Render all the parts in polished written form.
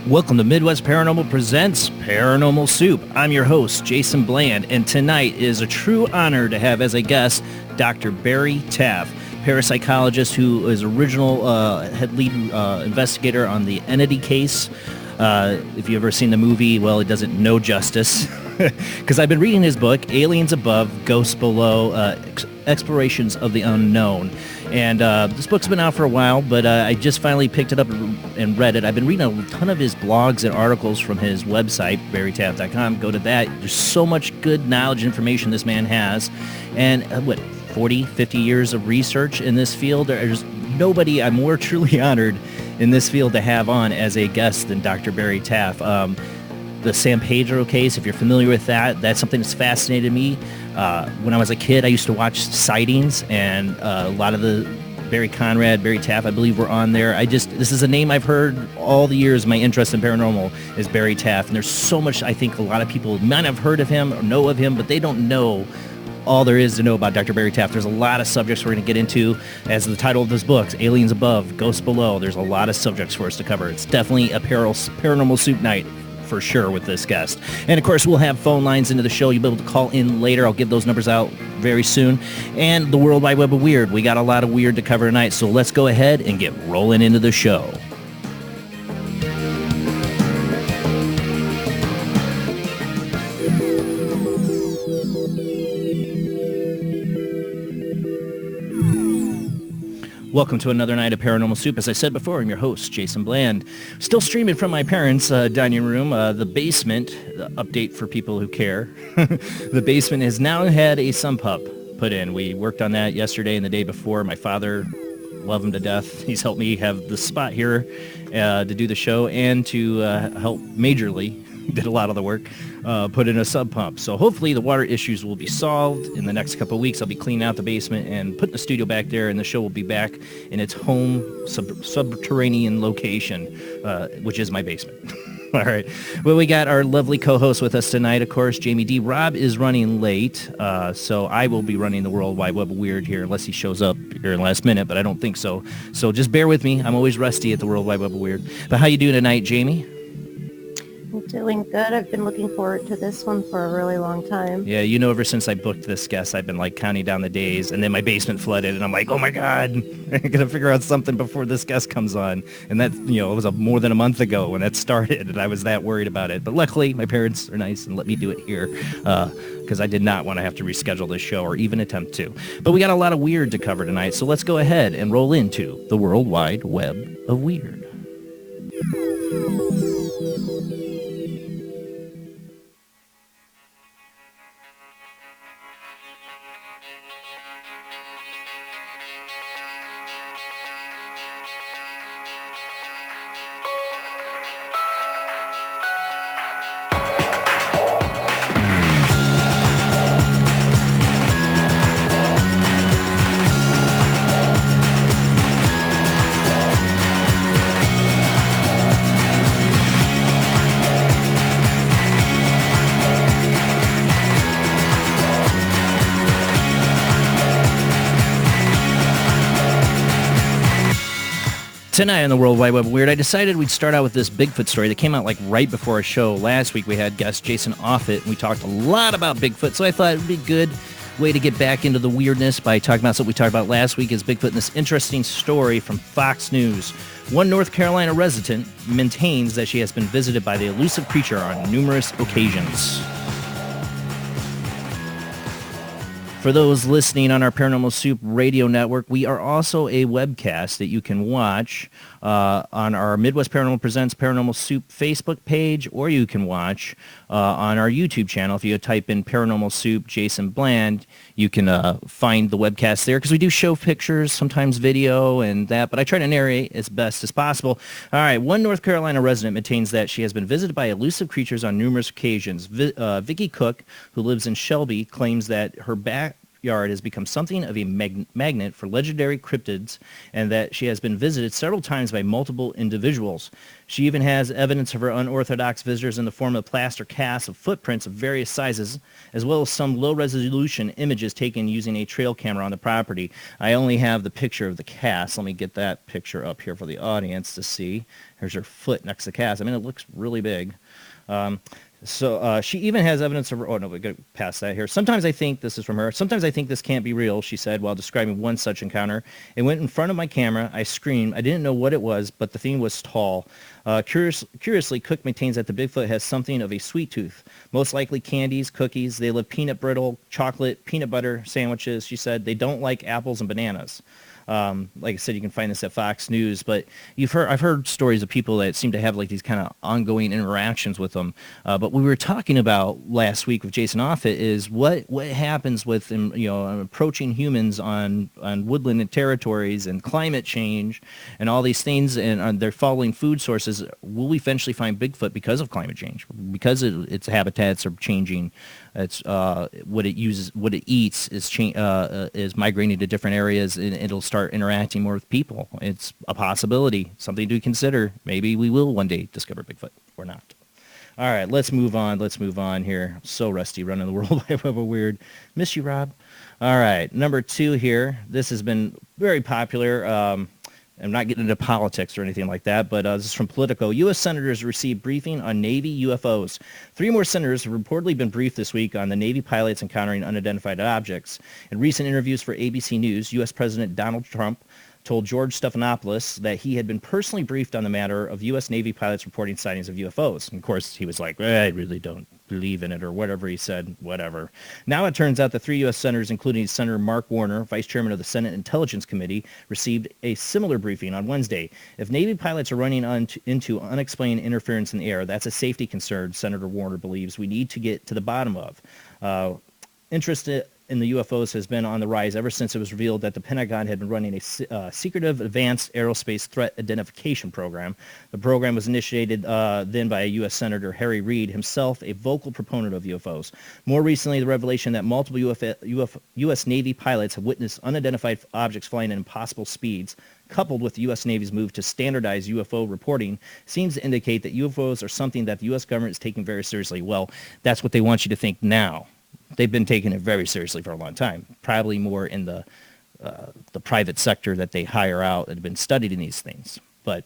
Welcome to Midwest Paranormal Presents Paranormal Soup. I'm your host, Jason Bland, and tonight is a true honor to have as a guest Dr. Barry Taff, parapsychologist who is original head lead investigator on the Entity case. If you've ever seen the movie, well, it doesn't know justice, because I've been reading his book, Aliens Above, Ghosts Below, Explorations of the Unknown. And this book's been out for a while, but I just finally picked it up and read it. I've been reading a ton of his blogs and articles from his website, barrytaff.com. Go to that. There's so much good knowledge and information this man has. And 40, 50 years of research in this field. There's nobody I'm more truly honored in this field to have on as a guest than Dr. Barry Taff. The San Pedro case, if you're familiar with that, that's something that's fascinated me. When I was a kid, I used to watch Sightings, and a lot of the Barry Conrad, Barry Taff, I believe, were on there. This is a name I've heard all the years. My interest in paranormal is Barry Taff, and there's so much I think a lot of people might have heard of him or know of him, but they don't know all there is to know about Dr. Barry Taff. There's a lot of subjects we're going to get into, as the title of this book, Aliens Above, Ghosts Below. There's a lot of subjects for us to cover. It's definitely a paranormal soup night for sure with this guest. And of course, we'll have phone lines into the show. You'll be able to call in later. I'll give those numbers out very soon. And the World Wide Web of Weird. We got a lot of weird to cover tonight, so let's go ahead and get rolling into the show. Welcome to another night of Paranormal Soup. As I said before, I'm your host, Jason Bland. Still streaming from my parents' dining room. The basement, the update for people who care. The basement has now had a sump pump put in. We worked on that yesterday and the day before. My father, love him to death. He's helped me have the spot here to do the show and to help majorly, did a lot of the work, put in a sub pump. So hopefully the water issues will be solved in the next couple of weeks. I'll be cleaning out the basement and putting the studio back there, and the show will be back in its home subterranean location, which is my basement. All right. Well, we got our lovely co-host with us tonight, of course, Jamie D. Rob is running late, so I will be running the World Wide Web of Weird here, unless he shows up here in the last minute, but I don't think so. So just bear with me. I'm always rusty at the World Wide Web of Weird. But how you doing tonight, Jamie? I'm doing good. I've been looking forward to this one for a really long time. Yeah, you know, ever since I booked this guest, I've been like counting down the days, and then my basement flooded, and I'm like, oh my God, I gotta figure out something before this guest comes on. And that, you know, it was more than a month ago when that started, and I was that worried about it. But luckily, my parents are nice and let me do it here, because I did not want to have to reschedule this show or even attempt to. But we got a lot of weird to cover tonight, so let's go ahead and roll into the World Wide Web of Weird. Tonight on the World Wide Web of Weird, I decided we'd start out with this Bigfoot story that came out like right before our show. Last week we had guest Jason Offutt, and we talked a lot about Bigfoot, so I thought it would be a good way to get back into the weirdness by talking about something we talked about last week is Bigfoot, and this interesting story from Fox News. One North Carolina resident maintains that she has been visited by the elusive creature on numerous occasions. For those listening on our Paranormal Soup radio network, we are also a webcast that you can watch on our Midwest Paranormal Presents Paranormal Soup Facebook page, or you can watch on our YouTube channel. If you type in Paranormal Soup Jason Bland, you can find the webcast there, because we do show pictures, sometimes video and that, but I try to narrate as best as possible. All right, one North Carolina resident maintains that she has been visited by elusive creatures on numerous occasions. Vicky Cook, who lives in Shelby, claims that her backyard has become something of a magnet for legendary cryptids, and that she has been visited several times by multiple individuals. She even has evidence of her unorthodox visitors in the form of plaster casts of footprints of various sizes, as well as some low-resolution images taken using a trail camera on the property. I only have the picture of the cast. Let me get that picture up here for the audience to see. Here's her foot next to the cast. I mean, it looks really big. So she even has evidence of her... Oh, no, we got past that here. Sometimes I think this is from her. Sometimes I think this can't be real, she said, while describing one such encounter. It went in front of my camera. I screamed. I didn't know what it was, but the thing was tall. Curiously, Cook maintains that the Bigfoot has something of a sweet tooth. Most likely candies, cookies. They love peanut brittle, chocolate, peanut butter sandwiches. She said they don't like apples and bananas. Like I said, you can find this at Fox News, but I've heard stories of people that seem to have like these kind of ongoing interactions with them. But we were talking about last week with Jason Offutt is what happens with approaching humans on woodland and territories and climate change and all these things, and they're following food sources. Will we eventually find Bigfoot because of climate change? Because its habitats are changing. It's what it uses, what it eats is migrating to different areas, and it'll start interacting more with people. It's a possibility, something to consider. Maybe we will one day discover Bigfoot or not. All right, let's move on. Let's move on here. I'm so rusty running the World Wide Web of Weird. Miss you, Rob. All right, number 2 here. This has been very popular. I'm not getting into politics or anything like that, but this is from Politico. U.S. senators received briefing on Navy UFOs. 3 more senators have reportedly been briefed this week on the Navy pilots encountering unidentified objects. In recent interviews for ABC News, U.S. President Donald Trump told George Stephanopoulos that he had been personally briefed on the matter of U.S. Navy pilots reporting sightings of UFOs. And of course, he was like, I really don't believe in it, or whatever he said, whatever. Now it turns out the 3 U.S. senators, including Senator Mark Warner, vice chairman of the Senate Intelligence Committee, received a similar briefing on Wednesday. If Navy pilots are running into unexplained interference in the air, that's a safety concern, Senator Warner believes we need to get to the bottom of. Interest in the UFOs has been on the rise ever since it was revealed that the Pentagon had been running a secretive advanced aerospace threat identification program. The program was initiated then by a U.S. Senator Harry Reid, himself a vocal proponent of UFOs. More recently, the revelation that multiple U.S. Navy pilots have witnessed unidentified objects flying at impossible speeds, coupled with the U.S. Navy's move to standardize UFO reporting, seems to indicate that UFOs are something that the U.S. government is taking very seriously. Well, that's what they want you to think now. They've been taking it very seriously for a long time, probably more in the private sector that they hire out and have been studied in these things. But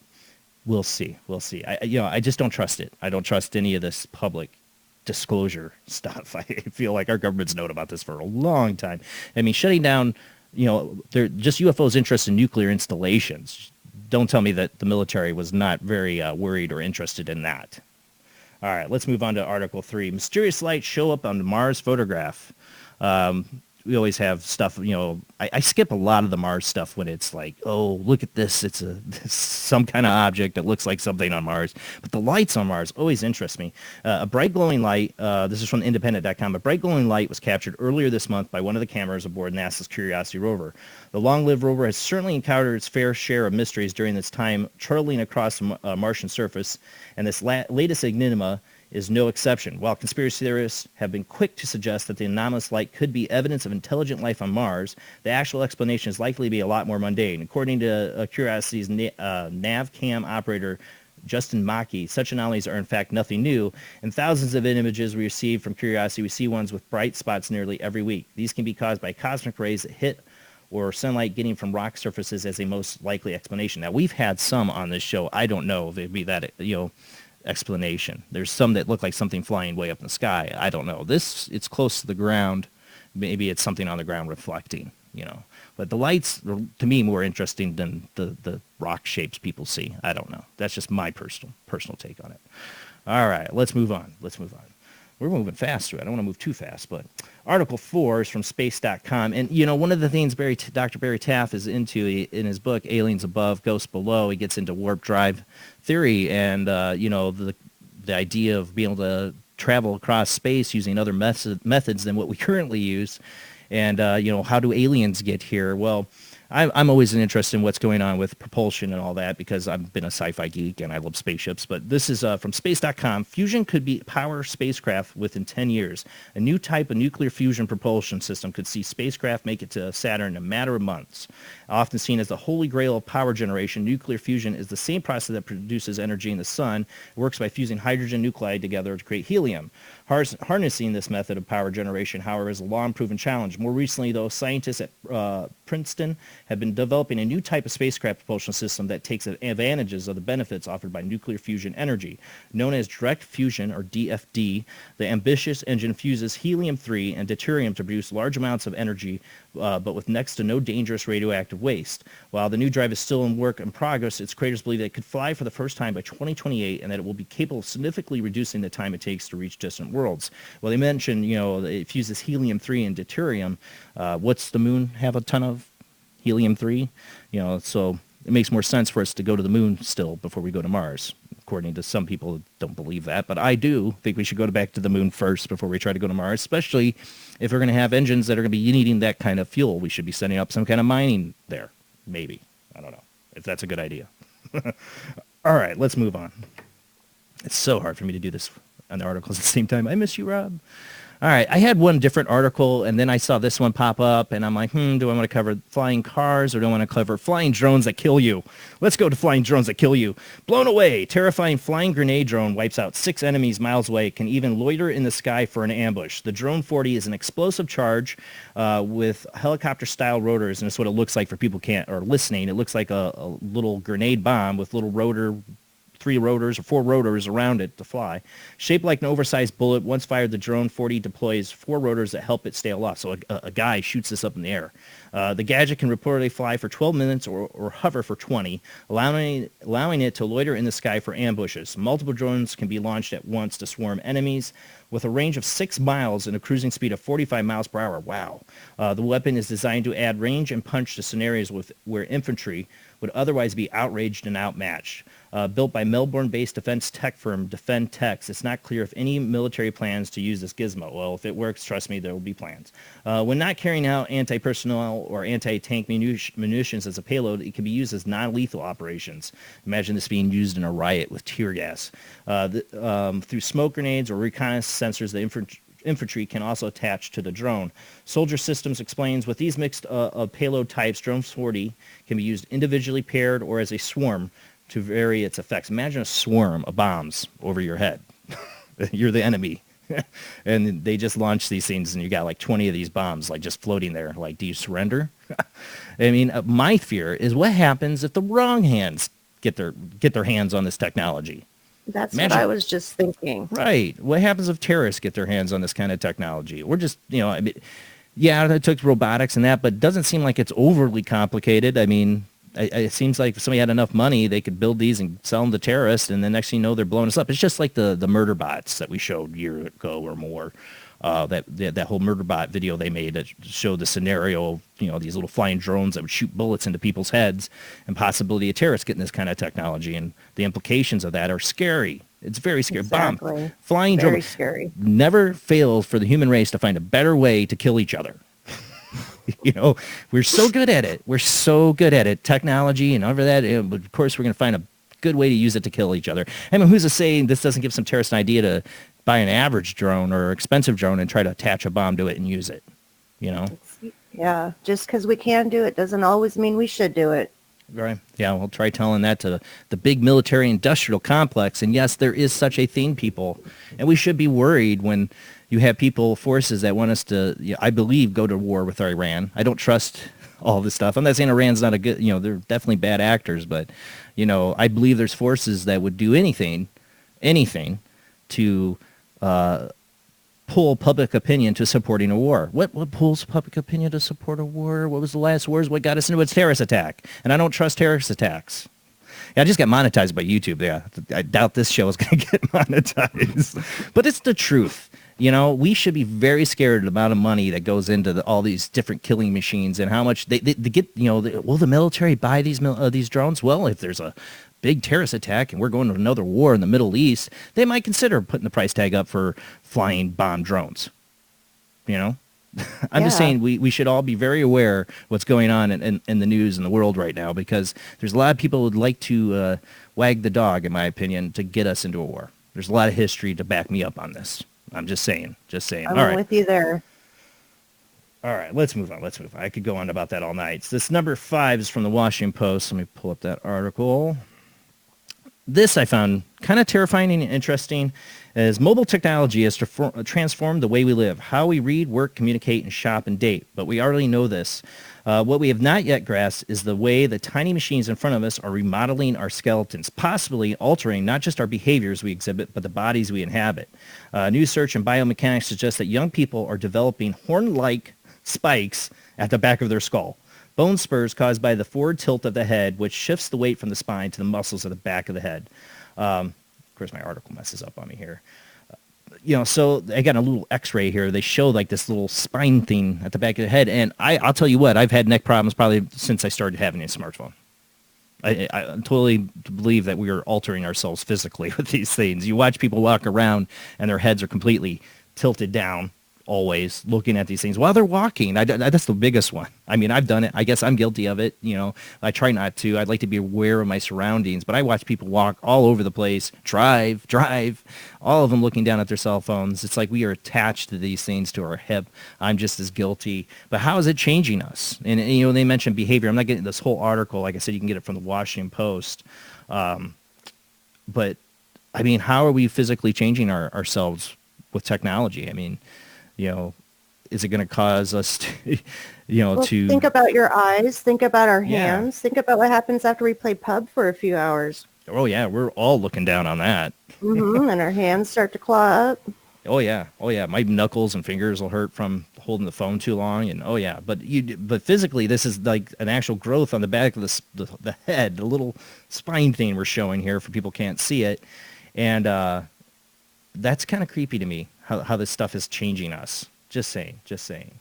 we'll see. We'll see. I just don't trust it. I don't trust any of this public disclosure stuff. I feel like our government's known about this for a long time. I mean, shutting down, they're just UFOs' interest in nuclear installations. Don't tell me that the military was not very worried or interested in that. All right, let's move on to Article 3. Mysterious lights show up on the Mars photograph. We always have stuff, I skip a lot of the Mars stuff when it's like, oh, look at this. It's some kind of object that looks like something on Mars. But the lights on Mars always interest me. A bright glowing light, this is from independent.com, a bright glowing light was captured earlier this month by one of the cameras aboard NASA's Curiosity rover. The long-lived rover has certainly encountered its fair share of mysteries during its time charting across the Martian surface, and this latest enigma is no exception. While conspiracy theorists have been quick to suggest that the anomalous light could be evidence of intelligent life on Mars, the actual explanation is likely to be a lot more mundane. According to Curiosity's NavCam operator Justin Mackey, such anomalies are in fact nothing new. In thousands of images we receive from Curiosity, we see ones with bright spots nearly every week. These can be caused by cosmic rays that hit or sunlight getting from rock surfaces as a most likely explanation. Now, we've had some on this show. I don't know if it'd be that, explanation. There's some that look like something flying way up in the sky. I don't know. This, it's close to the ground. Maybe it's something on the ground reflecting, But the lights are, to me, more interesting than the rock shapes people see. I don't know. That's just my personal take on it. All right, let's move on. We're moving fast through it. I don't want to move too fast, but Article 4 is from space.com. And, one of the things Dr. Barry Taff is into in his book, Aliens Above, Ghosts Below, he gets into warp drive theory and, the idea of being able to travel across space using other methods than what we currently use. And, how do aliens get here? Well, I'm always interested in what's going on with propulsion and all that because I've been a sci-fi geek and I love spaceships. But this is from space.com. Fusion could be power spacecraft within 10 years. A new type of nuclear fusion propulsion system could see spacecraft make it to Saturn in a matter of months. Often seen as the holy grail of power generation, nuclear fusion is the same process that produces energy in the sun. It works by fusing hydrogen nuclide together to create helium. Harnessing this method of power generation, however, is a long-proven challenge. More recently, though, scientists at Princeton have been developing a new type of spacecraft propulsion system that takes advantages of the benefits offered by nuclear fusion energy. Known as direct fusion, or DFD, the ambitious engine fuses helium-3 and deuterium to produce large amounts of energy, but with next to no dangerous radioactive waste. While the new drive is still in work in progress, its creators believe that it could fly for the first time by 2028 and that it will be capable of significantly reducing the time it takes to reach distant worlds. Well, they mentioned, it fuses helium-3 and deuterium. What's the moon have a ton of? Helium-3? So it makes more sense for us to go to the moon still before we go to Mars. According to some people, don't believe that, but I do think we should go back to the moon first before we try to go to Mars, especially if we're going to have engines that are going to be needing that kind of fuel. We should be setting up some kind of mining there. Maybe. I don't know if that's a good idea. All right, let's move on. It's so hard for me to do this on the articles at the same time. I miss you, Rob. All right, I had one different article, and then I saw this one pop up, and I'm like, do I want to cover flying cars, or do I want to cover flying drones that kill you? Let's go to flying drones that kill you. Blown away, terrifying flying grenade drone wipes out 6 enemies miles away, can even loiter in the sky for an ambush. The Drone 40 is an explosive charge with helicopter-style rotors, and it's what it looks like for people are listening. It looks like a little grenade bomb with little rotor four rotors around it to fly. Shaped like an oversized bullet, once fired, the drone 40 deploys 4 rotors that help it stay aloft. So a guy shoots this up in the air. The gadget can reportedly fly for 12 minutes or hover for 20, allowing it to loiter in the sky for ambushes. Multiple drones can be launched at once to swarm enemies. With a range of 6 miles and a cruising speed of 45 miles per hour. Wow. The weapon is designed to add range and punch to scenarios where infantry would otherwise be outraged and outmatched. Built by Melbourne-based defense tech firm Defend Techs, it's not clear if any military plans to use this gizmo. Well, if it works, trust me, there will be plans. When not carrying out anti-personnel or anti-tank munitions as a payload, it can be used as non-lethal operations. Imagine this being used in a riot with tear gas. Through smoke grenades or reconnaissance sensors, the infantry can also attach to the drone. Soldier Systems explains, with these mixed payload types, Drone 40 can be used individually, paired, or as a swarm to vary its effects. Imagine a swarm of bombs over your head. You're the enemy. And they just launch these things, and you got like 20 of these bombs like just floating there. Like, do you surrender? I mean, my fear is what happens if the wrong hands get their hands on this technology. That's what I was just thinking. Right. What happens if terrorists get their hands on this kind of technology? Or just, I mean, yeah, it took robotics and that, but it doesn't seem like it's overly complicated. I mean, it seems like if somebody had enough money, they could build these and sell them to terrorists, and the next thing you know, they're blowing us up. It's just like the murder bots that we showed a year ago or more. That whole murder bot video they made that showed the scenario of, these little flying drones that would shoot bullets into people's heads, and possibility of terrorists getting this kind of technology, and the implications of that are scary. It's very scary. Exactly. Flying drone scary. Never fails for the human race to find a better way to kill each other. We're so good at it. We're so good at it. Technology and over that, but of course, we're going to find a good way to use it to kill each other. I mean, who's to say this doesn't give some terrorist an idea to buy an average drone or expensive drone and try to attach a bomb to it and use it, Yeah, just because we can do it doesn't always mean we should do it. Right. Yeah, we'll try telling that to the big military industrial complex. And yes, there is such a thing, people. And we should be worried when you have forces that want us to, I believe, go to war with Iran. I don't trust all this stuff. I'm not saying Iran's not a good, they're definitely bad actors, but, I believe there's forces that would do anything to pull public opinion to supporting a war. What pulls public opinion to support a war? What was the last wars? What got us into a terrorist attack? And I don't trust terrorist attacks. Yeah, I just got monetized by YouTube. Yeah, I doubt this show is going to get monetized. But it's the truth. We should be very scared of the amount of money that goes into all these different killing machines and how much they get. Will the military buy these drones? Well, if there's a big terrorist attack and we're going to another war in the Middle East, they might consider putting the price tag up for flying bomb drones. I'm just saying we should all be very aware what's going on in the news in the world right now, because there's a lot of people who would like to wag the dog, in my opinion, to get us into a war. There's a lot of history to back me up on this. I'm just saying. I'm all right. With you there. All right, let's move on. I could go on about that all night. This number 5 is from the Washington Post. Let me pull up that article. This I found kind of terrifying and interesting, as mobile technology has transformed the way we live, how we read, work, communicate, and shop and date. But we already know this. What we have not yet grasped is the way the tiny machines in front of us are remodeling our skeletons, possibly altering not just our behaviors we exhibit, but the bodies we inhabit. New research in biomechanics suggests that young people are developing horn-like spikes at the back of their skull. Bone spurs caused by the forward tilt of the head, which shifts the weight from the spine to the muscles of the back of the head. Of course, my article messes up on me here. So I got a little x-ray here. They show like this little spine thing at the back of the head. And I'll tell you what, I've had neck problems probably since I started having a smartphone. I totally believe that we are altering ourselves physically with these things. You watch people walk around and their heads are completely tilted down, always looking at these things while they're walking. That's the biggest one. I mean, I've done it. I guess I'm guilty of it. I try not to. I'd like to be aware of my surroundings, but I watch people walk all over the place, drive, all of them looking down at their cell phones. It's like we are attached to these things to our hip. I'm just as guilty. But how is it changing us? And they mentioned behavior. I'm not getting this whole article. Like I said, you can get it from the Washington Post. But I mean, how are we physically changing ourselves with technology? I mean, is it going to cause us to, to think about your eyes, think about our hands, think about what happens after we play pub for a few hours. Oh yeah, we're all looking down on that. And our hands start to claw up. Oh yeah, oh yeah. My knuckles and fingers will hurt from holding the phone too long, and oh yeah. But physically, this is like an actual growth on the back of the head, the little spine thing we're showing here for people who can't see it, and that's kind of creepy to me. How this stuff is changing us. Just saying, just saying.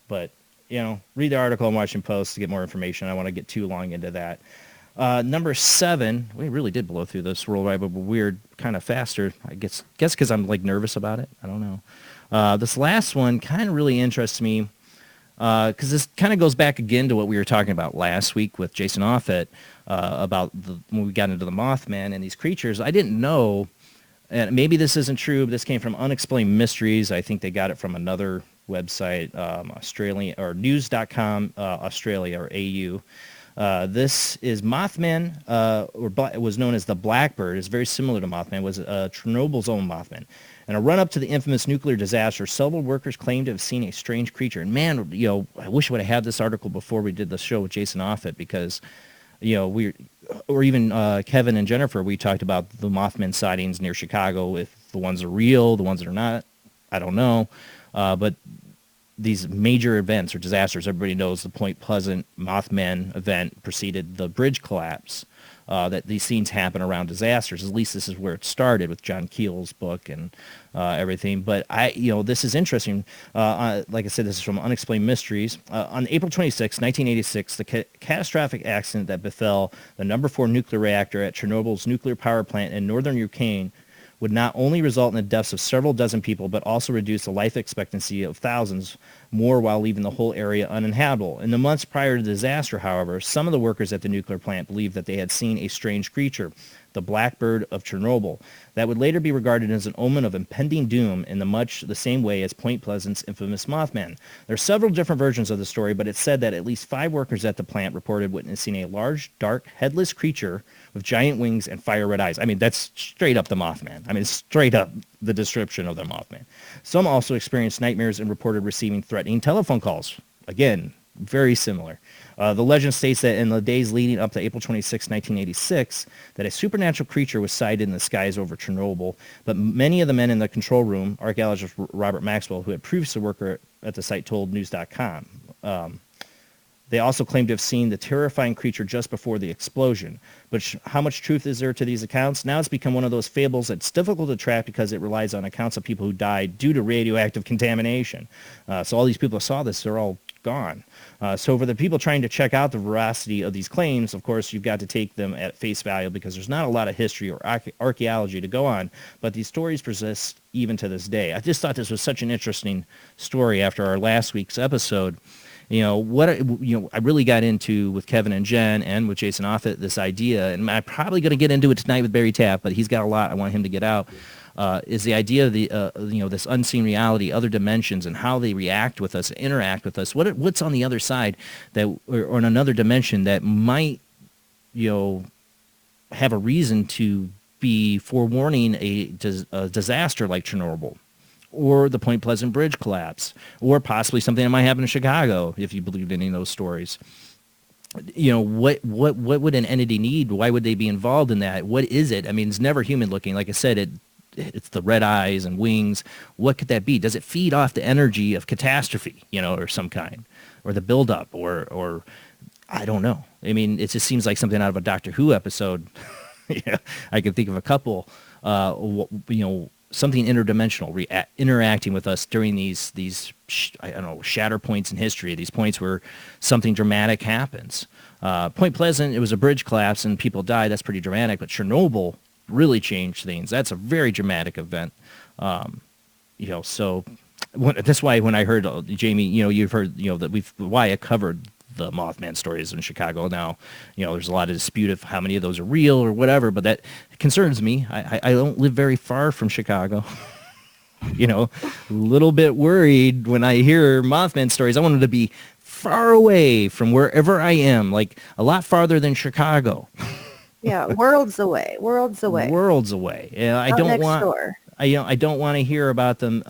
But read the article and watch and post to get more information. I don't want to get too long into that. Number 7, we really did blow through this World Wide Web weird kind of faster. I guess because I'm like nervous about it. I don't know. This last one kind of really interests me because this kind of goes back again to what we were talking about last week with Jason Offit about when we got into the Mothman and these creatures. I didn't know, and maybe this isn't true, but this came from Unexplained Mysteries. I think they got it from another website, Australian or news.com Australia or AU. This is Mothman, or was known as the Blackbird. It's very similar to Mothman. Was Chernobyl's own Mothman. In a run-up to the infamous nuclear disaster, several workers claimed to have seen a strange creature. And man, I wish I would have had this article before we did the show with Jason Offit because, or even Kevin and Jennifer, we talked about the Mothman sightings near Chicago. If the ones are real, the ones that are not, I don't know. But these major events or disasters, everybody knows the Point Pleasant Mothman event preceded the bridge collapse, that these scenes happen around disasters. At least this is where it started with John Keel's book and everything. But this is interesting. Like I said, this is from Unexplained Mysteries. On April 26, 1986, the catastrophic accident that befell the number 4 nuclear reactor at Chernobyl's nuclear power plant in northern Ukraine would not only result in the deaths of several dozen people, but also reduce the life expectancy of thousands more while leaving the whole area uninhabitable. In the months prior to the disaster, however, some of the workers at the nuclear plant believed that they had seen a strange creature, the Blackbird of Chernobyl, that would later be regarded as an omen of impending doom in much the same way as Point Pleasant's infamous Mothman. There are several different versions of the story, but it's said that at least 5 workers at the plant reported witnessing a large, dark, headless creature with giant wings and fire red eyes. I mean, that's straight up the Mothman. I mean, straight up the description of the Mothman. Some also experienced nightmares and reported receiving threatening telephone calls. Again, very similar. The legend states that in the days leading up to April 26, 1986, that a supernatural creature was sighted in the skies over Chernobyl, but many of the men in the control room, archaeologist Robert Maxwell, who had previously worked at the site, told News.com. They also claimed to have seen the terrifying creature just before the explosion. But how much truth is there to these accounts? Now it's become one of those fables that's difficult to track because it relies on accounts of people who died due to radioactive contamination. So all these people who saw this, they're all gone. So for the people trying to check out the veracity of these claims, of course, you've got to take them at face value because there's not a lot of history or archaeology to go on. But these stories persist even to this day. I just thought this was such an interesting story after our last week's episode. I really got into with Kevin and Jen and with Jason Offit this idea, and I'm probably going to get into it tonight with Barry Taff, but he's got a lot I want him to get out. Is the idea of the this unseen reality, other dimensions, and how they react with us, interact with us. What's on the other side that, or in another dimension that might, have a reason to be forewarning a disaster like Chernobyl, or the Point Pleasant Bridge collapse, or possibly something that might happen in Chicago, if you believed any of those stories. What would an entity need? Why would they be involved in that? What is it? I mean, it's never human looking. Like I said, it's the red eyes and wings. What could that be? Does it feed off the energy of catastrophe, or some kind, or the buildup, or I don't know. I mean, it just seems like something out of a Doctor Who episode. I can think of a couple, something interdimensional interacting with us during these I don't know, shatter points in history, these points where something dramatic happens. Point Pleasant, it was a bridge collapse and people died. That's pretty dramatic. But Chernobyl really changed things. That's a very dramatic event. So that's why when I heard Jamie, you've heard that why I covered the Mothman stories in Chicago. Now, there's a lot of dispute of how many of those are real or whatever, but that concerns me. I don't live very far from Chicago. A little bit worried when I hear Mothman stories. I wanted to be far away from wherever I am, like a lot farther than Chicago. Yeah, worlds away. Worlds away. I don't want. Door. I don't want to hear about them.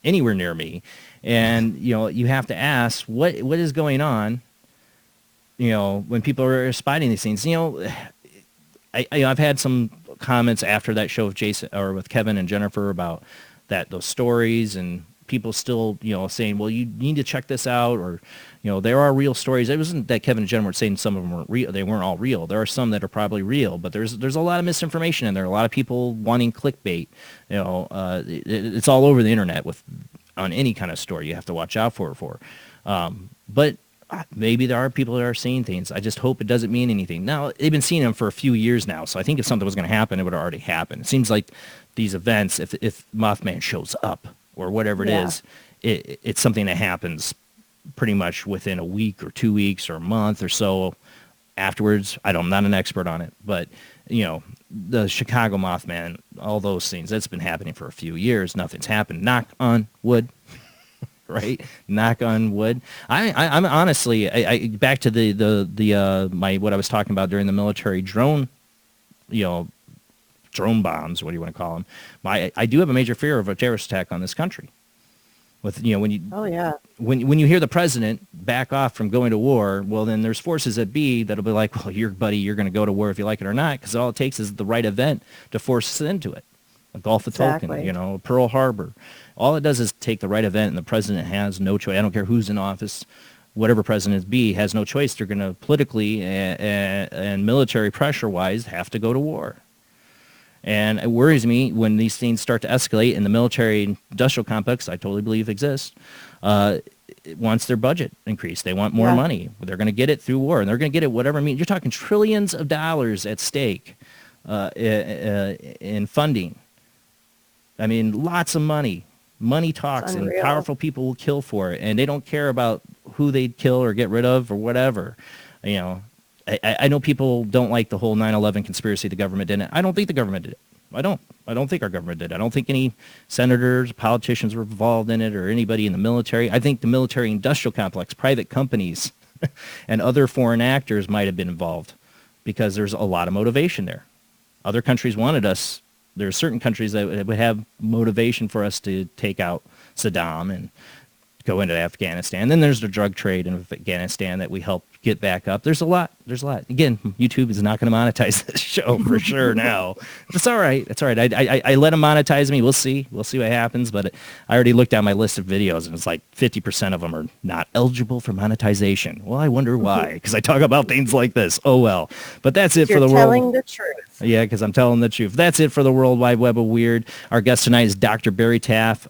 Anywhere near me. And you have to ask what is going on when people are spotting these things, I've had some comments after that show with Jason or with Kevin and Jennifer about those stories, and people still, saying, well, you need to check this out, or, there are real stories. It wasn't that Kevin and Jen were saying some of them weren't real. They weren't all real. There are some that are probably real, but there's a lot of misinformation in there. A lot of people wanting clickbait. It's all over the internet on any kind of story. You have to watch out for. But maybe there are people that are seeing things. I just hope it doesn't mean anything. Now, they've been seeing them for a few years now, so I think if something was going to happen, it would have already happened. It seems like these events, if Mothman shows up or whatever it is, it's something that happens pretty much within a week or 2 weeks or a month or so afterwards. I'm not an expert on it, but, the Chicago Mothman, all those things, that's been happening for a few years. Nothing's happened. Knock on wood. Right? Knock on wood. I'm honestly, back to what I was talking about during the military drone, drone bombs, what do you want to call them? I do have a major fear of a terrorist attack on this country. When you hear the president back off from going to war, well, then there's forces at B that'll be like, well, you're going to go to war if you like it or not, because all it takes is the right event to force us into it. The Gulf of Tonkin, Pearl Harbor. All it does is take the right event, and the president has no choice. I don't care who's in office. Whatever president be has no choice. They're going to politically and military pressure-wise have to go to war. And it worries me when these things start to escalate, and the military-industrial complex, I totally believe exists, it wants their budget increased. They want more money. They're going to get it through war, and they're going to get it whatever means. You're talking trillions of dollars at stake in funding. I mean, lots of money. Money talks, and powerful people will kill for it, and they don't care about who they kill or get rid of or whatever. I know people don't like the whole 9/11 conspiracy. The government didn't. I don't think the government did it. I don't think our government did. I don't think any senators, politicians were involved in it, or anybody in the military. I think the military-industrial complex, private companies, and other foreign actors might have been involved, because there's a lot of motivation there. Other countries wanted us. There are certain countries that would have motivation for us to take out Saddam and go into Afghanistan. Then there's the drug trade in Afghanistan that we help get back up. There's a lot. Again, YouTube is not going to monetize this show for sure now. It's all right. It's all right. I let them monetize me. We'll see what happens. But I already looked at my list of videos, and it's like 50% of them are not eligible for monetization. Well, I wonder why, because I talk about things like this. Oh, well. But that's it for the world. You're telling the truth. Yeah, because I'm telling the truth. That's it for the World Wide Web of Weird. Our guest tonight is Dr. Barry Taff.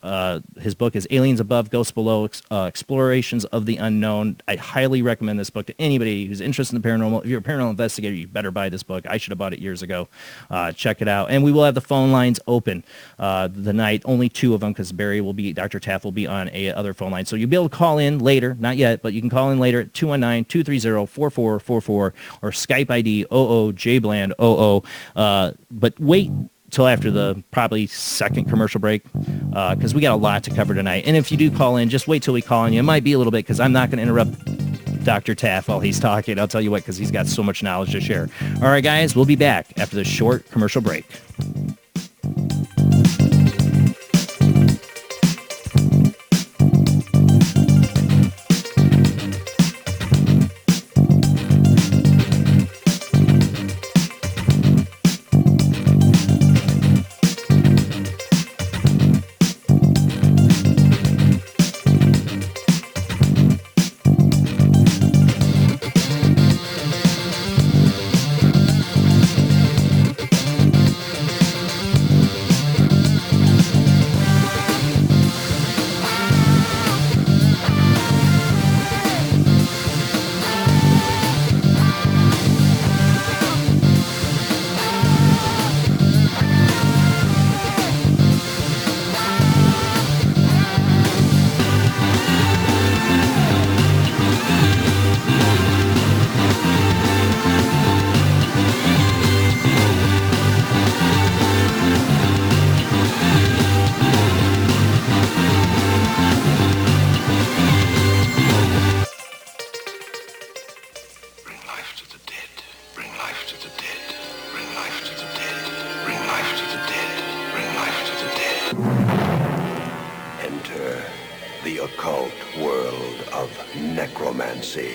His book is Aliens Above, Ghosts Below, Explorations of the Unknown. I highly recommend this book to anybody who's interested in the paranormal. If you're a paranormal investigator, you better buy this book. I should have bought it years ago. Check it out. And we will have the phone lines open the night. Only 2 of them, because Dr. Taff will be on a other phone line. So you'll be able to call in later. Not yet, but you can call in later at 219-230-4444 or Skype ID OOJBland00. But wait till after the probably second commercial break, because we got a lot to cover tonight. And if you do call in, just wait till we call in. It might be a little bit, because I'm not going to interrupt Dr. Taff while he's talking. I'll tell you what, because he's got so much knowledge to share. All right, guys, we'll be back after this short commercial break. Enter the occult world of necromancy.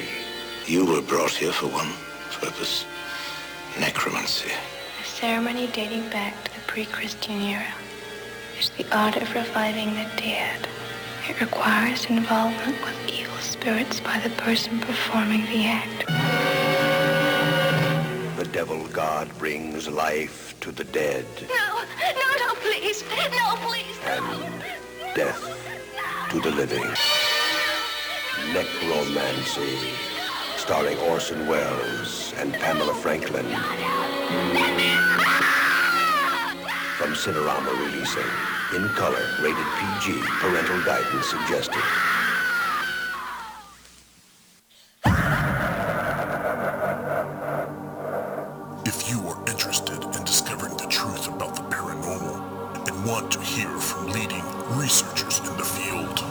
You were brought here for one purpose. Necromancy. A ceremony dating back to the pre-Christian era. It's the art of reviving the dead. It requires involvement with evil spirits by the person performing the act. The devil god brings life to the dead. No, please. No, please, no. And death to the living. Necromancy. Starring Orson Welles and Pamela Franklin. From Cinerama releasing. In color, rated PG, parental guidance suggested. If you are interested in discovering the truth about the paranormal and want to hear from leading researchers in the field,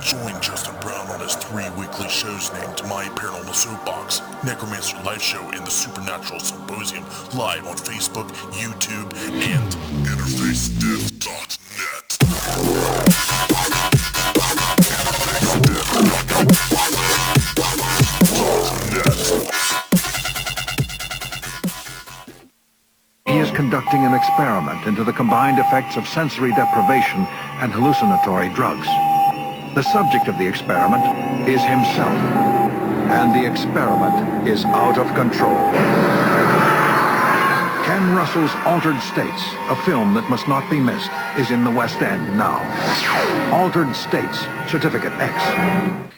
join Justin Brown on his 3 weekly shows named My Paranormal Soapbox, Necromancer Live Show, and the Supernatural Symposium, live on Facebook, YouTube, and InterfaceDeath.net. He is conducting an experiment into the combined effects of sensory deprivation and hallucinatory drugs. The subject of the experiment is himself, and the experiment is out of control. Ken Russell's Altered States, a film that must not be missed, is in the West End now. Altered States, Certificate X.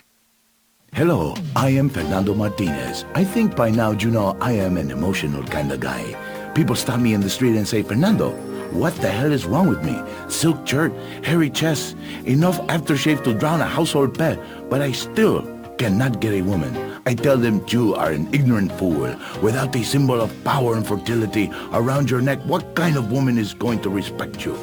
Hello, I am Fernando Martinez. I think by now you know I am an emotional kind of guy. People stop me in the street and say, Fernando, what the hell is wrong with me? Silk shirt, hairy chest, enough aftershave to drown a household pet, but I still cannot get a woman. I tell them you are an ignorant fool. Without a symbol of power and fertility around your neck, what kind of woman is going to respect you?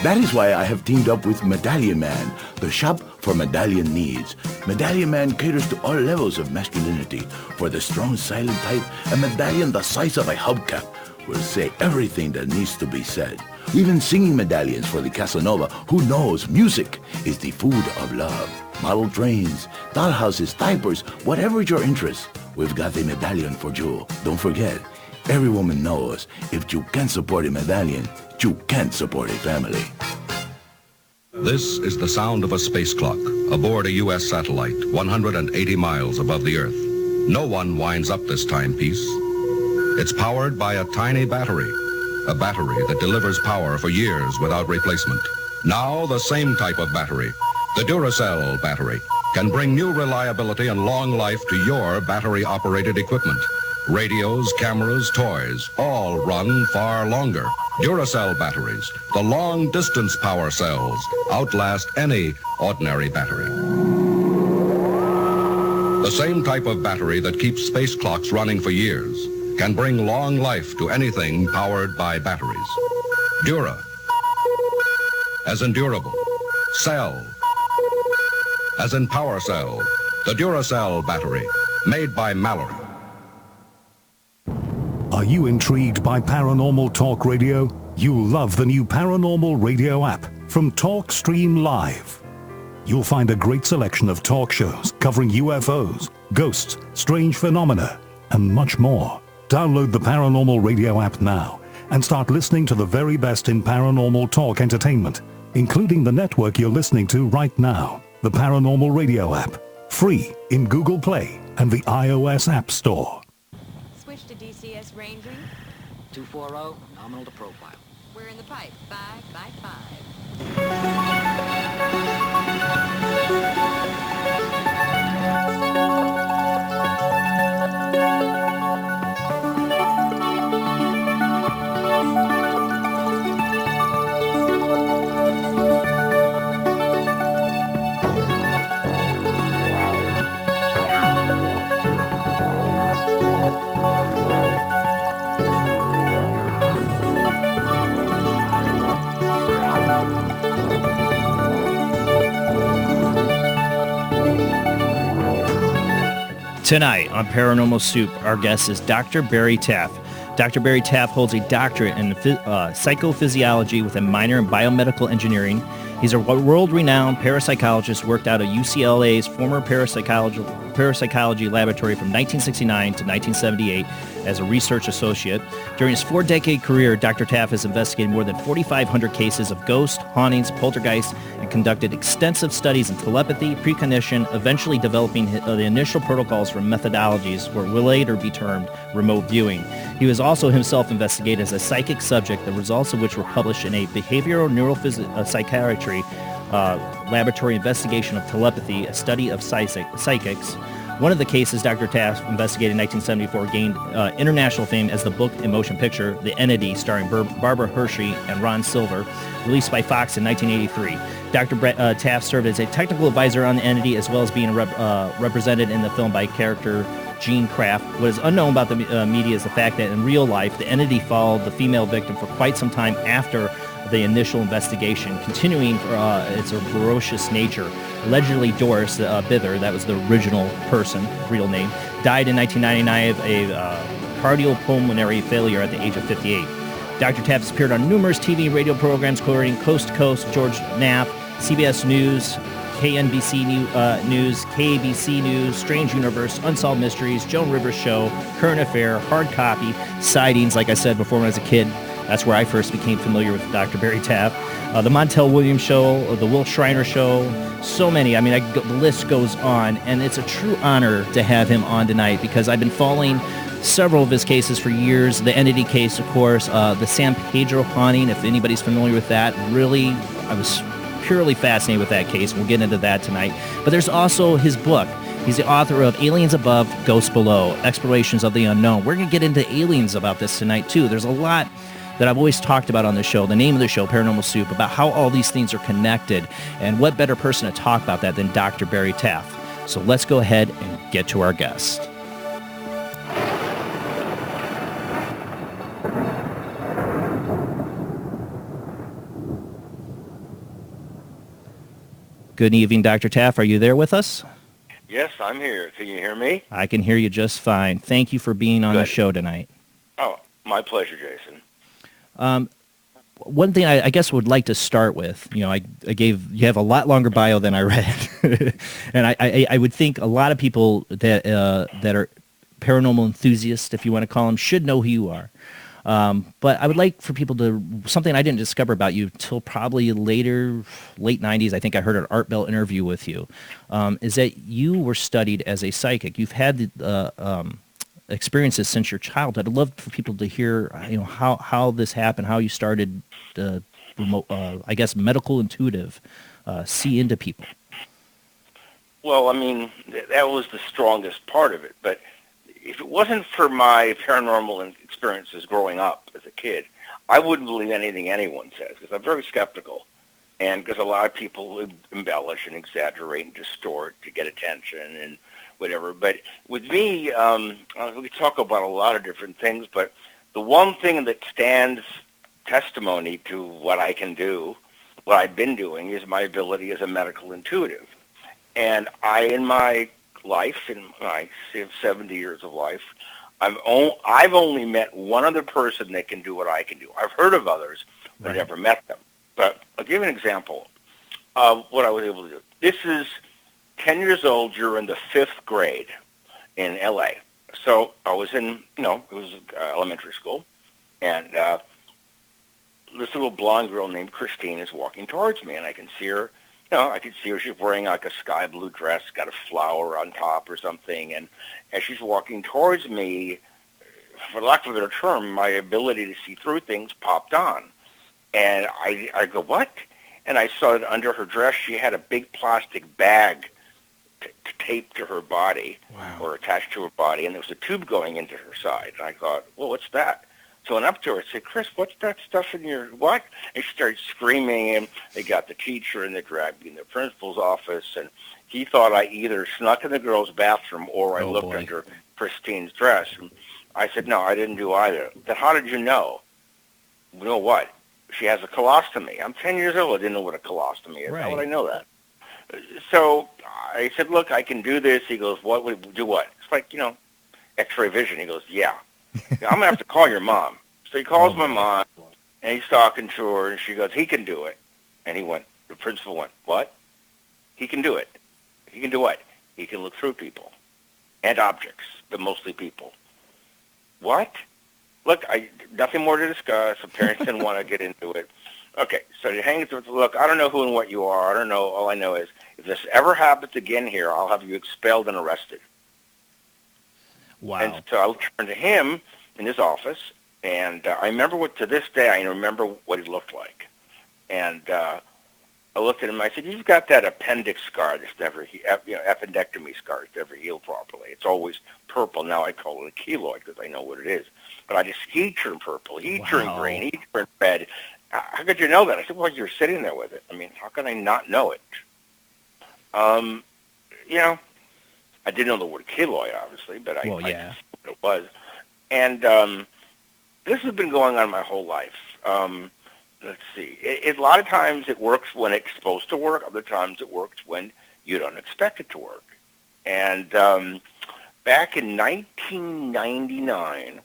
That is why I have teamed up with Medallion Man, the shop for medallion needs. Medallion Man caters to all levels of masculinity. For the strong, silent type, a medallion the size of a hubcap will say everything that needs to be said. Even singing medallions for the Casanova, who knows music is the food of love. Model trains, dollhouses, diapers, whatever your interest, we've got a medallion for you. Don't forget, every woman knows if you can't support a medallion, you can't support a family. This is the sound of a space clock aboard a U.S. satellite 180 miles above the Earth. No one winds up this timepiece. It's powered by a tiny battery, a battery that delivers power for years without replacement. Now the same type of battery, the Duracell battery, can bring new reliability and long life to your battery-operated equipment. Radios, cameras, toys, all run far longer. Duracell batteries, the long-distance power cells, outlast any ordinary battery. The same type of battery that keeps space clocks running for years can bring long life to anything powered by batteries. Dura, as in durable. Cell, as in power cell. The Duracell battery, made by Mallory. Are you intrigued by Paranormal Talk Radio? You'll love the new Paranormal Radio app from Talkstream Live. You'll find a great selection of talk shows covering UFOs, ghosts, strange phenomena, and much more. Download the Paranormal Radio app now and start listening to the very best in paranormal talk entertainment, including the network you're listening to right now, the Paranormal Radio app, free in Google Play and the iOS App Store. Switch to DCS ranging. 240, nominal to profile. We're in the pipe, 5 by 5. Tonight on Paranormal Soup, our guest is Dr. Barry Taff, Dr. Barry Taff holds a doctorate in psychophysiology with a minor in biomedical engineering. He's a world-renowned parapsychologist, worked out of UCLA's former Parapsychology Laboratory from 1969 to 1978 as a research associate. During his 4-decade career, Dr. Taff has investigated more than 4,500 cases of ghosts, hauntings, poltergeists, and conducted extensive studies in telepathy, precognition, eventually developing the initial protocols for methodologies, what will later be termed remote viewing. He was also himself investigated as a psychic subject, the results of which were published in a behavioral neuropsychiatry Laboratory Investigation of Telepathy, a study of psychics. One of the cases Dr. Taff investigated in 1974 gained international fame as the book and motion picture, The Entity, starring Barbara Hershey and Ron Silver, released by Fox in 1983. Dr. Taff served as a technical advisor on The Entity, as well as being represented in the film by character Gene Kraft. What is unknown about the media is the fact that in real life, The Entity followed the female victim for quite some time after the initial investigation, continuing its ferocious nature. Allegedly, Doris Bither, that was the original person, real name, died in 1999 of a cardiopulmonary failure at the age of 58. Dr. Taff has appeared on numerous TV and radio programs covering Coast to Coast, George Knapp, CBS News, KNBC News, KABC News, Strange Universe, Unsolved Mysteries, Joan Rivers Show, Current Affair, Hard Copy, Sightings, like I said before when I was a kid. That's where I first became familiar with Dr. Barry Taff. The Montel Williams Show, the Will Schreiner Show, so many. I mean, the list goes on, and it's a true honor to have him on tonight because I've been following several of his cases for years. The Entity case, of course, the San Pedro haunting, if anybody's familiar with that. Really, I was purely fascinated with that case. We'll get into that tonight. But there's also his book. He's the author of Aliens Above, Ghosts Below, Explorations of the Unknown. We're going to get into aliens about this tonight, too. There's a lot that I've always talked about on the show, the name of the show, Paranormal Soup, about how all these things are connected. And what better person to talk about that than Dr. Barry Taff? So let's go ahead and get to our guest. Good evening, Dr. Taff. Are you there with us? Yes, I'm here. Can you hear me? I can hear you just fine. Thank you for being on the show tonight. Oh, my pleasure, Jason. One thing I guess would like to start with, you have a lot longer bio than I read, and I would think a lot of people that are paranormal enthusiasts, if you want to call them, should know who you are. But I would like for people to, something I didn't discover about you till probably late 90s, I think I heard an Art Bell interview with you, is that you were studied as a psychic. You've had experiences since your childhood. I'd love for people to hear, how this happened, how you started I guess medical intuitive, see into people. Well, I mean, that was the strongest part of it. But if it wasn't for my paranormal experiences growing up as a kid, I wouldn't believe anything anyone says because I'm very skeptical. And because a lot of people would embellish and exaggerate and distort to get attention and whatever. But with me, we talk about a lot of different things, but the one thing that stands testimony to what I can do, what I've been doing, is my ability as a medical intuitive. And in my life, in my 70 years of life, I've only met one other person that can do what I can do. I've heard of others, but I've never met them. But I'll give you an example of what I was able to do. This is 10 years old, you're in the 5th grade in L.A. So I was in, it was elementary school, and this little blonde girl named Christine is walking towards me, and I can see her, she's wearing like a sky blue dress, got a flower on top or something, and as she's walking towards me, for lack of a better term, my ability to see through things popped on. And I go, what? And I saw that under her dress, she had a big plastic bag taped to her body, or attached to her body, and there was a tube going into her side. And I thought, well, what's that? So I went up to her and said, Chris, what's that stuff in your, what? And she started screaming, and they got the teacher, and they dragged me in the principal's office, and he thought I either snuck in the girls' bathroom or I looked under Christine's dress. And I said, no, I didn't do either. Then how did you know? You know what? She has a colostomy. I'm 10 years old. I didn't know what a colostomy is. How would I know that? So I said, look, I can do this. He goes, what would do what? It's like, X-ray vision. He goes, yeah. I'm going to have to call your mom. So he calls my mom, and he's talking to her, and she goes, he can do it. And the principal went, what? He can do it. He can do what? He can look through people and objects, but mostly people. What? Look, nothing more to discuss. The parents didn't want to get into it. Okay, so he hangs with, look, I don't know who and what you are. I don't know. All I know is if this ever happens again here, I'll have you expelled and arrested. Wow. And so I turned to him in his office, and I remember to this day, I remember what he looked like. And I looked at him, and I said, you've got that appendix scar that's never, appendectomy scar that's never healed properly. It's always purple. Now I call it a keloid because I know what it is. But he turned purple. He turned green. He turned red. How could you know that? I said, well, you're sitting there with it. I mean, how can I not know it? I didn't know the word keloid, obviously, but I knew what it was. And this has been going on my whole life. Let's see. A lot of times it works when it's supposed to work. Other times it works when you don't expect it to work. And back in 1999,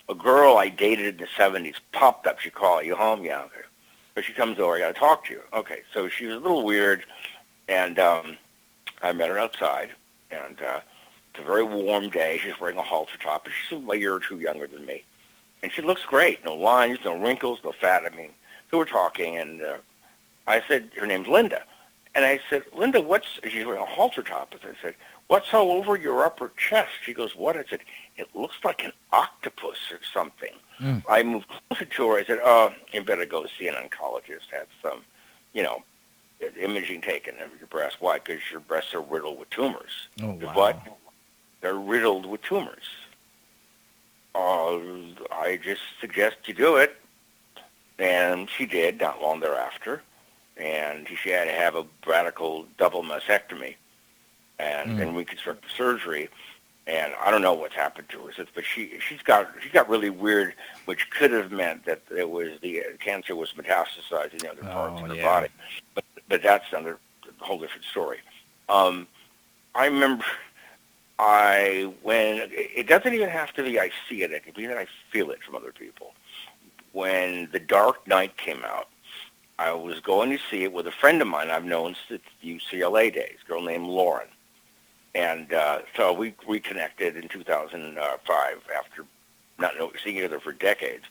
a girl I dated in the 70s popped up. She called, you home? Yeah, okay. So she comes over. I got to talk to you. Okay, so she was a little weird, and I met her outside, and it's a very warm day. She's wearing a halter top, and she's a year or two younger than me. And she looks great. No lines, no wrinkles, no fat. I mean, so we're talking, and I said, her name's Linda. And I said, Linda, she's wearing a halter top. And I said, what's all over your upper chest? She goes, what? I said, it looks like an octopus or something. I moved closer to her. I said, oh, you better go see an oncologist. Have some, imaging taken of your breast. Why? Because your breasts are riddled with tumors. Oh, wow. What? They're riddled with tumors. I just suggest you do it. And she did, not long thereafter. And she had to have a radical double mastectomy and reconstructive surgery. And I don't know what's happened to her, but she got really weird, which could have meant that the cancer was metastasizing in other parts of the body. But that's a whole different story. I remember it doesn't even have to be I see it can be that I feel it from other people. When The Dark Knight came out, I was going to see it with a friend of mine I've known since UCLA days, a girl named Lauren. And so we reconnected in 2005 after not seeing each other for decades.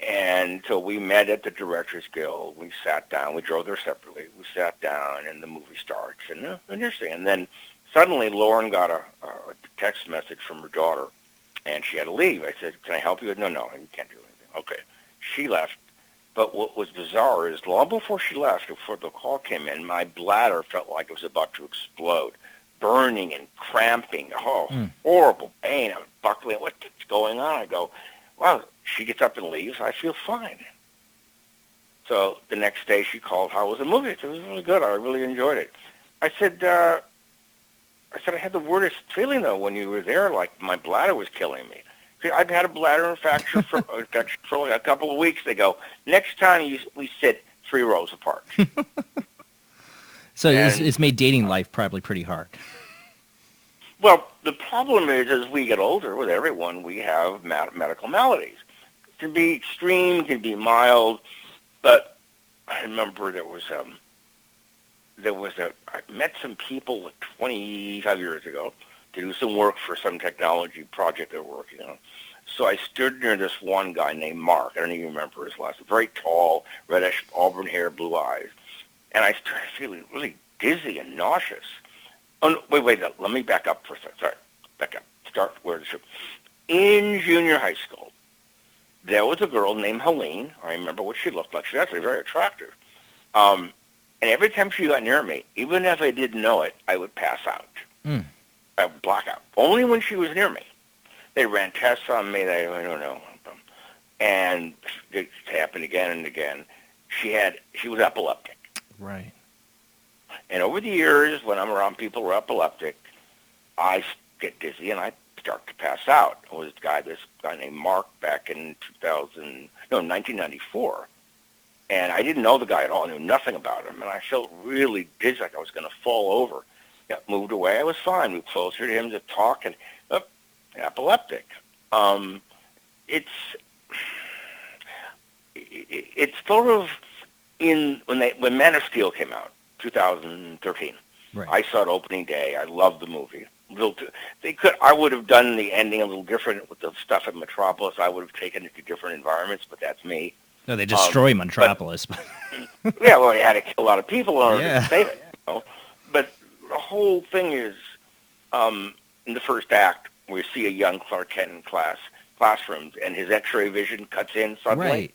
And so we met at the Directors Guild. We sat down. We drove there separately. We sat down, and the movie starts. And interesting. And then suddenly Lauren got a text message from her daughter, and she had to leave. I said, can I help you? No, you can't do anything. Okay. She left. But what was bizarre is long before she left, before the call came in, my bladder felt like it was about to explode. Burning and cramping. Horrible pain. I was buckling. What's going on? I go, wow, she gets up and leaves. I feel fine. So the next day she called, how was the movie? I said, it was really good. I really enjoyed it. I said, I had the weirdest feeling, though, when you were there, like my bladder was killing me. I've had a bladder infection for a couple of weeks. They go, next time we sit 3 rows apart. So it's made dating life probably pretty hard. Well, the problem is, as we get older, with everyone, we have medical maladies. It can be extreme, it can be mild, but I remember I met some people like 25 years ago to do some work for some technology project they were working on. So I stood near this one guy named Mark. I don't even remember his last name. Very tall, reddish, auburn hair, blue eyes. And I started feeling really dizzy and nauseous. Oh, no, wait, let me back up for a second. Sorry, back up. Start where in junior high school, there was a girl named Helene. I remember what she looked like. She was actually very attractive. And every time she got near me, even if I didn't know it, I would pass out. I would black out. Only when she was near me. They ran tests on me. I don't know. And it happened again and again. She was epileptic. Right. And over the years, when I'm around people who are epileptic, I get dizzy and I start to pass out. It was this guy named Mark back in 1994. And I didn't know the guy at all. I knew nothing about him. And I felt really dizzy, like I was going to fall over. Got moved away. I was fine. Moved closer to him to talk, and epileptic. It's sort of when Man of Steel came out, 2013. Right. I saw it opening day. I loved the movie. I would have done the ending a little different with the stuff at Metropolis. I would have taken it to different environments, but that's me. No, they destroy Metropolis. Yeah, well, they had to kill a lot of people in order to save it. But the whole thing is, in the first act, we see a young Clark Kent in classrooms, and his X-ray vision cuts in suddenly. Right.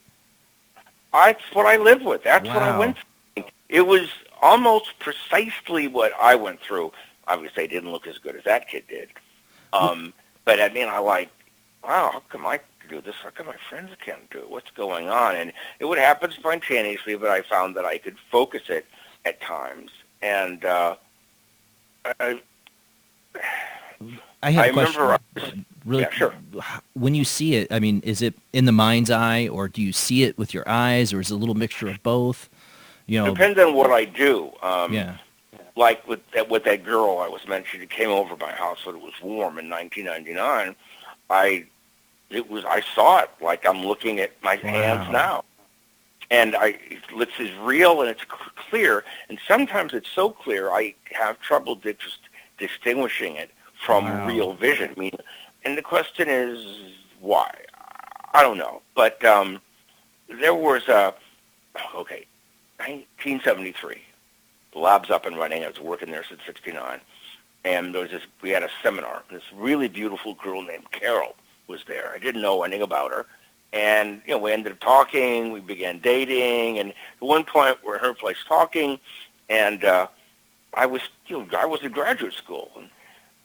That's what I lived with. That's what I went through. It was almost precisely what I went through. Obviously, I didn't look as good as that kid did. But I mean, wow, how come I can do this? How come my friends can't do it? What's going on? And it would happen spontaneously, but I found that I could focus it at times. And I have a question. Really, yeah, sure. When you see it, I mean, is it in the mind's eye, or do you see it with your eyes, or is it a little mixture of both? Depends on what I do. Yeah. Like with that girl I was mentioning, who came over to my house when it was warm in 1999. I saw it like I'm looking at my hands now, and it's as real and it's clear. And sometimes it's so clear I have trouble distinguishing it from real vision. I mean, and the question is why? I don't know. But there was 1973. The lab's up and running. I was working there since '69, and we had a seminar. This really beautiful girl named Carol was there. I didn't know anything about her, and we ended up talking. We began dating, and at one point we're at her place talking, and I was in graduate school, and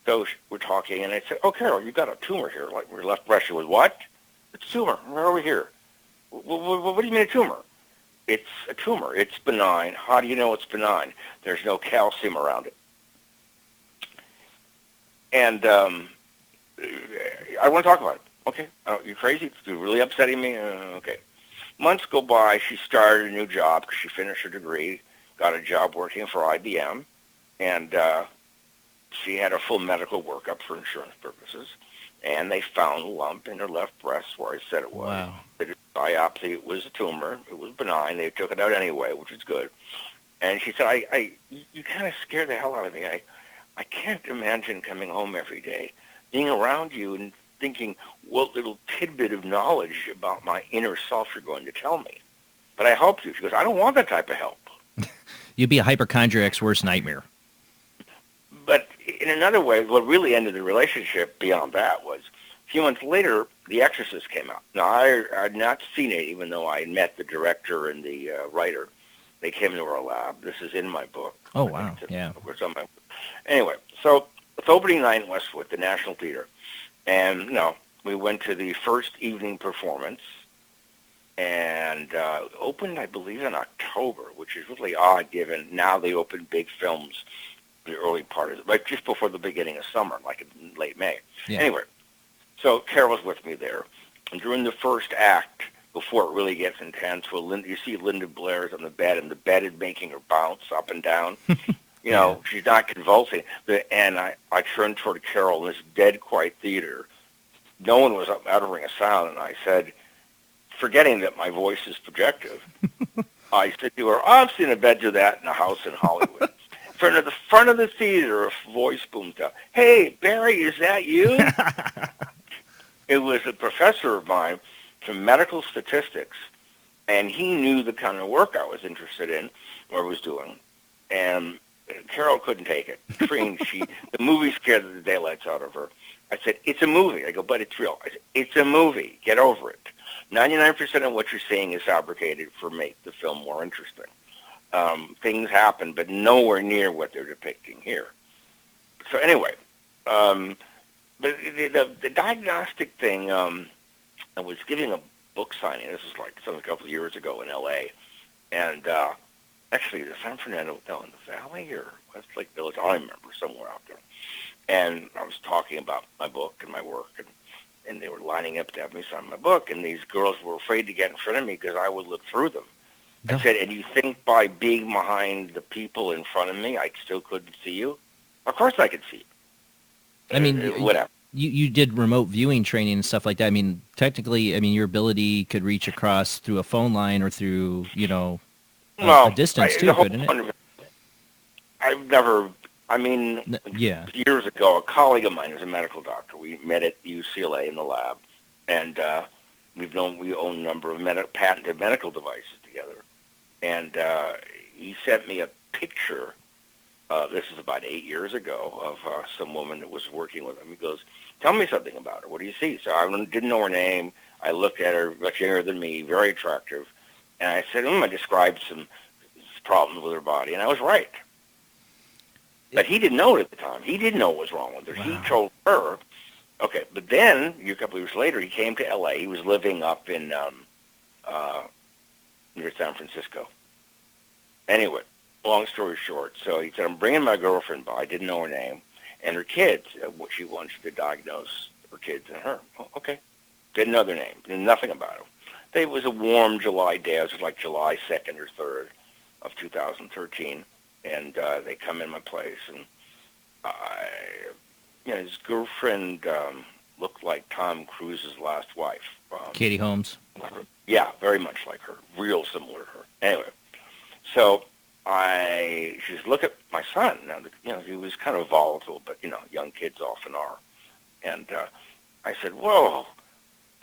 so we're talking, and I said, "Oh, Carol, you got a tumor here, like your left breast." She was, "What? It's a tumor. Right over here." What do you mean a tumor? It's a tumor. It's benign. How do you know it's benign? There's no calcium around it. And I want to talk about it. Okay. You're crazy? It's really upsetting me? Okay. Months go by. She started a new job because she finished her degree, got a job working for IBM, and she had a full medical workup for insurance purposes, and they found a lump in her left breast where I said it was. Wow. They did a biopsy. It was a tumor. It was benign. They took it out anyway, which is good. And she said, you kind of scared the hell out of me. I can't imagine coming home every day, being around you and thinking, what little tidbit of knowledge about my inner self you're going to tell me. But I helped you. She goes, I don't want that type of help. You'd be a hypochondriac's worst nightmare. But in another way, what really ended the relationship beyond that was a few months later, The Exorcist came out. Now, I had not seen it, even though I met the director and the writer. They came to our lab. This is in my book. Oh, wow. Yeah. Anyway, so it's opening night in Westwood, the National Theater. And, we went to the first evening performance, and opened, I believe, in October, which is really odd given now they open big films the early part of it, like just before the beginning of summer, like in late May. Yeah. Anyway, so Carol was with me there. And during the first act, before it really gets intense, you see Linda Blair's on the bed, and the bed is making her bounce up and down. She's not convulsing. And I turned toward Carol in this dead quiet theater. No one was uttering a sound, and I said, forgetting that my voice is projective, I said to her, I've seen a bed do that in a house in Hollywood. From the front of the theater, a voice boomed out, "Hey, Barry, is that you?" It was a professor of mine from medical statistics, and he knew the kind of work I was interested in or was doing. And Carol couldn't take it. The movie scared the daylights out of her. I said, "It's a movie." I go, "But it's real." I said, "It's a movie. Get over it. 99% of what you're seeing is fabricated for make the film more interesting. Things happen, but nowhere near what they're depicting here." So anyway, but the diagnostic thing, I was giving a book signing. This was a couple of years ago in L.A., and actually the San Fernando Hotel in the Valley or Westlake Village, I don't remember, somewhere out there. And I was talking about my book and my work, and they were lining up to have me sign my book, and these girls were afraid to get in front of me because I would look through them. I said, "And you think by being behind the people in front of me, I still couldn't see you?" Of course I could see you. I mean, whatever. You did remote viewing training and stuff like that. I mean, technically, I mean, your ability could reach across through a phone line or through, a distance too, couldn't it? I've never, I mean, Yeah. years ago, a colleague of mine is a medical doctor. We met at UCLA in the lab, and we own a number of patented medical devices together. And he sent me a picture. This is about 8 years ago of some woman that was working with him. He goes, "Tell me something about her. What do you see?" So I didn't know her name. I looked at her, much younger than me, very attractive. And I said, I described some problems with her body, and I was right. But he didn't know it at the time. He didn't know what was wrong with her. Wow. He told her. Okay, but then, a couple of years later, he came to L.A. He was living up in near San Francisco. Anyway, long story short, so he said, "I'm bringing my girlfriend by." I didn't know her name. And her kids, what she wants to diagnose her kids and her. Oh, okay. Didn't know their name. Knew nothing about them. It was a warm July day. It was like July 2nd or 3rd of 2013. And they come in my place, and his girlfriend looked like Tom Cruise's last wife. Katie Holmes. Yeah, very much like her. Real similar to her. Anyway, so she says, "Look at my son." Now, he was kind of volatile, but, young kids often are. And I said, "Whoa,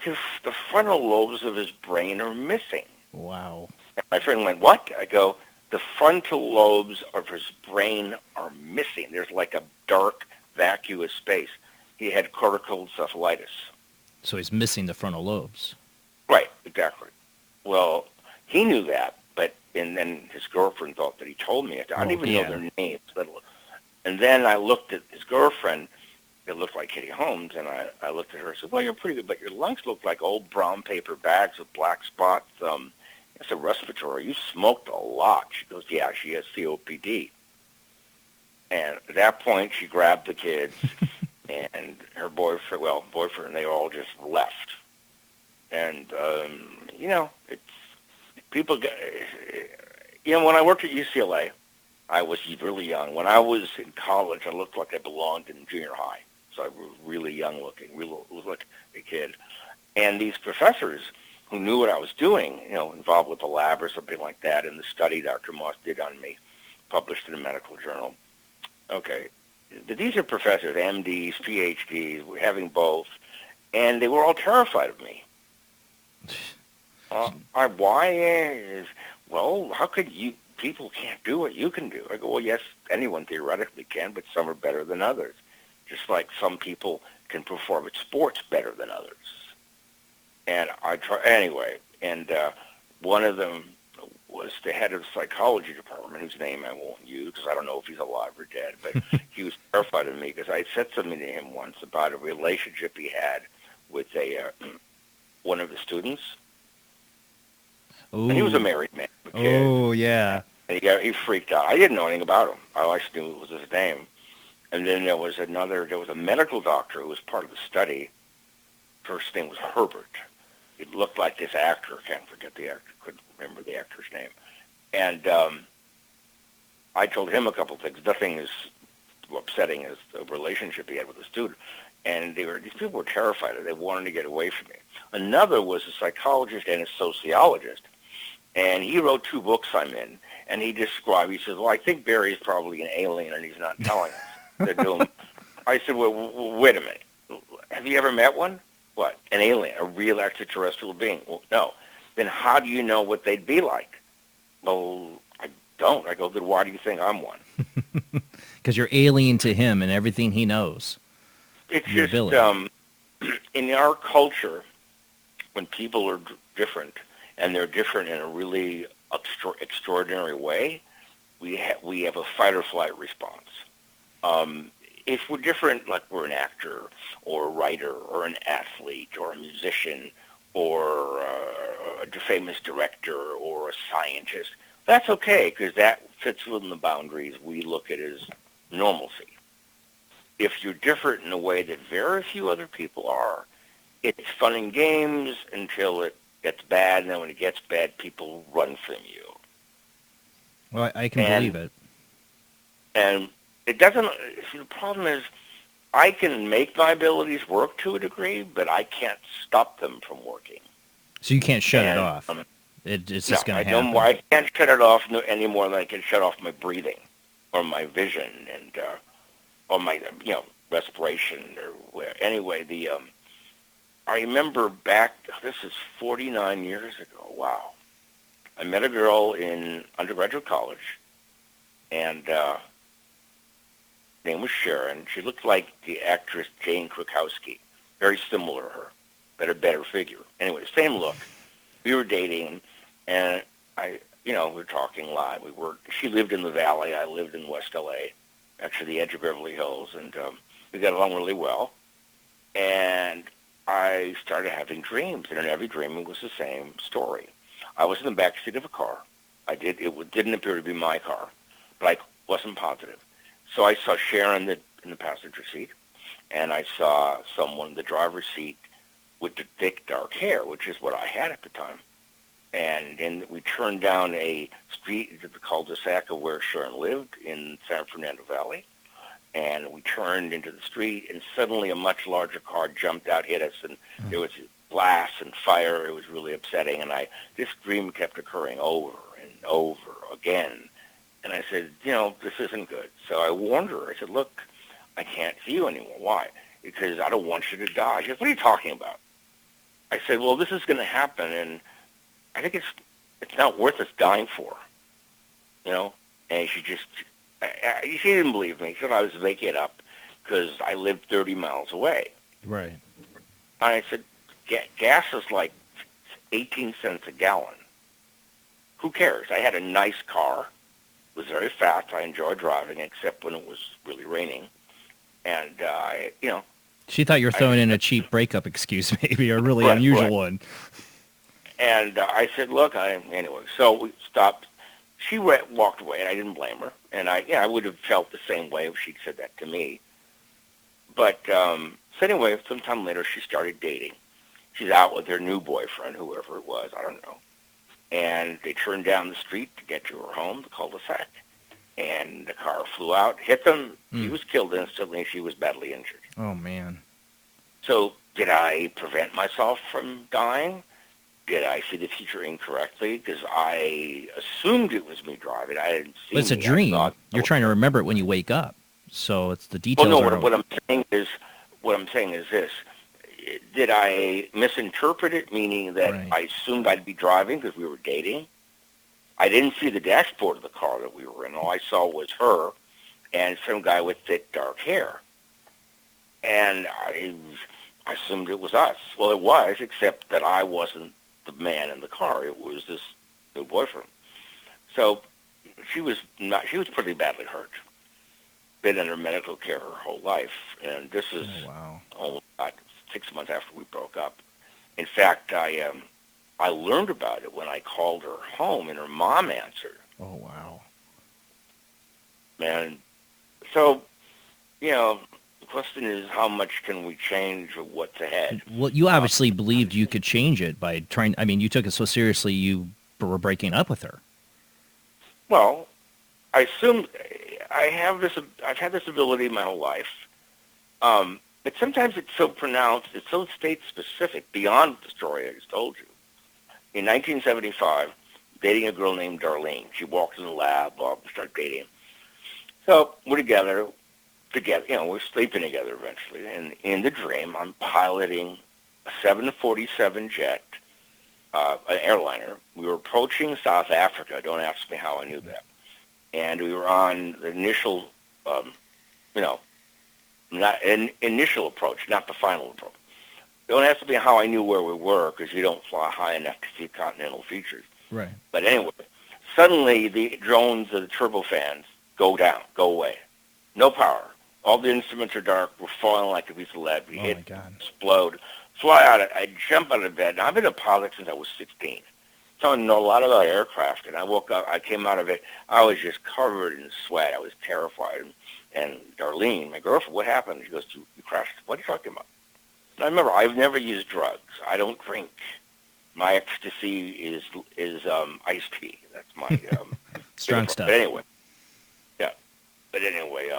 the frontal lobes of his brain are missing." Wow. And my friend went, "What?" I go, "The frontal lobes of his brain are missing. There's like a dark, vacuous space." He had cortical encephalitis. So he's missing the frontal lobes. Right, exactly. Well, he knew that, and then his girlfriend thought that he told me. I don't even know their names. And then I looked at his girlfriend. It looked like Katie Holmes, and I looked at her and said, "Well, you're pretty good, but your lungs look like old brown paper bags with black spots. It's a respiratory. You smoked a lot." She goes, "Yeah, she has COPD." And at that point, she grabbed the kids and her boyfriend, they all just left. And, it's people, when I worked at UCLA, I was really young. When I was in college, I looked like I belonged in junior high. So I was really young looking, was like a kid. And these professors who knew what I was doing, involved with the lab or something like that, in the study Dr. Moss did on me, published in a medical journal. Okay, these are professors, MDs, PhDs, we're having both, and they were all terrified of me. How could people can't do what you can do? I go, well, yes, anyone theoretically can, but some are better than others. Just like some people can perform at sports better than others. And I try anyway. And one of them was the head of the psychology department, whose name I won't use because I don't know if he's alive or dead. But he was terrified of me because I said something to him once about a relationship he had with one of the students. Ooh. And he was a married man. A kid. Oh yeah. And he freaked out. I didn't know anything about him. I just knew it was his name. And then there was a medical doctor who was part of the study. First name was Herbert. It looked like this actor. Can't forget the actor. Couldn't remember the actor's name. And I told him a couple of things. Nothing as upsetting as the relationship he had with the student. And these people were terrified. They wanted to get away from me. Another was a psychologist and a sociologist. And he wrote 2 books I'm in. And he says, well, I think Barry is probably an alien and he's not telling us. They're doing. I said, well, wait a minute. Have you ever met one? What? An alien, a real extraterrestrial being? Well, no. Then how do you know what they'd be like? Well, I don't. I go, then why do you think I'm one? Because you're alien to him and everything he knows. It's just, in our culture, when people are different, and they're different in a really extraordinary way, we have a fight or flight response. If we're different, like we're an actor or a writer or an athlete or a musician or a famous director or a scientist, that's okay because that fits within the boundaries we look at as normalcy. If you're different in a way that very few other people are, it's fun and games until it gets bad, and then when it gets bad, people run from you. Well, I can believe it. And it doesn't. See, the problem is, I can make my abilities work to a degree, but I can't stop them from working. So you can't shut it off. It's just going to happen. I can't shut it off any more than I can shut off my breathing or my vision and or my respiration or where. Anyway, I remember back. This is 49 years ago. Wow. I met a girl in undergraduate college, and name was Sharon. She looked like the actress Jane Krakowski, very similar to her, but a better figure. Anyway, same look. We were dating, and we were talking live. She lived in the Valley. I lived in West LA, actually the edge of Beverly Hills, and we got along really well. And I started having dreams, and in every dream it was the same story. I was in the backseat of a car. It didn't appear to be my car, but I wasn't positive. So I saw Sharon in the passenger seat, and I saw someone in the driver's seat with the thick, dark hair, which is what I had at the time. And then we turned down a street into the cul-de-sac of where Sharon lived in San Fernando Valley, and we turned into the street, and suddenly a much larger car jumped out, hit us, and there was glass and fire. It was really upsetting, and this dream kept occurring over and over again. And I said, this isn't good. So I warned her. I said, look, I can't see you anymore. Why? Because I don't want you to die. She goes, what are you talking about? I said, well, this is going to happen, and I think it's not worth us dying for, And she didn't believe me. She thought I was making it up because I lived 30 miles away. Right. And I said, gas is like 18 cents a gallon. Who cares? I had a nice car. It was very fast. I enjoyed driving, except when it was really raining. And, She thought you were throwing in a cheap breakup excuse, maybe, or a really unusual one. And I said, look, anyway. So we stopped. She walked away, and I didn't blame her. And I would have felt the same way if she'd said that to me. But so anyway, sometime later, she started dating. She's out with her new boyfriend, whoever it was, I don't know. And they turned down the street to get to her home, the cul-de-sac. And the car flew out, hit them. He was killed instantly. She was badly injured. Oh, man. So did I prevent myself from dying? Did I see the future incorrectly? Because I assumed it was me driving. I didn't see. But it's a dream. You're trying to remember it when you wake up. So it's the details. Well, no. What I'm saying is this: did I misinterpret it? Meaning that I assumed I'd be driving because we were dating. I didn't see the dashboard of the car that we were in. All I saw was her and some guy with thick, dark hair. And I assumed it was us. Well, it was, except that I wasn't the man in the car. It was this new boyfriend. So she was pretty badly hurt. Been under medical care her whole life. And this is only about 6 months after we broke up. In fact, I learned about it when I called her home, and her mom answered. Oh, wow. And so, the question is, how much can we change or what's ahead? Well, you obviously believed you could change it by trying. I mean, you took it so seriously you were breaking up with her. Well, I assumed I've had this ability my whole life. But sometimes it's so pronounced, it's so state-specific beyond the story I just told you. In 1975, dating a girl named Darlene. She walked in the lab, we started dating. So we're together, we're sleeping together eventually. And in the dream, I'm piloting a 747 jet, an airliner. We were approaching South Africa. Don't ask me how I knew that. And we were on the initial, not an initial approach, not the final approach. Don't ask me how I knew where we were, because you don't fly high enough to see continental features. Right. But anyway, suddenly the drones, the turbofans, go down, go away. No power. All the instruments are dark. We're falling like a piece of lead. We hit, explode, fly out. I jump out of bed. Now, I've been a pilot since I was 16. So I know a lot about aircraft. And I woke up, I came out of it, I was just covered in sweat. I was terrified. And Darlene, my girlfriend, what happened? She goes, you crashed. What are you talking about? And I remember, I've never used drugs. I don't drink. My ecstasy is iced tea. That's my strong stuff. But anyway, yeah. But anyway,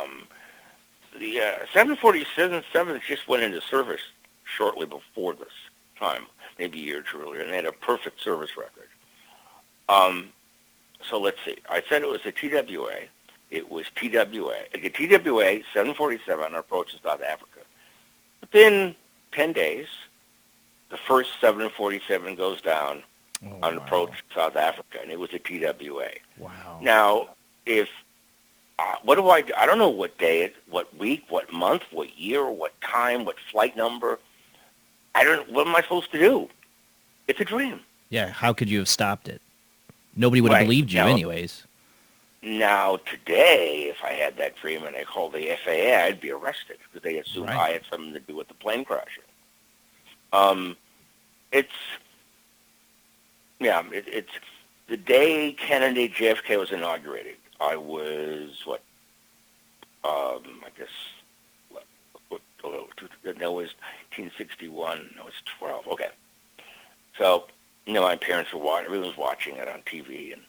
The 747 just went into service shortly before this time, maybe a year or two earlier, and they had a perfect service record. So let's see. I said it was a TWA. It was TWA. A TWA 747 on approach to South Africa. Within 10 days, the first 747 goes down on approach to South Africa, and it was a TWA. Wow. Now, if what do I do? I don't know what day, what week, what month, what year, what time, what flight number. What am I supposed to do? It's a dream. Yeah, how could you have stopped it? Nobody would have believed you anyways. Now, today, if I had that dream and I called the FAA, I'd be arrested because they assumed I had something to do with the plane crashing. It's the day Kennedy JFK was inaugurated. I was, I guess, that was 1961. No, it was 12. Okay. So, my parents were watching, everyone was watching it on TV, and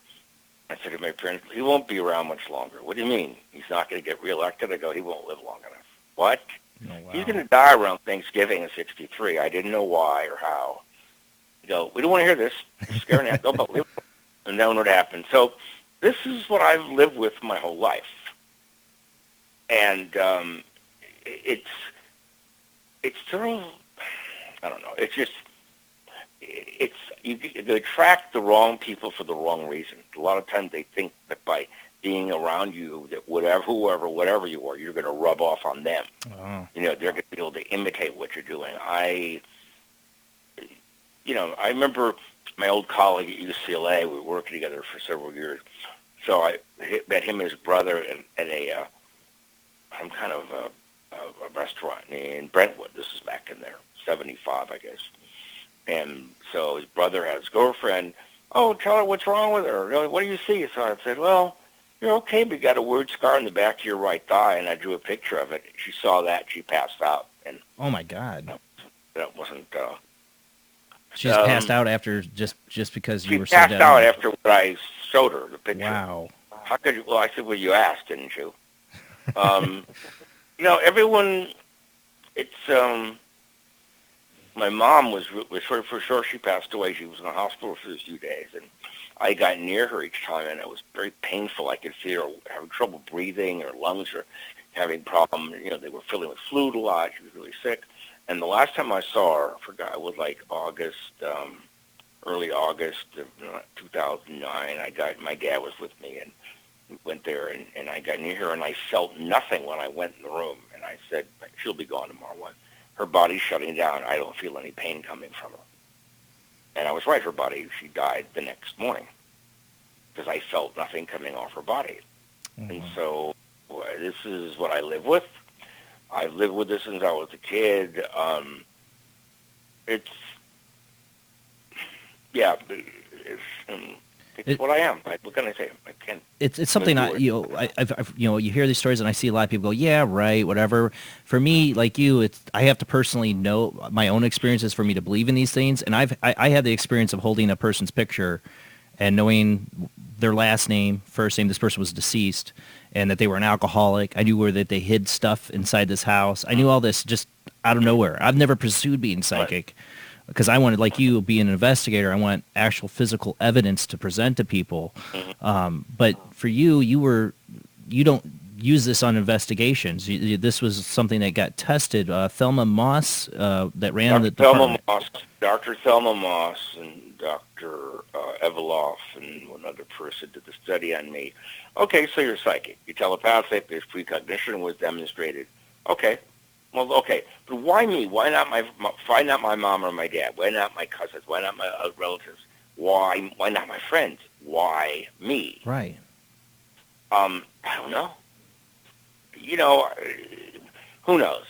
I said to my parents, he won't be around much longer. What do you mean? He's not going to get reelected? I go, he won't live long enough. What? Oh, wow. He's going to die around Thanksgiving in 63. I didn't know why or how. You go, we don't want to hear this. You're scaring us. Don't believe it. And then what happened? So this is what I've lived with my whole life. And it's sort of, I don't know, it's just, you attract the wrong people for the wrong reason. A lot of times they think that by being around you, that whatever you are, you're going to rub off on them. Oh. They're going to be able to imitate what you're doing. I remember my old colleague at UCLA. We were working together for several years. So I met him and his brother at some kind of a restaurant in Brentwood. This is back in there, 75, I guess. And so his brother had his girlfriend. Oh, tell her what's wrong with her. What do you see? So I said, well, you're okay, but you got a weird scar in the back of your right thigh. And I drew a picture of it. She saw that. She passed out. And oh, my God. That wasn't... she just passed out after just because you were so dead. She passed out after what I showed her, the picture. Wow. How could you... Well, I said, well, you asked, didn't you? Everyone... It's... My mom was for sure. She passed away. She was in the hospital for a few days, and I got near her each time, and it was very painful. I could see her having trouble breathing. Her lungs were having problems. They were filling with fluid a lot. She was really sick. And the last time I saw her, I forgot, it was like August, early August of 2009. My dad was with me, and we went there, and I got near her, and I felt nothing when I went in the room, and I said, she'll be gone tomorrow. Her body's shutting down. I don't feel any pain coming from her. And I was right. She died the next morning because I felt nothing coming off her body. Mm-hmm. And so this is what I live with. I've lived with this since I was a kid. It's what I am. What can I say? I can't. It's something you hear these stories and I see a lot of people go, yeah, right, whatever. For me, like you, I have to personally know my own experiences for me to believe in these things. And I had the experience of holding a person's picture and knowing their last name, first name. This person was deceased, and that they were an alcoholic. I knew that they hid stuff inside this house. I knew all this just out of nowhere. I've never pursued being psychic. Right. Because I wanted, like you, being an investigator, I want actual physical evidence to present to people. But for you, you don't use this on investigations. This was something that got tested. Thelma Moss, that ran the department. Dr. Thelma Moss and Dr. Eveloff and one other person did the study on me. Okay, so you're psychic. You're telepathic. There's precognition was demonstrated. Okay. Well, okay, but why me? Why not my mom or my dad? Why not my cousins? Why not my relatives? Why not my friends? Why me? Right. I don't know. Who knows?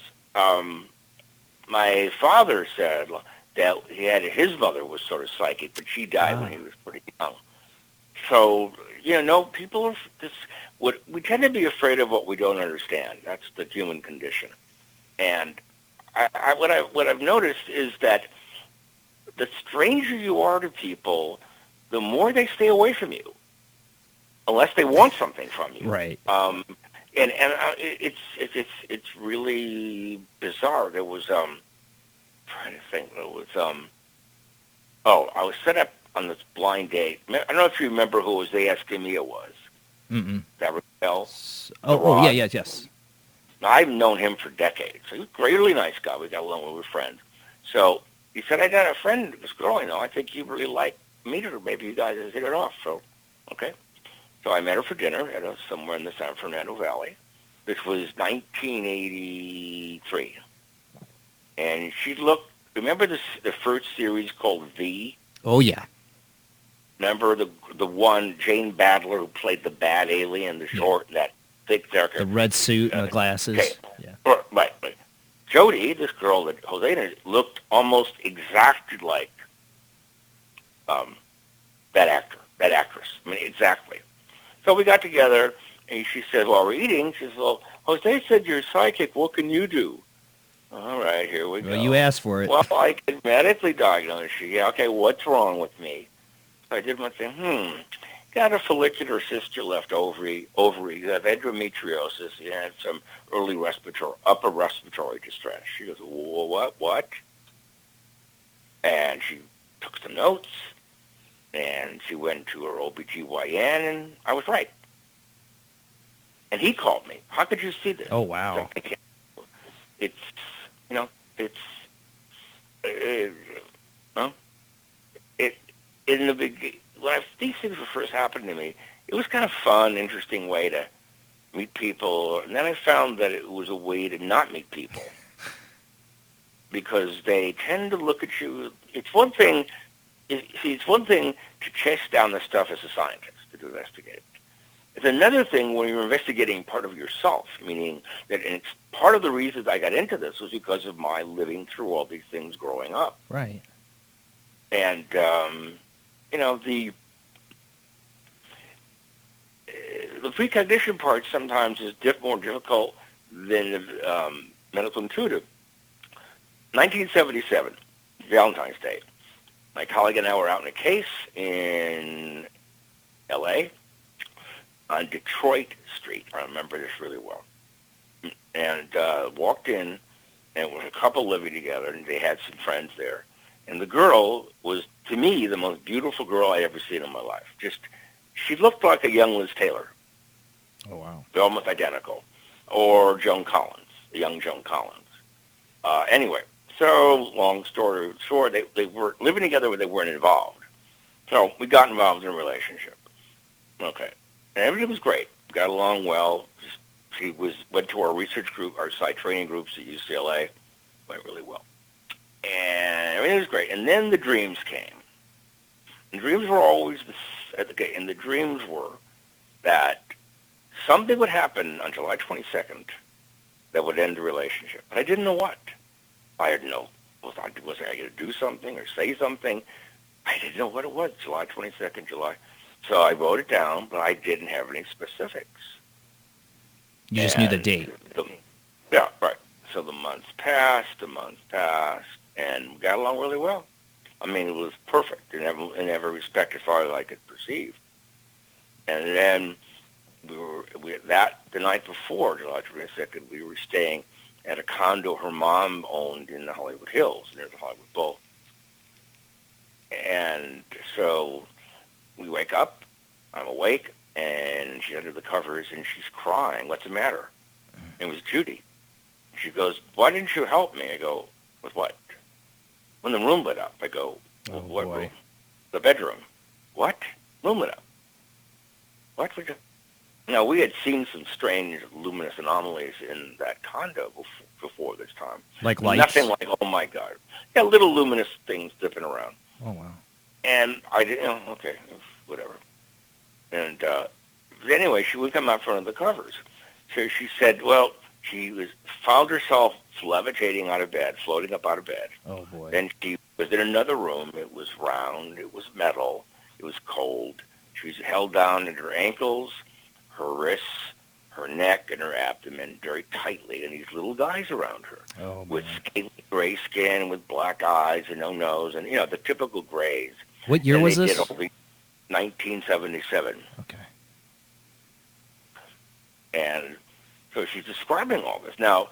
My father said that his mother was sort of psychic, but she died when he was pretty young. So, people are we tend to be afraid of what we don't understand. That's the human condition. And what I've noticed is that the stranger you are to people, the more they stay away from you, unless they want something from you. Right. And it's really bizarre. There was trying to think. There was I was set up on this blind date. I don't know if you remember who was the asking me it was. Mm-mm. That Raquel. Yes. Now, I've known him for decades. So he was a really nice guy. We got along. We were friends. So he said, I got a friend, this girl, I think you really like meet her. Maybe you guys hit it off. So, okay. So I met her for dinner somewhere in the San Fernando Valley. This was 1983. And she looked, remember the first series called V? Oh, yeah. Remember the one, Jane Badler, who played the bad alien, the short, that thick, dark hair. The red suit and the glasses. Okay. Yeah. Right. Jody, this girl that Jose knew, looked almost exactly like that actress. I mean, exactly. So we got together, and she said, while we're eating, she said, well, Jose said you're psychic. What can you do? All right, here we go. Well, you asked for it. Well, I can medically diagnose you. Yeah, okay, what's wrong with me? So I did my thing. Got a follicular cyst your left ovary. You have endometriosis. You had some upper respiratory distress. She goes, what? And she took some notes, and she went to her OBGYN, and I was right. And he called me. How could you see this? Oh, wow. It's in the beginning, when these things were first happening to me, it was kind of fun, interesting way to meet people. And then I found that it was a way to not meet people because they tend to look at you. It's one thing to chase down this stuff as a scientist, to investigate it. It's another thing when you're investigating part of yourself, meaning that and it's part of the reason I got into this was because of my living through all these things growing up. Right. And, the precognition part sometimes is more difficult than the medical intuitive. 1977, Valentine's Day. My colleague and I were out in a case in L.A. on Detroit Street. I remember this really well. And walked in, and it was a couple living together, and they had some friends there. And the girl was, to me, the most beautiful girl I ever seen in my life. She looked like a young Liz Taylor. Oh, wow. They're almost identical. Or Joan Collins, a young Joan Collins. Anyway, so long story short, they were living together, but they weren't involved. So we got involved in a relationship. Okay. And everything was great. Got along well. She went to our research group, our site training groups at UCLA. Went really well. And everything was great. And then the dreams came. And dreams were always and the dreams were that something would happen on July 22nd that would end the relationship. But I didn't know what. I didn't know. Was I going to do something or say something? I didn't know what it was, July 22nd, July. So I wrote it down, but I didn't have any specifics. You just knew the date. Yeah, right. So the months passed, and we got along really well. I mean, it was perfect in every respect as far as I could perceive. And then the night before, July 22nd, we were staying at a condo her mom owned in the Hollywood Hills, near the Hollywood Bowl. And so we wake up, I'm awake, and she's under the covers, and she's crying. What's the matter? It was Judy. She goes, why didn't you help me? I go, with what? When the room lit up. I go, what room? The bedroom. What? Room lit up. What? Now, we had seen some strange luminous anomalies in that condo before this time. Like lights? Nothing like, oh, my God. Yeah, little luminous things dipping around. Oh, wow. And I didn't, okay, whatever. And anyway, she would come out from under the covers. So she said, well, she found herself levitating out of bed, floating up out of bed. Oh, boy. Then she was in another room. It was round. It was metal. It was cold. She was held down at her ankles, her wrists, her neck, and her abdomen very tightly, and these little guys around her with scaly gray skin, with black eyes and no nose, and, the typical grays. What year was this? 1977. Okay. And So she's describing all this. Now,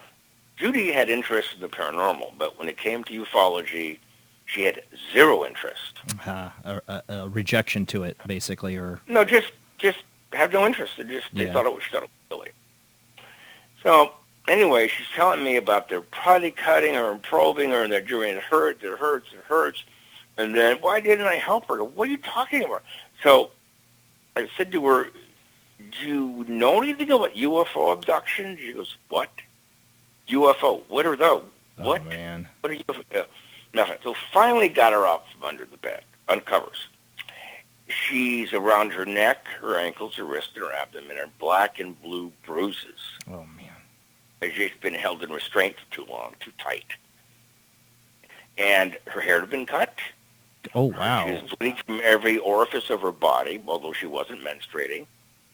Judy had interest in the paranormal, but when it came to ufology, she had zero interest. A rejection to it, basically, or... No, just had no interest. They thought it was silly. So, anyway, she's telling me about their potty cutting her and probing her, and they're doing it hurts. And then, why didn't I help her? What are you talking about? So, I said to her, do you know anything about UFO abduction? She goes, what? UFO. What are those? What? Oh, man. What are UFO? Nothing. So finally got her out from under the bed, uncovers. She's around her neck, her ankles, her wrist, and her abdomen are black and blue bruises. Oh, man. She's been held in restraint for too long, too tight. And her hair had been cut. Oh, wow. She was bleeding from every orifice of her body, although she wasn't menstruating.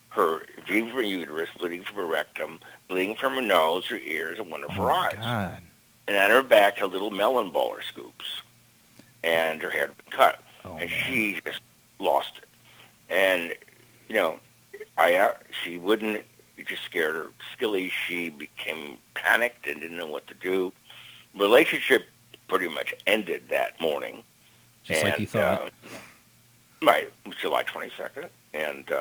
Her bleeding from her uterus, bleeding from her rectum, bleeding from her nose, her ears, and one of her eyes. God. And on her back, had little melon baller scoops. And her hair had been cut. And she just lost it. And, you know, she wouldn't, it just scared her. Skilly, she became panicked and didn't know what to do. Relationship pretty much ended that morning. Just like you thought. Right, July 22nd. And,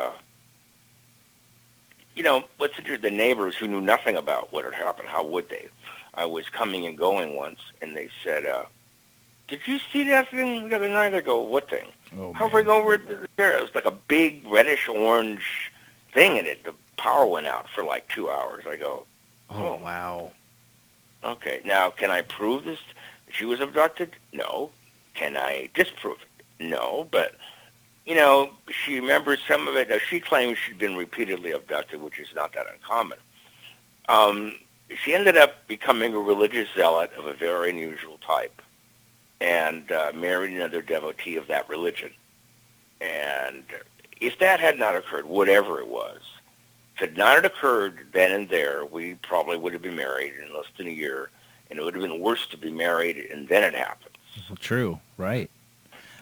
you know, what's interesting, the neighbors who knew nothing about what had happened, how would they? I was coming and going once, and they said, did you see that thing the other night? I go, what thing? Hovering over there. It was like a big reddish-orange thing in it. The power went out for like 2 hours. I go, oh, wow. Okay, now, can I prove this? She was abducted? No. Can I disprove it? No, but, you know, she remembers some of it. Now, she claims she'd been repeatedly abducted, which is not that uncommon. She ended up becoming a religious zealot of a very unusual type and married another devotee of that religion. And if that had not occurred, whatever it was, if it had not occurred then and there, we probably would have been married in less than a year, and it would have been worse to be married and then it happens. True, right.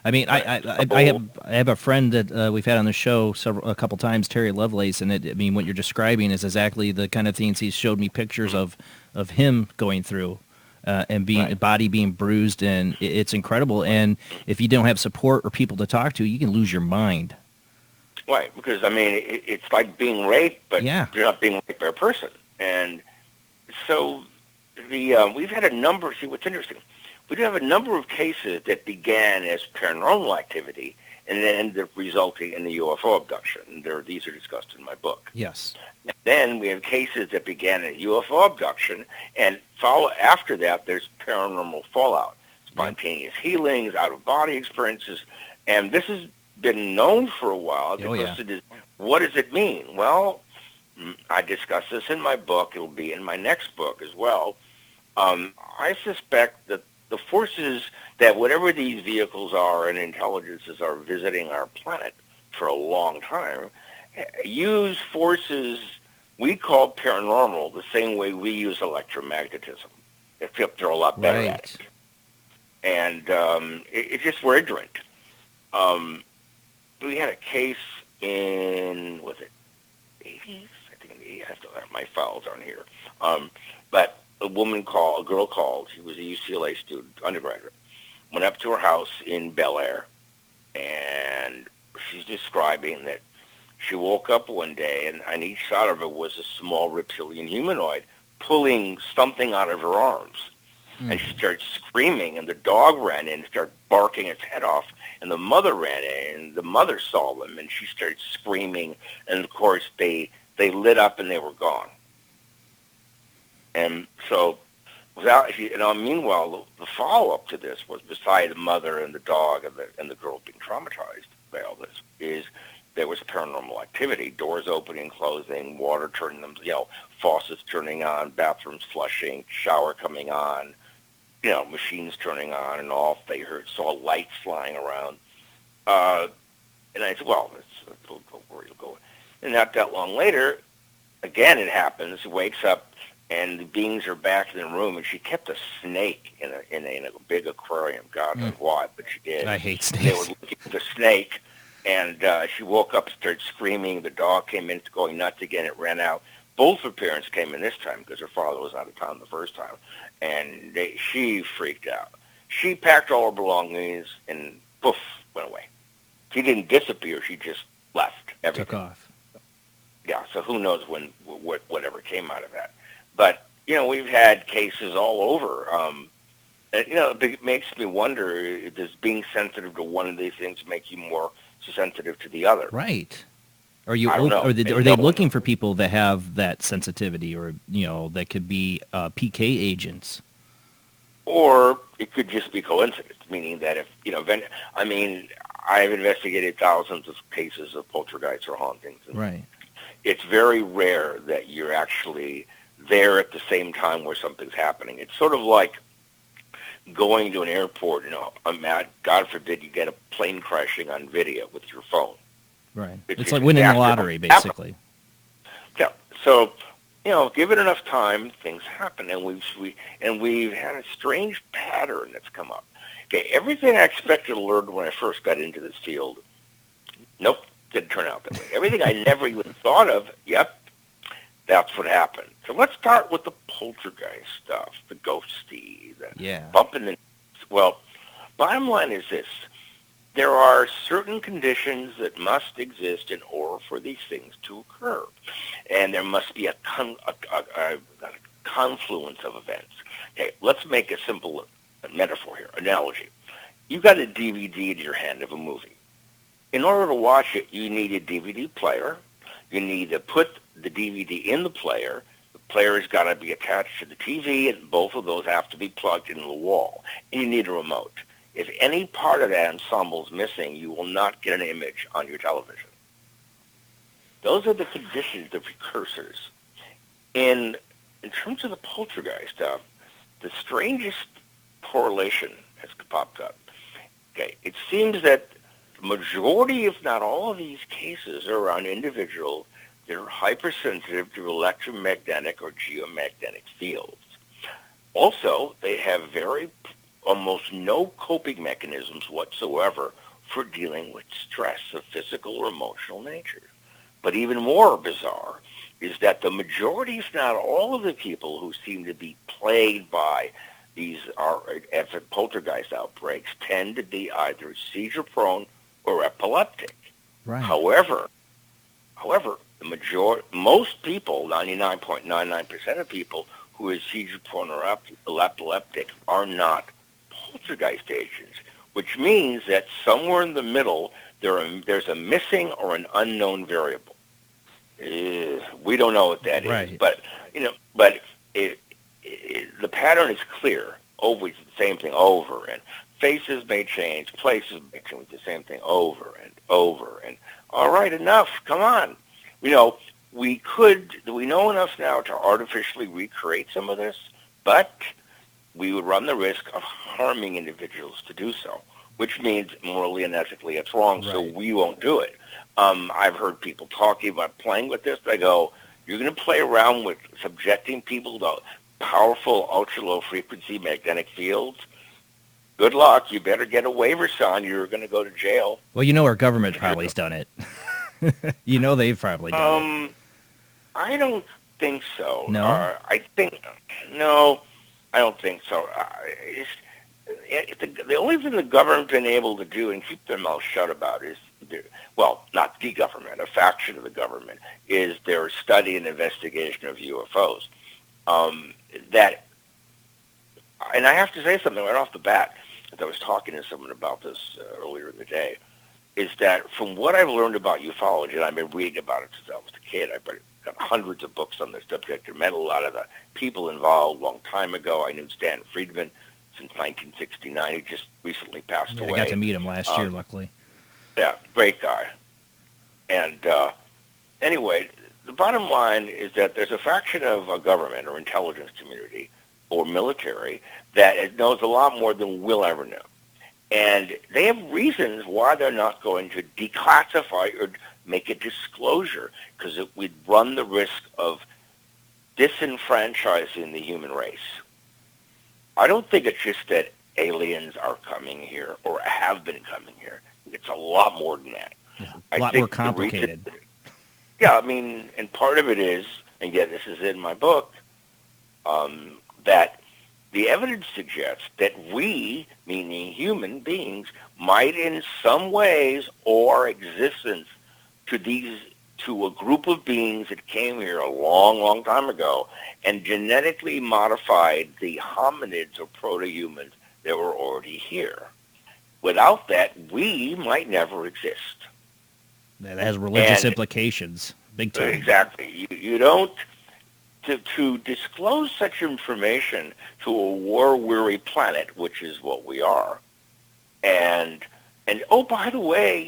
I mean, I have a friend that we've had on the show a couple times, Terry Lovelace, and I mean, what you're describing is exactly the kind of things he's showed me pictures of him going through, and being body being bruised, and it's incredible. And if you don't have support or people to talk to, you can lose your mind. Right, because I mean, it's like being raped, but you're not being raped by a person. And so we've had a number. See, what's interesting. We do have a number of cases that began as paranormal activity and then ended up resulting in the UFO abduction. These are discussed in my book. Yes. And then we have cases that began as UFO abduction, and after that, there's paranormal fallout, spontaneous healings, out-of-body experiences, and this has been known for a while because it is, what does it mean? Well, I discuss this in my book. It'll be in my next book as well. I suspect that the forces that whatever these vehicles are and intelligences are visiting our planet for a long time use forces we call paranormal the same way we use electromagnetism, except they're a lot better at it. And it's just we're ignorant. We had a case in, was it 80s? I think in the 80s. My files aren't here. But a girl called. She was a UCLA student, undergraduate. Went up to her house in Bel Air, and she's describing that she woke up one day, and on each side of her was a small reptilian humanoid pulling something out of her arms. And she started screaming, and the dog ran in and started barking its head off, and the mother ran in, and the mother saw them, and she started screaming, and of course they lit up and they were gone. And so, meanwhile, the follow-up to this was, beside the mother and the dog and the girl being traumatized by all this, is there was paranormal activity, doors opening and closing, water turning them, faucets turning on, bathrooms flushing, shower coming on, machines turning on and off. They saw lights flying around. And I said, well, we'll go where you'll go. And not that long later, again it happens. She wakes up, and the beings are back in the room, and she kept a snake in a big aquarium. God knows why, but she did. I hate snakes. They were looking at the snake, and she woke up and started screaming. The dog came in going nuts again. It ran out. both her parents came in this time because her father was out of town the first time, and she freaked out. She packed all her belongings and poof, went away. She didn't disappear. She just left everything. Took off. Yeah, so who knows whatever came out of that. But, we've had cases all over. And, it makes me wonder, does being sensitive to one of these things make you more sensitive to the other? Right. Are you? I don't know. Are they looking for people that have that sensitivity, or that could be PK agents? Or it could just be coincidence, meaning that if I've investigated thousands of cases of poltergeists or hauntings. And right. It's very rare that you're actually there at the same time where something's happening. It's sort of like going to an airport, God forbid you get a plane crashing on video with your phone. Right. It's like winning the lottery, basically. Yeah. So, give it enough time, things happen, and we've had a strange pattern that's come up. Okay, everything I expected to learn when I first got into this field, nope, didn't turn out that way. Everything I never even thought of, yep, that's what happened. So let's start with the poltergeist stuff, the ghosty, the bumping the... Well, bottom line is this. There are certain conditions that must exist in order for these things to occur. And there must be a confluence of events. Okay, let's make a simple metaphor here, analogy. You got a DVD in your hand of a movie. In order to watch it, you need a DVD player. You need to put the DVD in the player. The player's got to be attached to the TV, and both of those have to be plugged into the wall. And you need a remote. If any part of that ensemble is missing, you will not get an image on your television. Those are the conditions, the precursors. In terms of the poltergeist stuff, the strangest correlation has popped up. Okay, it seems that the majority, if not all of these cases, are around individuals that are hypersensitive to electromagnetic or geomagnetic fields. Also, they have almost no coping mechanisms whatsoever for dealing with stress of physical or emotional nature. But even more bizarre is that the majority, if not all of the people who seem to be plagued by these poltergeist outbreaks tend to be either seizure-prone or epileptic. Right. However, most people, 99.99% of people who are seizure-prone or epileptic are not poltergeist agents, which means that somewhere in the middle there's a missing or an unknown variable. We don't know what that is, but the pattern is clear. Always the same thing over, and faces may change, places may change, the same thing over and over. And all right, enough. Come on. We know enough now to artificially recreate some of this, but we would run the risk of harming individuals to do so, which means morally and ethically it's wrong, so we won't do it. I've heard people talking about playing with this. I go, you're going to play around with subjecting people to powerful ultra-low frequency magnetic fields? Good luck. You better get a waiver signed. You're going to go to jail. Well, our government probably's done it. They've probably done it. I don't think so. No? No, I don't think so. The only thing the government's been able to do and keep their mouth shut about is, not the government, a faction of the government, is their study and investigation of UFOs. And I have to say something right off the bat, as I was talking to someone about this earlier in the day, is that from what I've learned about ufology, and I've been reading about it since I was a kid, I've got hundreds of books on the subject. I met a lot of the people involved a long time ago. I knew Stan Friedman since 1969. He just recently passed away. I got to meet him last year, luckily. Yeah, great guy. And anyway, the bottom line is that there's a faction of a government or intelligence community or military that knows a lot more than we'll ever know. And they have reasons why they're not going to declassify or make a disclosure, because it would run the risk of disenfranchising the human race. I don't think it's just that aliens are coming here or have been coming here. It's a lot more than that. A lot more complicated. And part of it is and yet this is in my book, that the evidence suggests that we, meaning human beings, might in some ways owe our existence to a group of beings that came here a long, long time ago and genetically modified the hominids or proto-humans that were already here. Without that, we might never exist. That has religious implications, big time. Exactly. You don't... To disclose such information to a war-weary planet, which is what we are, and oh, by the way,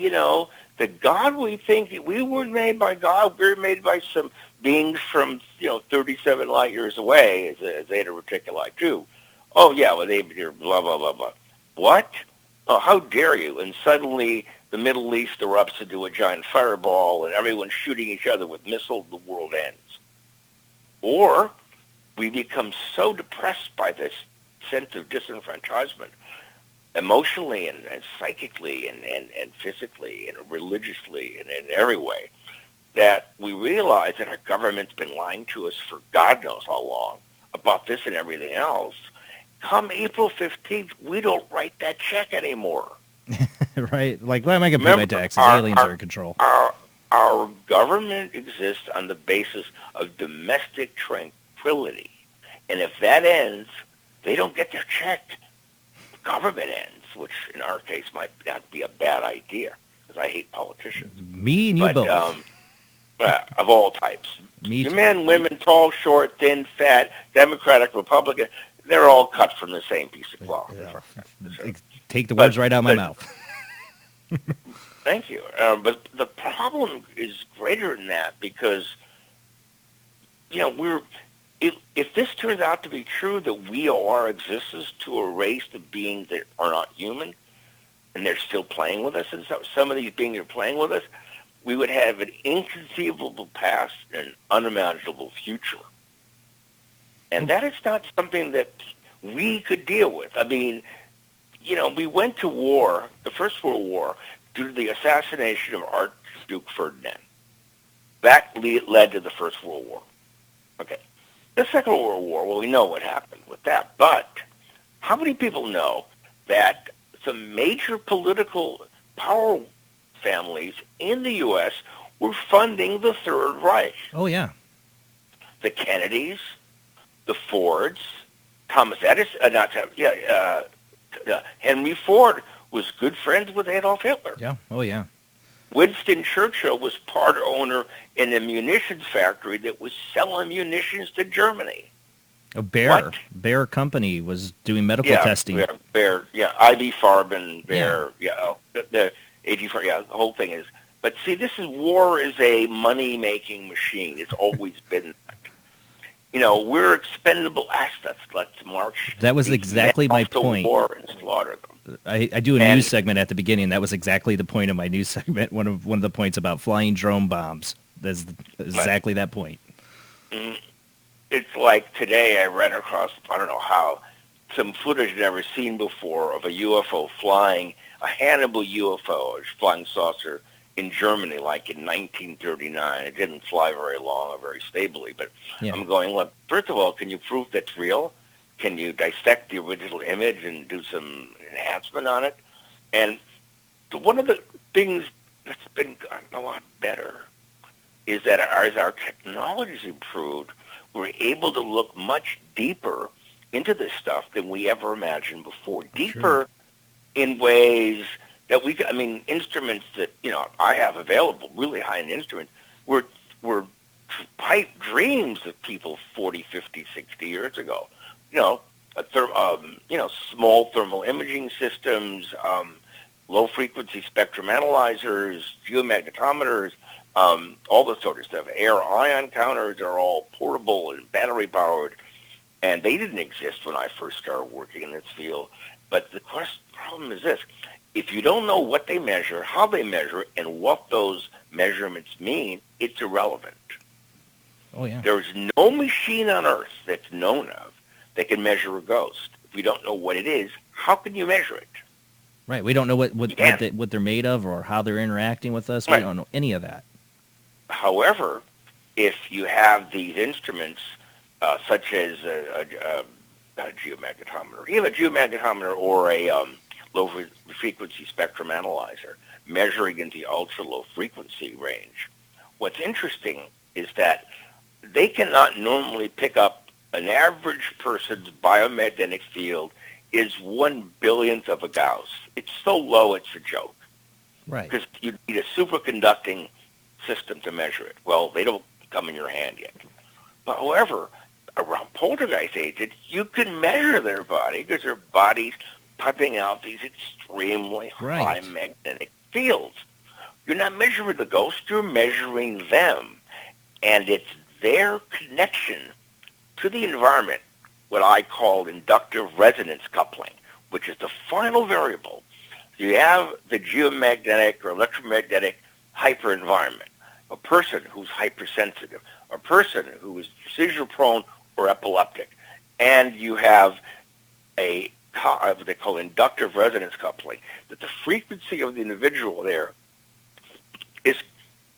the God we think, we weren't made by God, we were made by some beings from, 37 light years away, as Zeta Reticuli too. Oh, yeah, well, they're blah, blah, blah, blah. What? Oh, how dare you? And suddenly the Middle East erupts into a giant fireball, and everyone's shooting each other with missiles, the world ends. Or we become so depressed by this sense of disenfranchisement, emotionally and psychically and physically and religiously and in every way, that we realize that our government's been lying to us for God knows how long about this and everything else. Come April 15th, we don't write that check anymore. Right? Like, why am I going to pay my taxes? Aliens are in control. Our government exists on the basis of domestic tranquility. And if that ends, they don't get their check. The government ends, which in our case might not be a bad idea, because I hate politicians. Me and you both. Of all types. Me too. Men, women, tall, short, thin, fat, Democratic, Republican, they're all cut from the same piece of cloth. Yeah. Take the words right out of my mouth. Thank you. But the problem is greater than that because, if this turns out to be true, that we owe our existence to a race of beings that are not human, and they're still playing with us, and some of these beings are playing with us, we would have an inconceivable past and an unimaginable future. And that is not something that we could deal with. I mean, we went to war, the First World War, due to the assassination of Archduke Ferdinand. That led to the First World War. Okay. The Second World War, well, we know what happened with that. But how many people know that some major political power families in the U.S. were funding the Third Reich? Oh, yeah. The Kennedys, the Fords, Thomas Edison, Henry Ford was good friends with Adolf Hitler. Yeah. Oh, yeah. Winston Churchill was part owner in a munitions factory that was selling munitions to Germany. A Bear Company was doing medical testing. Bear, IV Farben, Bear, the AG Farben, the whole thing is. But see, war is a money-making machine. It's always been that. We're expendable assets. Let's march. That was exactly my point. War and slaughter them. I do a news segment at the beginning. That was exactly the point of my news segment. One of the points about flying drone bombs. That's exactly that point. It's like today I ran across, I don't know how, some footage I've never seen before of a UFO flying, a Hannibal UFO, a flying saucer, in Germany, like in 1939. It didn't fly very long or very stably, but I'm going, look, first of all, can you prove that's real? Can you dissect the original image and do some enhancement on it? And one of the things that's been gotten a lot better is that as our technology's improved, we're able to look much deeper into this stuff than we ever imagined before. Deeper in ways that instruments that, I have available, really high-end instruments, were pipe dreams of people 40, 50, 60 years ago. Small thermal imaging systems, low-frequency spectrum analyzers, geomagnetometers, all this sort of stuff. Air ion counters are all portable and battery-powered, and they didn't exist when I first started working in this field. But the problem is this. If you don't know what they measure, how they measure, and what those measurements mean, it's irrelevant. Oh, yeah. There's no machine on Earth that's known of that can measure a ghost. If we don't know what it is, how can you measure it? Right. We don't know what they're made of or how they're interacting with us. We don't know any of that. However, if you have these instruments, such as a geomagnetometer, you have a geomagnetometer or a low-frequency spectrum analyzer measuring in the ultra-low frequency range. What's interesting is that they cannot normally pick up an average person's biomagnetic field is 1/1000th of a Gauss. It's so low, it's a joke. Right. Because you need a superconducting system to measure it. Well, they don't come in your hand yet. But however, around poltergeist agents, you can measure their body because their body's pumping out these extremely high magnetic fields. You're not measuring the ghost, you're measuring them. And it's their connection to the environment, what I call inductive resonance coupling, which is the final variable. You have the geomagnetic or electromagnetic hyper-environment, a person who's hypersensitive, a person who is seizure-prone or epileptic, and you have what they call inductive resonance coupling, that the frequency of the individual there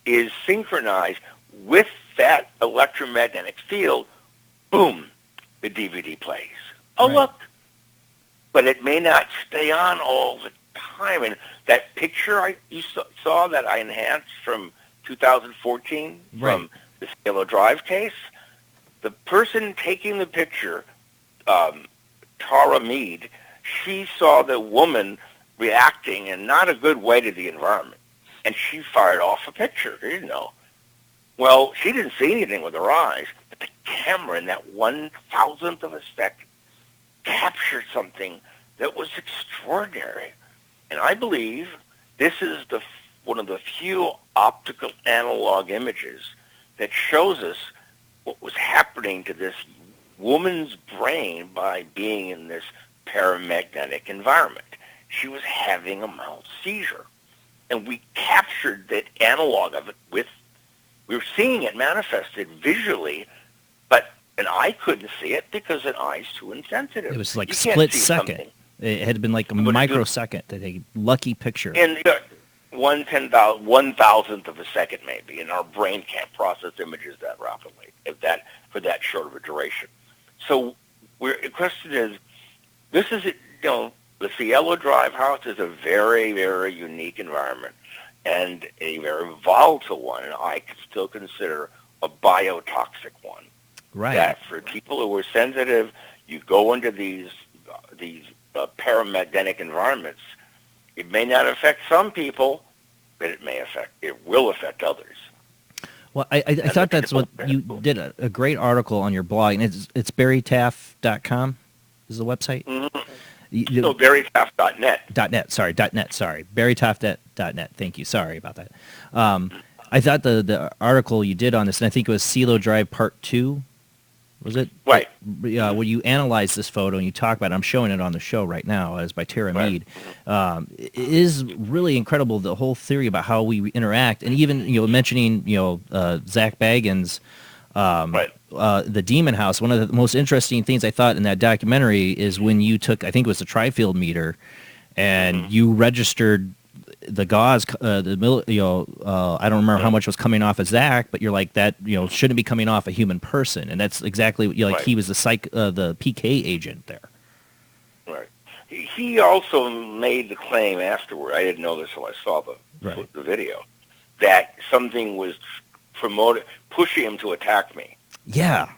is synchronized with that electromagnetic field. Boom, the DVD plays. Oh, look. But it may not stay on all the time. And that picture you saw that I enhanced from 2014 from the Cielo Drive case, the person taking the picture, Tara Mead, she saw the woman reacting in not a good way to the environment. And she fired off a picture. You didn't know. Well, she didn't see anything with her eyes, but the camera in that 1/1000th of a second captured something that was extraordinary. And I believe this is one of the few optical analog images that shows us what was happening to this woman's brain by being in this paramagnetic environment. She was having a mild seizure. And we captured that analog of it we were seeing it manifested visually, but an eye couldn't see it because an eye's too insensitive. It was like split second. Something. It had been like a microsecond, a lucky picture. And 1/10,000th of a second maybe, and our brain can't process images that rapidly for that short of a duration. So the question is, this is, the Cielo Drive house is a very, very unique environment and a very volatile one, and I still consider a biotoxic one. Right. That for people who are sensitive, you go into these paramagnetic environments. It may not affect some people, but it will affect others. Well, I thought that's what you did a great article on your blog, and it's barrytaff.com is the website. Mm-hmm. No, barrytaff.net. .net, sorry. barrytaff.net. Thank you. Sorry about that. I thought the article you did on this, and I think it was Cielo Drive Part 2, was it? Right. Where you analyze this photo and you talk about it. I'm showing it on the show right now. It's by Tara Mead. It is really incredible, the whole theory about how we interact, and even mentioning Zach Baggins. The Demon House, one of the most interesting things I thought in that documentary is when you took, I think it was the tri-field meter, and you registered the gauze, I don't remember how much was coming off of Zach, but you're like, that shouldn't be coming off a human person, and that's exactly he was the PK agent there. Right. He also made the claim afterward. I didn't know this until I saw the video, that something was pushing him to attack me. Yeah.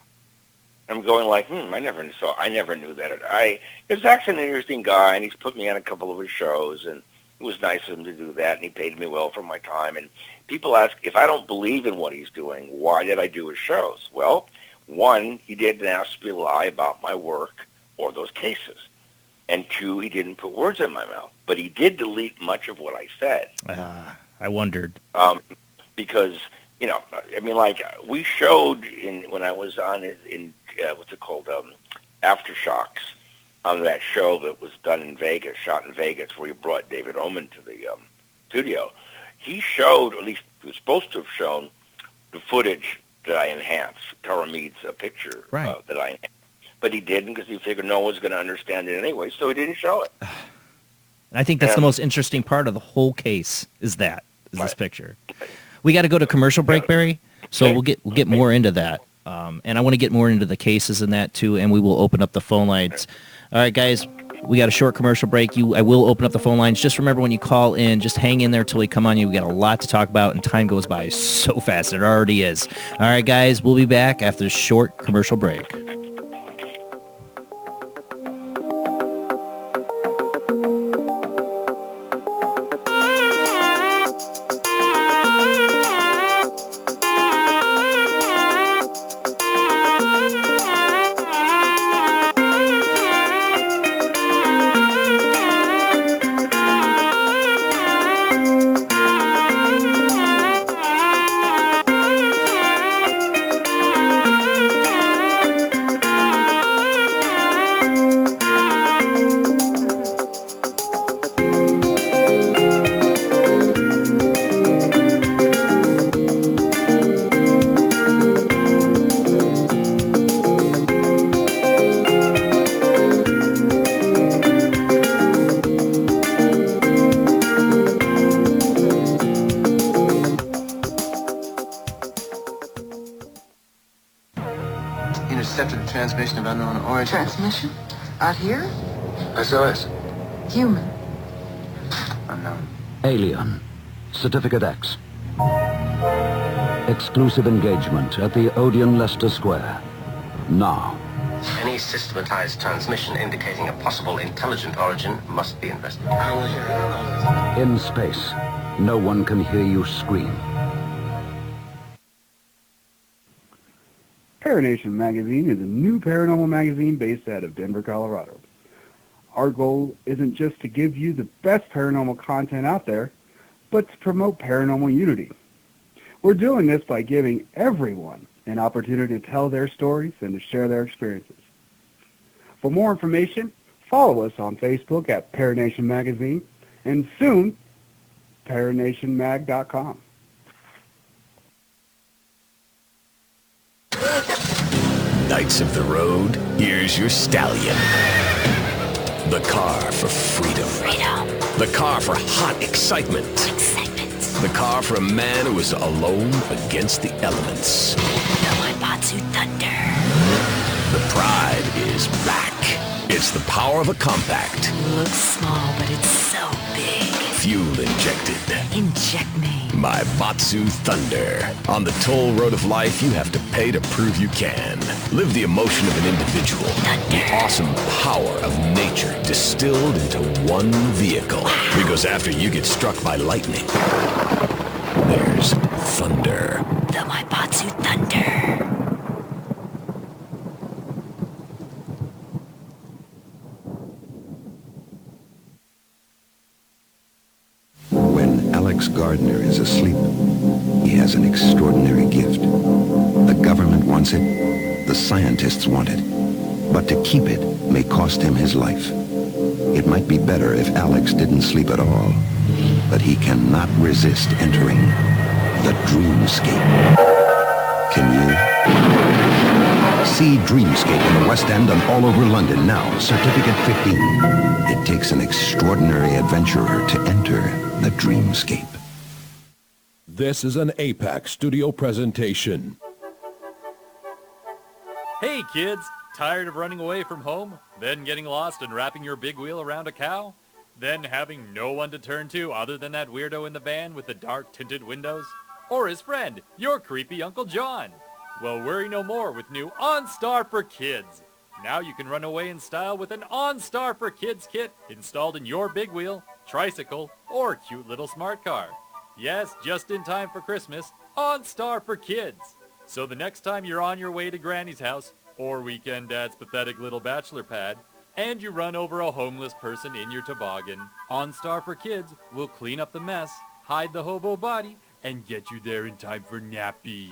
I'm going like, I never knew that. Zach's an interesting guy, and he's put me on a couple of his shows, and it was nice of him to do that, and he paid me well for my time. And people ask, if I don't believe in what he's doing, why did I do his shows? Well, one, he didn't ask me to lie about my work or those cases. And two, he didn't put words in my mouth. But he did delete much of what I said. I wondered. Because, we showed when I was on what's it called, Aftershocks, on that show that was shot in Vegas, where he brought David Oman to the studio. He showed, or at least he was supposed to have shown, the footage that I enhanced, Tara Mead's picture that I enhanced. But he didn't, because he figured no one's going to understand it anyway, so he didn't show it. And I think that's the most interesting part of the whole case, is this picture. We got to go to commercial break, Barry. So we'll get more into that. And I want to get more into the cases and that too, and we will open up the phone lines. All right, guys, we got a short commercial break. I will open up the phone lines. Just remember when you call in, just hang in there till we come on you. We got a lot to talk about, and time goes by so fast. It already is. All right, guys, we'll be back after a short commercial break. Transmission of unknown origin. Transmission? Out here? SOS. Human. Unknown. Alien. Certificate X. Exclusive engagement at the Odeon Leicester Square. Now. Any systematized transmission indicating a possible intelligent origin must be investigated. I don't want to hear it. In space, no one can hear you scream. Paranation Magazine is a new paranormal magazine based out of Denver, Colorado. Our goal isn't just to give you the best paranormal content out there, but to promote paranormal unity. We're doing this by giving everyone an opportunity to tell their stories and to share their experiences. For more information, follow us on Facebook at Paranation Magazine and soon, paranationmag.com. Knights of the road, here's your stallion. The car for freedom. The car for hot excitement. The car for a man who is alone against the elements. The Waibatsu Thunder. The pride is back. It's the power of a compact. Looks small, but it's so big. Fuel injected. Inject me. My Batsu Thunder. On the toll road of life, you have to pay to prove you can. Live the emotion of an individual. Thunder. The awesome power of nature distilled into one vehicle. Wow. Because after you get struck by lightning, there's thunder. The Waibatsu Thunder. When Alex Gardner is asleep, he has an extraordinary gift. The government wants it, the scientists want it, but to keep it may cost him his life. It might be better if Alex didn't sleep at all, but he cannot resist entering the dreamscape. Can you? See Dreamscape in the West End and all over London now, Certificate 15. It takes an extraordinary adventurer to enter the dreamscape. This is an APAC studio presentation. Hey kids, tired of running away from home? Then getting lost and wrapping your big wheel around a cow? Then having no one to turn to other than that weirdo in the van with the dark tinted windows? Or his friend, your creepy Uncle John? Well, worry no more with new OnStar for Kids. Now you can run away in style with an OnStar for Kids kit installed in your big wheel, tricycle, or cute little smart car. Yes, just in time for Christmas, OnStar for Kids. So the next time you're on your way to Granny's house, or Weekend Dad's pathetic little bachelor pad, and you run over a homeless person in your toboggan, OnStar for Kids will clean up the mess, hide the hobo body, and get you there in time for nappies.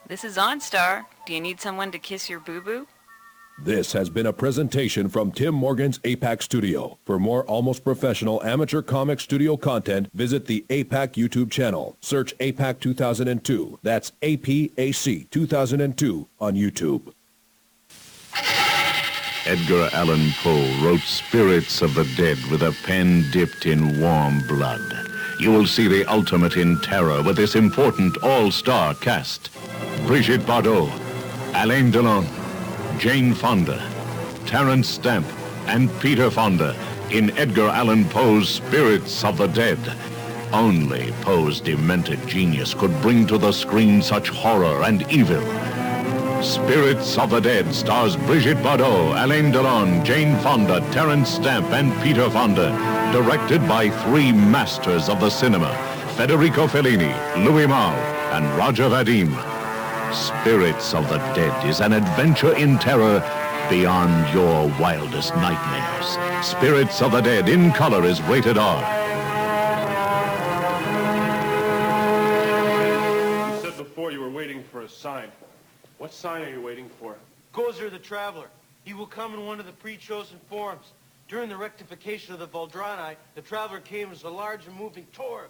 This is OnStar. Do you need someone to kiss your boo-boo? This has been a presentation from Tim Morgan's APAC Studio. For more almost professional amateur comic studio content, visit the APAC YouTube channel. Search APAC 2002. That's APAC 2002 on YouTube. Edgar Allan Poe wrote spirits of the dead with a pen dipped in warm blood. you will see the ultimate in terror with this important all-star cast. Brigitte Bardot, Alain Delon, Jane Fonda, Terence Stamp, and Peter Fonda in Edgar Allan Poe's Spirits of the Dead. Only Poe's demented genius could bring to the screen such horror and evil. Spirits of the Dead stars Brigitte Bardot, Alain Delon, Jane Fonda, Terence Stamp, and Peter Fonda. Directed by three masters of the cinema, Federico Fellini, Louis Malle, and Roger Vadim. Spirits of the Dead is an adventure in terror beyond your wildest nightmares. Spirits of the Dead in color is rated R. You said before you were waiting for a sign. What sign are you waiting for? Gozer the Traveler. He will come in one of the pre-chosen forms. During the rectification of the Valdrani, the Traveler came as a large and moving torb.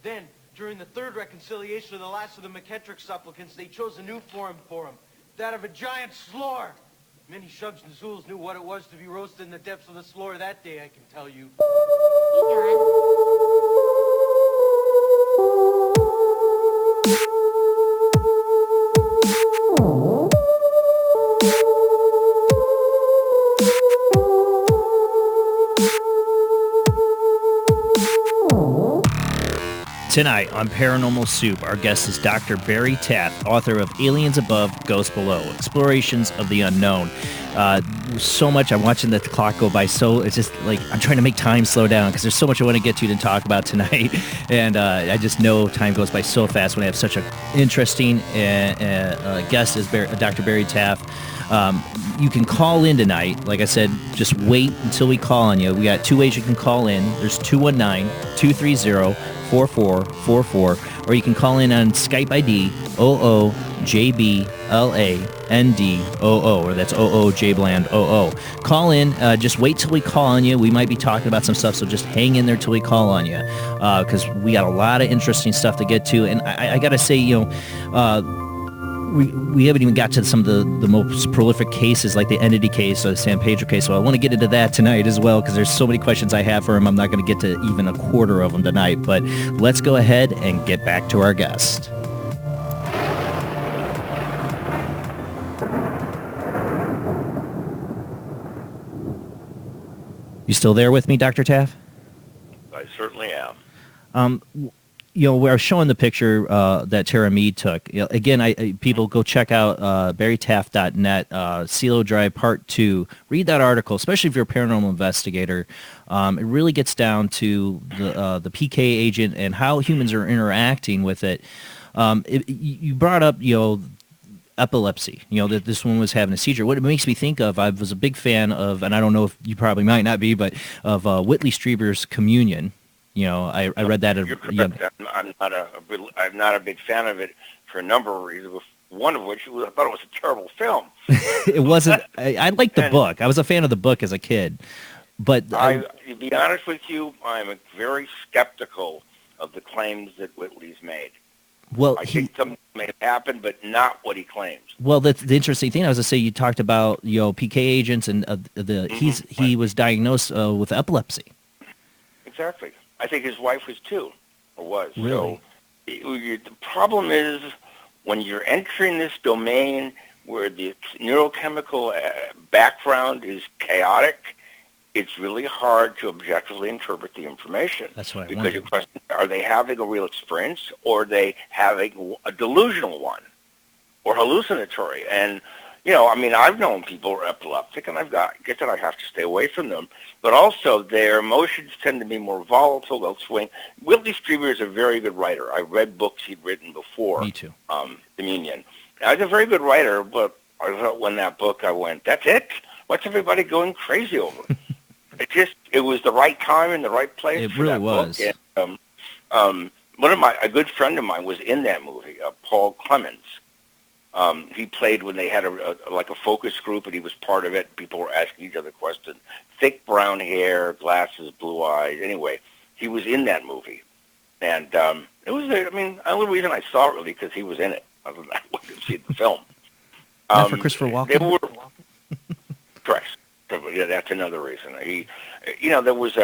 Then, during the third reconciliation of the last of the McKettrick supplicants, they chose a new form for him, that of a giant slore. Many Shubs and Zools knew what it was to be roasted in the depths of the slore that day, I can tell you. Tonight on Paranormal Soup, our guest is Dr. Barry Taff, author of Aliens Above, Ghosts Below, Explorations of the Unknown. So much, I'm watching the clock go by, so it's just like, I'm trying to make time slow down because there's so much I want to get to talk about tonight, and I just know time goes by so fast when I have such an interesting guest as Dr. Barry Taff. You can call in tonight. Like I said, just wait until we call on you. We got two ways you can call in. There's 219-230-4444, or you can call in on Skype ID OOJBLANDOO, or that's OOJBlandOO. Call in. Just wait till we call on you. We might be talking about some stuff, so just hang in there till we call on you, because we got a lot of interesting stuff to get to. And I got to say, we haven't even got to some of the most prolific cases, like the Entity case or the San Pedro case, so I want to get into that tonight as well, because there's so many questions I have for him. I'm not going to get to even a quarter of them tonight, but let's go ahead and get back to our guest. You still there with me, Dr. Taff? I certainly am. We are showing the picture that Tara Mead took. Again, people go check out barrytaff.net, CeeLo Drive Part 2. Read that article, especially if you're a paranormal investigator. It really gets down to the PK agent and how humans are interacting with it. You brought up, epilepsy, that this one was having a seizure. What it makes me think of, I was a big fan of, and I don't know if you probably might not be, but of Whitley Strieber's Communion. I read that. I'm not a big fan of it for a number of reasons. One of which, I thought it was a terrible film. It wasn't. I liked the book. I was a fan of the book as a kid, but to be honest with you, I'm very skeptical of the claims that Whitley's made. Well, I think something may have happened, but not what he claims. Well, that's the interesting thing. I was going to say, you talked about PK agents, and he was diagnosed with epilepsy. Exactly. I think his wife was too, or was. Really? So the problem is when you're entering this domain where the neurochemical background is chaotic, it's really hard to objectively interpret the information. That's what I because wondered. your question, are they having a real experience, or are they having a delusional one, or hallucinatory? And I've known people who are epileptic, and I get that I have to stay away from them. But also, their emotions tend to be more volatile. They'll swing. Whitley Strieber is a very good writer. I read books he'd written before. Me too. Dominion. I was a very good writer, but I thought when that book, I went, that's it? What's everybody going crazy over? It was the right time and the right place. It for really that was. Book. And, a good friend of mine was in that movie, Paul Clemens. He played when they had a focus group, and he was part of it. People were asking each other questions. Thick brown hair, glasses, blue eyes. Anyway, he was in that movie. And it was, the only reason I saw it really because he was in it. Other than that, I wouldn't see the film. Not for Christopher Walken? Correct. Yeah, that's another reason. There was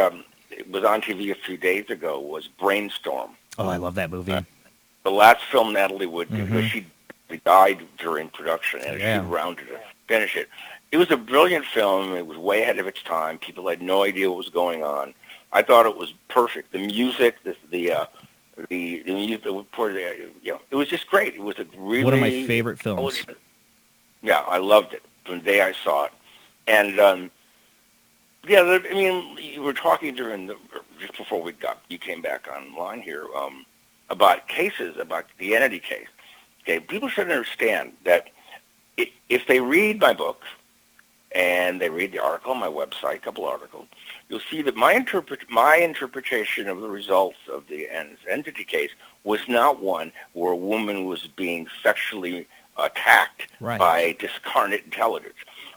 it was on TV a few days ago, was Brainstorm. Oh, I love that movie. The last film Natalie Wood did, because she died during production, and she rounded to finish it. It was a brilliant film. It was way ahead of its time. People had no idea what was going on. I thought it was perfect. The music, the music, it was just great. It was a really one of my favorite films. Yeah, I loved it from the day I saw it. And you were talking just before you came back online here about cases, about the entity case. Okay, people should understand that if they read my book and they read the article on my website, a couple articles, you'll see that my interpretation of the results of the entity case was not one where a woman was being sexually attacked by discarnate intelligence.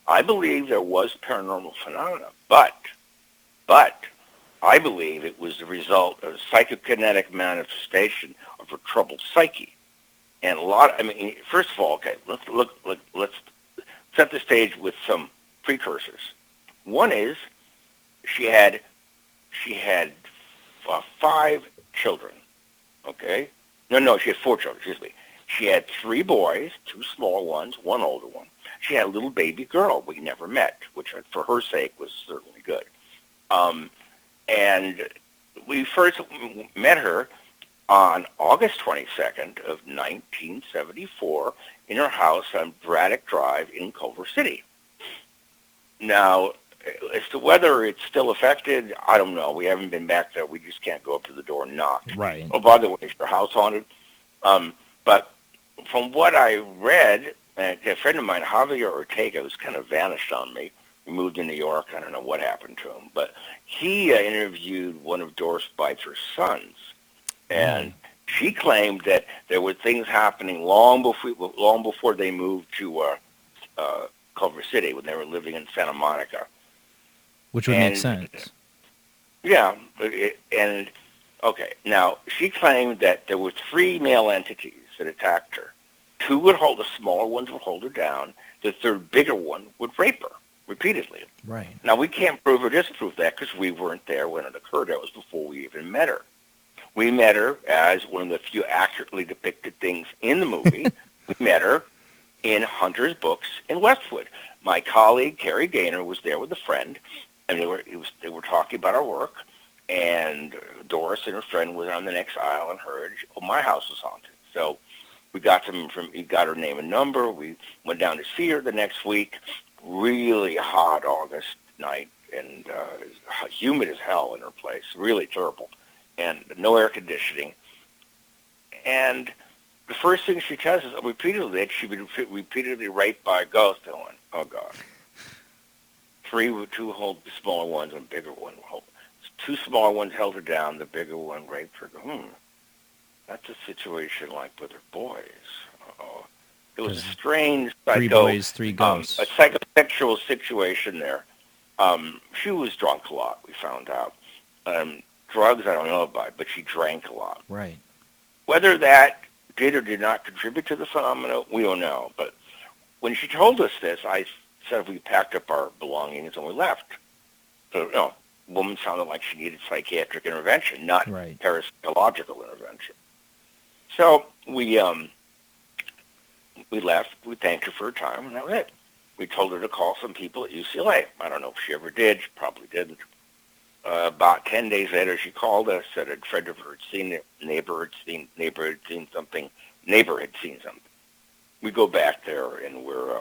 I believe there was paranormal phenomena, but I believe it was the result of a psychokinetic manifestation of her troubled psyche. And first of all, okay, let's set the stage with some precursors. One is she had 5 children. Okay, no, she had 4 children. Excuse me. She had 3 boys, 2 small ones, 1 older one. She had a little baby girl we never met, which for her sake was certainly good. And we first met her on August 22nd of 1974 in her house on Braddock Drive in Culver City. Now, as to whether it's still affected, I don't know. We haven't been back there. We just can't go up to the door and knock. Right. Oh, by the way, is your house haunted? But from what I read, a friend of mine, Javier Ortega, who's kind of vanished on me. He moved to New York. I don't know what happened to him. But he interviewed one of Doris Beither's sons. And she claimed that there were things happening long before they moved to Culver City, when they were living in Santa Monica. Which would make sense. Yeah. Okay. Now, she claimed that there were 3 male entities that attacked her. 2 would hold, the smaller ones would hold her down. The 3rd, bigger one, would rape her repeatedly. Right. Now, we can't prove or disprove that because we weren't there when it occurred. That was before we even met her. We met her as one of the few accurately depicted things in the movie. We met her in Hunter's Books in Westwood. My colleague, Carrie Gaynor, was there with a friend, and they were talking about our work, and Doris and her friend was on the next aisle and heard, my house was haunted. So we got her name and number. We went down to see her the next week. Really hot August night, and humid as hell in her place. Really terrible. And no air conditioning. And the first thing she tells us repeatedly that she'd been repeatedly raped by a ghost. I went, oh, God. 2 hold the smaller ones, and bigger one hold. 2 smaller ones held her down. The bigger one raped her. That's a situation like with her boys. It was a strange 3 boys, 3 ghosts. A psychosexual situation there. She was drunk a lot, we found out. Drugs, I don't know about, but she drank a lot. Right. Whether that did or did not contribute to the phenomena, we don't know. But when she told us this, I said we packed up our belongings and we left. So, the woman sounded like she needed psychiatric intervention, not parapsychological intervention. So we left. We thanked her for her time, and that was it. We told her to call some people at UCLA. I don't know if she ever did. She probably didn't. About 10 days later, she called us, said a friend of hers had seen it, neighbor had seen something. We go back there, and we're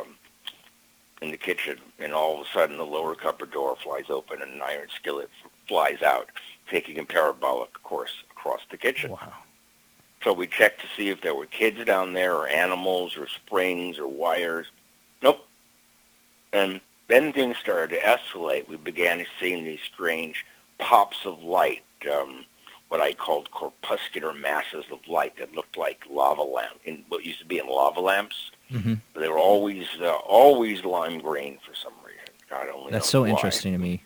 in the kitchen, and all of a sudden the lower cupboard door flies open, and an iron skillet flies out, taking a parabolic course across the kitchen. Wow. So we checked to see if there were kids down there, or animals, or springs, or wires. Nope. And then things started to escalate. We began seeing these strange pops of light, what I called corpuscular masses of light that looked like lava lamps, in what used to be in lava lamps. Mm-hmm. They were always lime green for some reason. God only knows That's so why. interesting to me.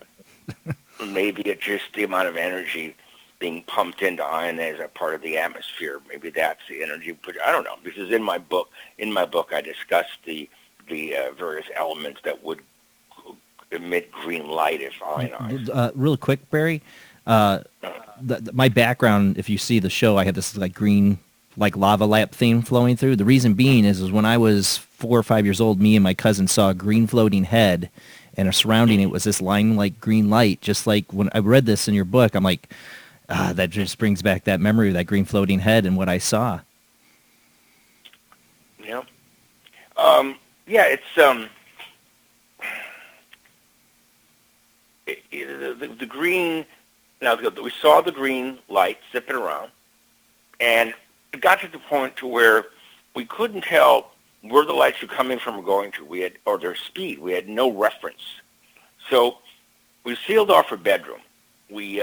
Maybe it's just the amount of energy being pumped into ionize a part of the atmosphere. Maybe that's the energy. I don't know. Because in my book, I discussed the various elements that would emit green light if ionized. Real quick, Barry, My background, if you see the show, I had this like green, like lava lamp thing flowing through. The reason being is when I was 4 or 5 years old, me and my cousin saw a green floating head, and surrounding it was this line like green light. Just like when I read this in your book, I'm like, that just brings back that memory of that green floating head and what I saw. Yeah. Yeah, it's the green. Now we saw the green light zipping around, and it got to the point to where we couldn't tell where the lights were coming from or going to. Or their speed. We had no reference. So we sealed off our bedroom. We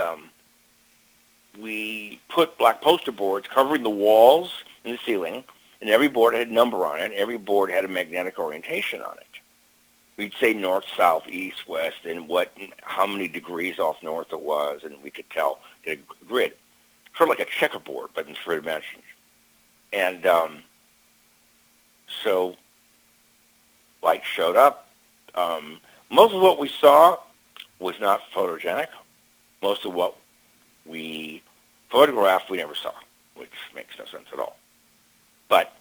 put black poster boards covering the walls and the ceiling, and every board had a number on it. Every board had a magnetic orientation on it. We'd say north, south, east, west, and how many degrees off north it was, and we could tell, get a grid. Sort of like a checkerboard, but in 3 dimensions. And so light showed up. Most of what we saw was not photogenic. Most of what we photographed we never saw, which makes no sense at all. But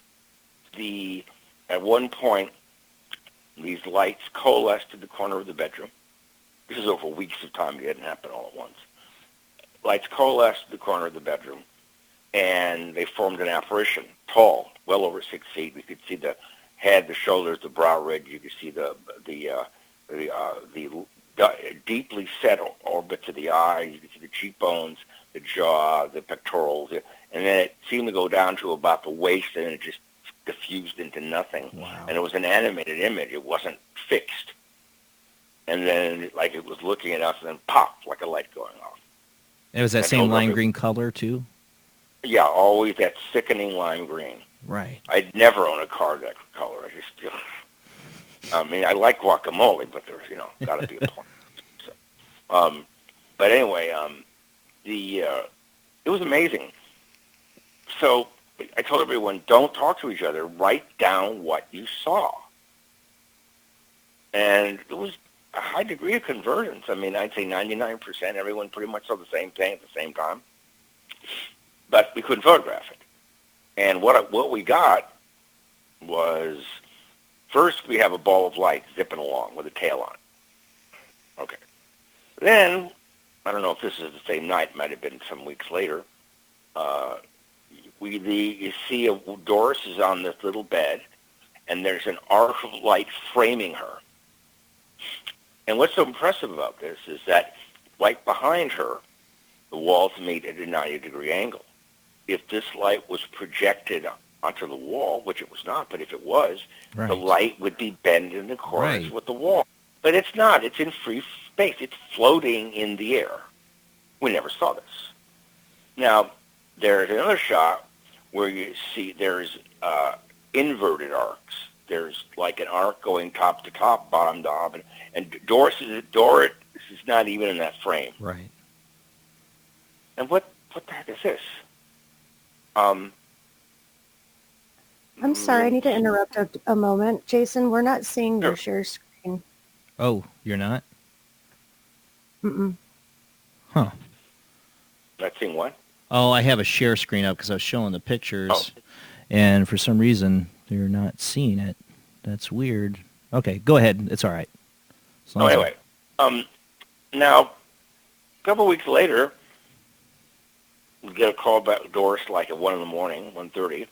at one point, these lights coalesced to the corner of the bedroom. This is over weeks of time. It didn't happen all at once. Lights coalesced to the corner of the bedroom, and they formed an apparition, tall, well over 6 feet. We could see the head, the shoulders, the brow ridge. You could see the deeply set orbits of the eyes. You could see the cheekbones, the jaw, the pectorals, and then it seemed to go down to about the waist, and it just diffused into nothing. Wow. And it was an animated image. It wasn't fixed. And then, like, it was looking at us, and then pop, like a light going off. It was that same lime green color, too? Yeah, always that sickening lime green. Right. I'd never own a car that color. I mean, I like guacamole, but there's, got to be a point. So, but anyway, it was amazing. So I told everyone, don't talk to each other. Write down what you saw. And it was a high degree of convergence. I mean, I'd say 99%. Everyone pretty much saw the same thing at the same time. But we couldn't photograph it. And what we got was, first we have a ball of light zipping along with a tail on it. Okay. Then, I don't know if this is the same night, it might have been some weeks later, you see Doris is on this little bed, and there's an arc of light framing her. And what's so impressive about this is that right behind her, the walls meet at a 90-degree angle. If this light was projected onto the wall, which it was not, but if it was, right, the light would be bent in accordance with the wall. But it's not. It's in free space. It's floating in the air. We never saw this. Now, there's another shot where you see there's inverted arcs. There's like an arc going top to top, bottom to bottom, and Doris is not even in that frame. Right. And what the heck is this? I'm sorry, I need to interrupt a moment. Jason, we're not seeing your share screen. Oh, you're not? Mm-mm. Huh. Not seeing what? Oh, I have a share screen up because I was showing the pictures, and for some reason, you're not seeing it. That's weird. Okay, go ahead. It's all right. Anyway, now, a couple weeks later, we get a call back to Doris like at 1 in the morning, 1:30,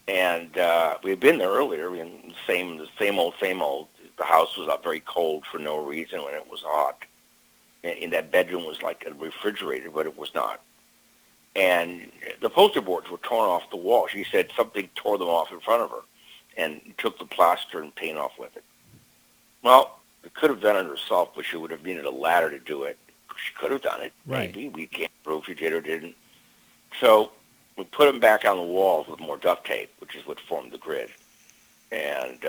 and we had been there earlier. And the same old. The house was up very cold for no reason when it was hot. And that bedroom was like a refrigerator, but it was not. And the poster boards were torn off the wall. She said something tore them off in front of her and took the plaster and paint off with it. Well, we could have done it herself, but she would have needed a ladder to do it. She could have done it. Right. Maybe. We can't prove she did or didn't. So we put them back on the walls with more duct tape, which is what formed the grid. And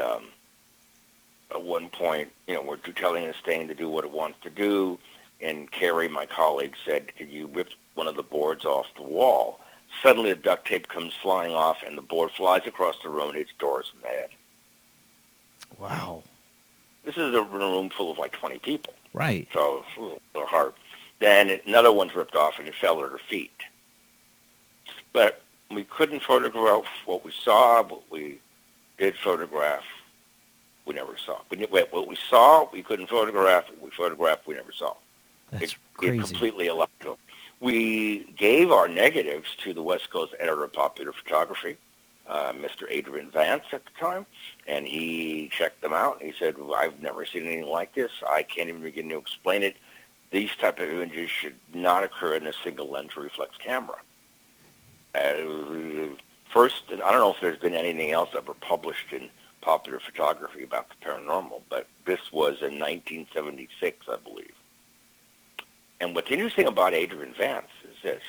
at one point, we're telling this thing to do what it wants to do. And Carrie, my colleague, said, "Could you rip one of the boards off the wall?" Suddenly, the duct tape comes flying off, and the board flies across the room and hits Doris in the head. Wow. This is a room full of like 20 people. Right. So it's a little hard. Then another one's ripped off and it fell at her feet. But we couldn't photograph what we saw, but we did photograph. We never saw. What we saw, we couldn't photograph. What we photographed, we never saw. That's crazy. It's completely illogical. We gave our negatives to the West Coast editor of Popular Photography, Mr. Adrian Vance at the time, and he checked them out. And he said, well, I've never seen anything like this. I can't even begin to explain it. These type of images should not occur in a single lens reflex camera. First, I don't know if there's been anything else ever published in Popular Photography about the paranormal, but this was in 1976, I believe. And what's interesting about Adrian Vance is this.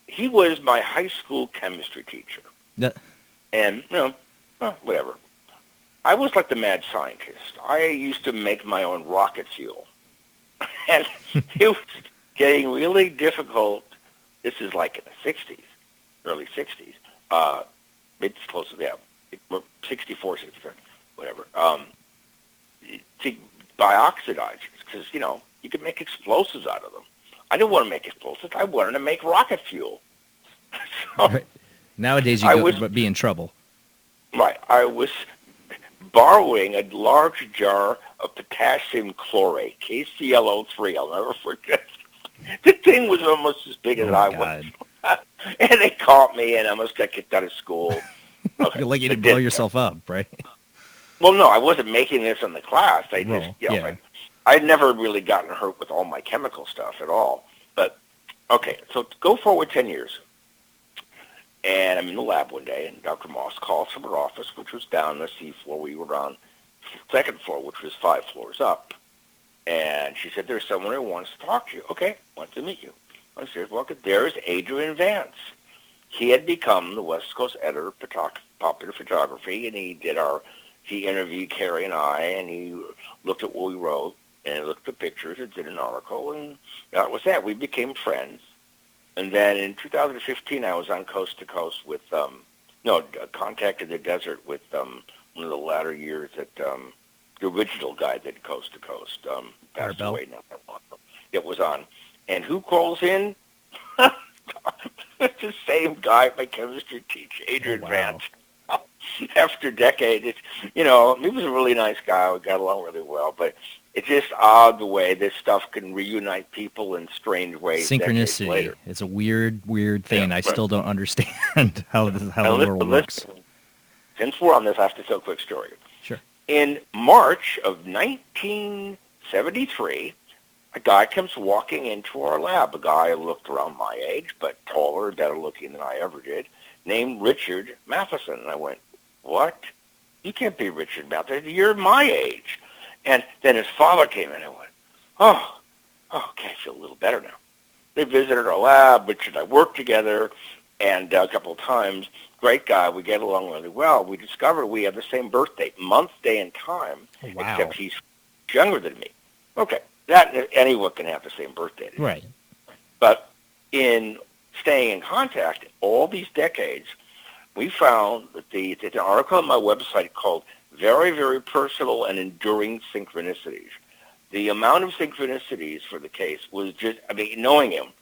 He was my high school chemistry teacher. And, whatever. I was like the mad scientist. I used to make my own rocket fuel. And it was getting really difficult. This is like in the 60s, early 60s. It's close to, 64, 65, whatever. To buy oxidizers, because, you could make explosives out of them. I didn't want to make explosives. I wanted to make rocket fuel. So right. Nowadays, you would be in trouble. Right. I was borrowing a large jar of potassium chlorate, KClO3. I'll never forget. The thing was almost as big as I was. And they caught me, and I almost got kicked out of school. Okay. Like you didn't blow yourself up, right? Well, no, I wasn't making this in the class. I just, I'd never really gotten hurt with all my chemical stuff at all. But, okay, so go forward 10 years. And I'm in the lab one day, and Dr. Moss calls from her office, which was down the C floor. We were on the second floor, which was 5 floors up. And she said, there's someone who wants to talk to you. Okay, wants to meet you. I said, well, there's Adrian Vance. He had become the West Coast editor of Popular Photography, and he interviewed Carrie and I, and he looked at what we wrote, and he looked at pictures and did an article, and that was that. We became friends. And then in 2015, I was on Coast to Coast with, Contact in the Desert with one of the latter years that the original guy did Coast to Coast, passed away now. It was on. And who calls in? It's the same guy, my chemistry teacher, Adrian Vance. After decades, he was a really nice guy. We got along really well, but it's just odd the way this stuff can reunite people in strange ways. Synchronicity. It's a weird thing. I still don't understand how the world works. Since we're on this, I have to tell a quick story. Sure. In March of 1973, a guy comes walking into our lab, a guy who looked around my age, but taller and better looking than I ever did, named Richard Matheson. And I went, what? You can't be Richard Matheson. You're my age. And then his father came in and I went, okay, I feel a little better now. They visited our lab. Richard and I worked together, and a couple of times. Great guy. We get along really well. We discovered we have the same birthday, month, day, and time, except he's younger than me. Okay. Anyone can have the same birthday. Right. But in staying in contact all these decades, we found that the article on my website called Very, Very Personal and Enduring Synchronicities. The amount of synchronicities for the case was just, knowing him,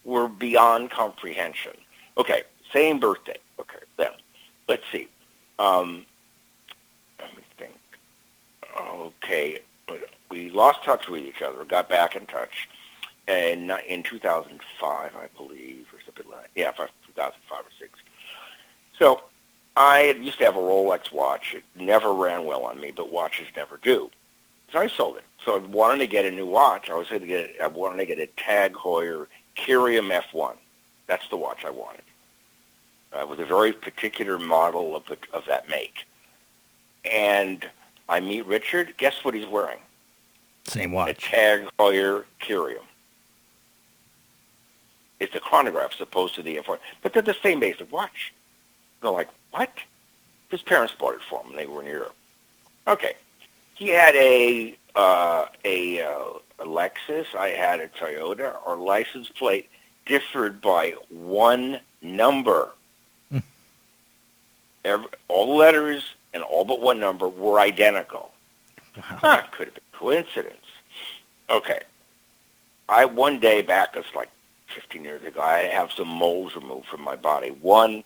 were beyond comprehension. Okay, same birthday. Okay, then, let's see. Let me think. Okay, we lost touch with each other, got back in touch in 2005, I believe, or something like that. Yeah, 2005 or 6. So I used to have a Rolex watch. It never ran well on me, but watches never do. So I sold it. So I wanted to get a new watch. I wanted to get a Tag Heuer Curium F1. That's the watch I wanted. It was a very particular model of that make. And I meet Richard. Guess what he's wearing? Same watch. A Tag Heuer Curium. It's a chronograph as opposed to the F1. But they're the same basic watch. They're like, what? His parents bought it for him. They were in Europe. Okay. He had a Lexus. I had a Toyota. Our license plate differed by one number. All the letters and all but one number were identical. Wow. Could have been coincidence. Okay. one day back, it's like 15 years ago, I have some moles removed from my body. One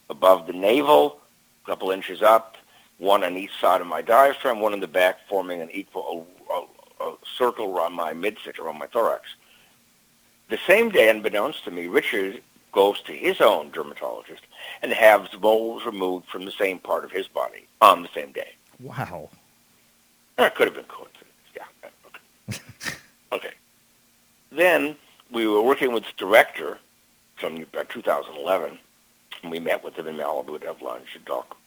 above the navel, a couple inches up, one on each side of my diaphragm, one in the back, forming an equal a circle around my midsection, around my thorax. The same day, unbeknownst to me, Richard goes to his own dermatologist and has moles removed from the same part of his body on the same day. Wow. It could have been coincidence. Yeah. Okay. Okay. Then we were working with the director from 2011, and we met with him in Malibu to have lunch and talk.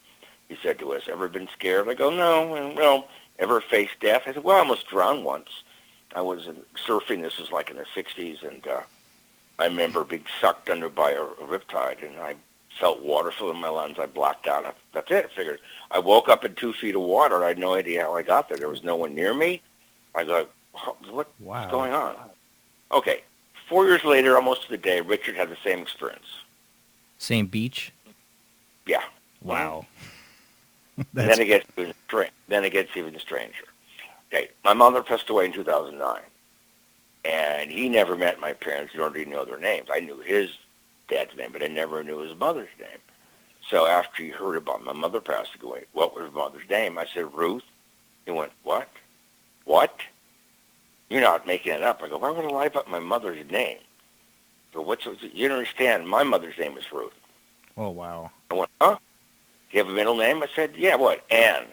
He said to us, "Ever been scared?" I go, "No." And, well, ever faced death? I said, "Well, I almost drowned once. I was surfing. This was like in the 60s, and I remember being sucked under by a riptide, and I felt water fill in my lungs. I blacked out. That's it. I figured. I woke up in 2 feet of water. I had no idea how I got there. There was no one near me. I go, what's going on? Okay. 4 years later, almost to the day, Richard had the same experience. Same beach? Yeah. Wow. Then it gets even stranger. Okay. My mother passed away in 2009. And he never met my parents, nor did he know their names. I knew his dad's name, but I never knew his mother's name. So after he heard about my mother passing away, what was his mother's name? I said, Ruth. He went, what? What? You're not making it up. I go, why would I lie about my mother's name? So you don't understand, my mother's name is Ruth. Oh, wow. I went, huh? Do you have a middle name? I said, yeah, what? Ann.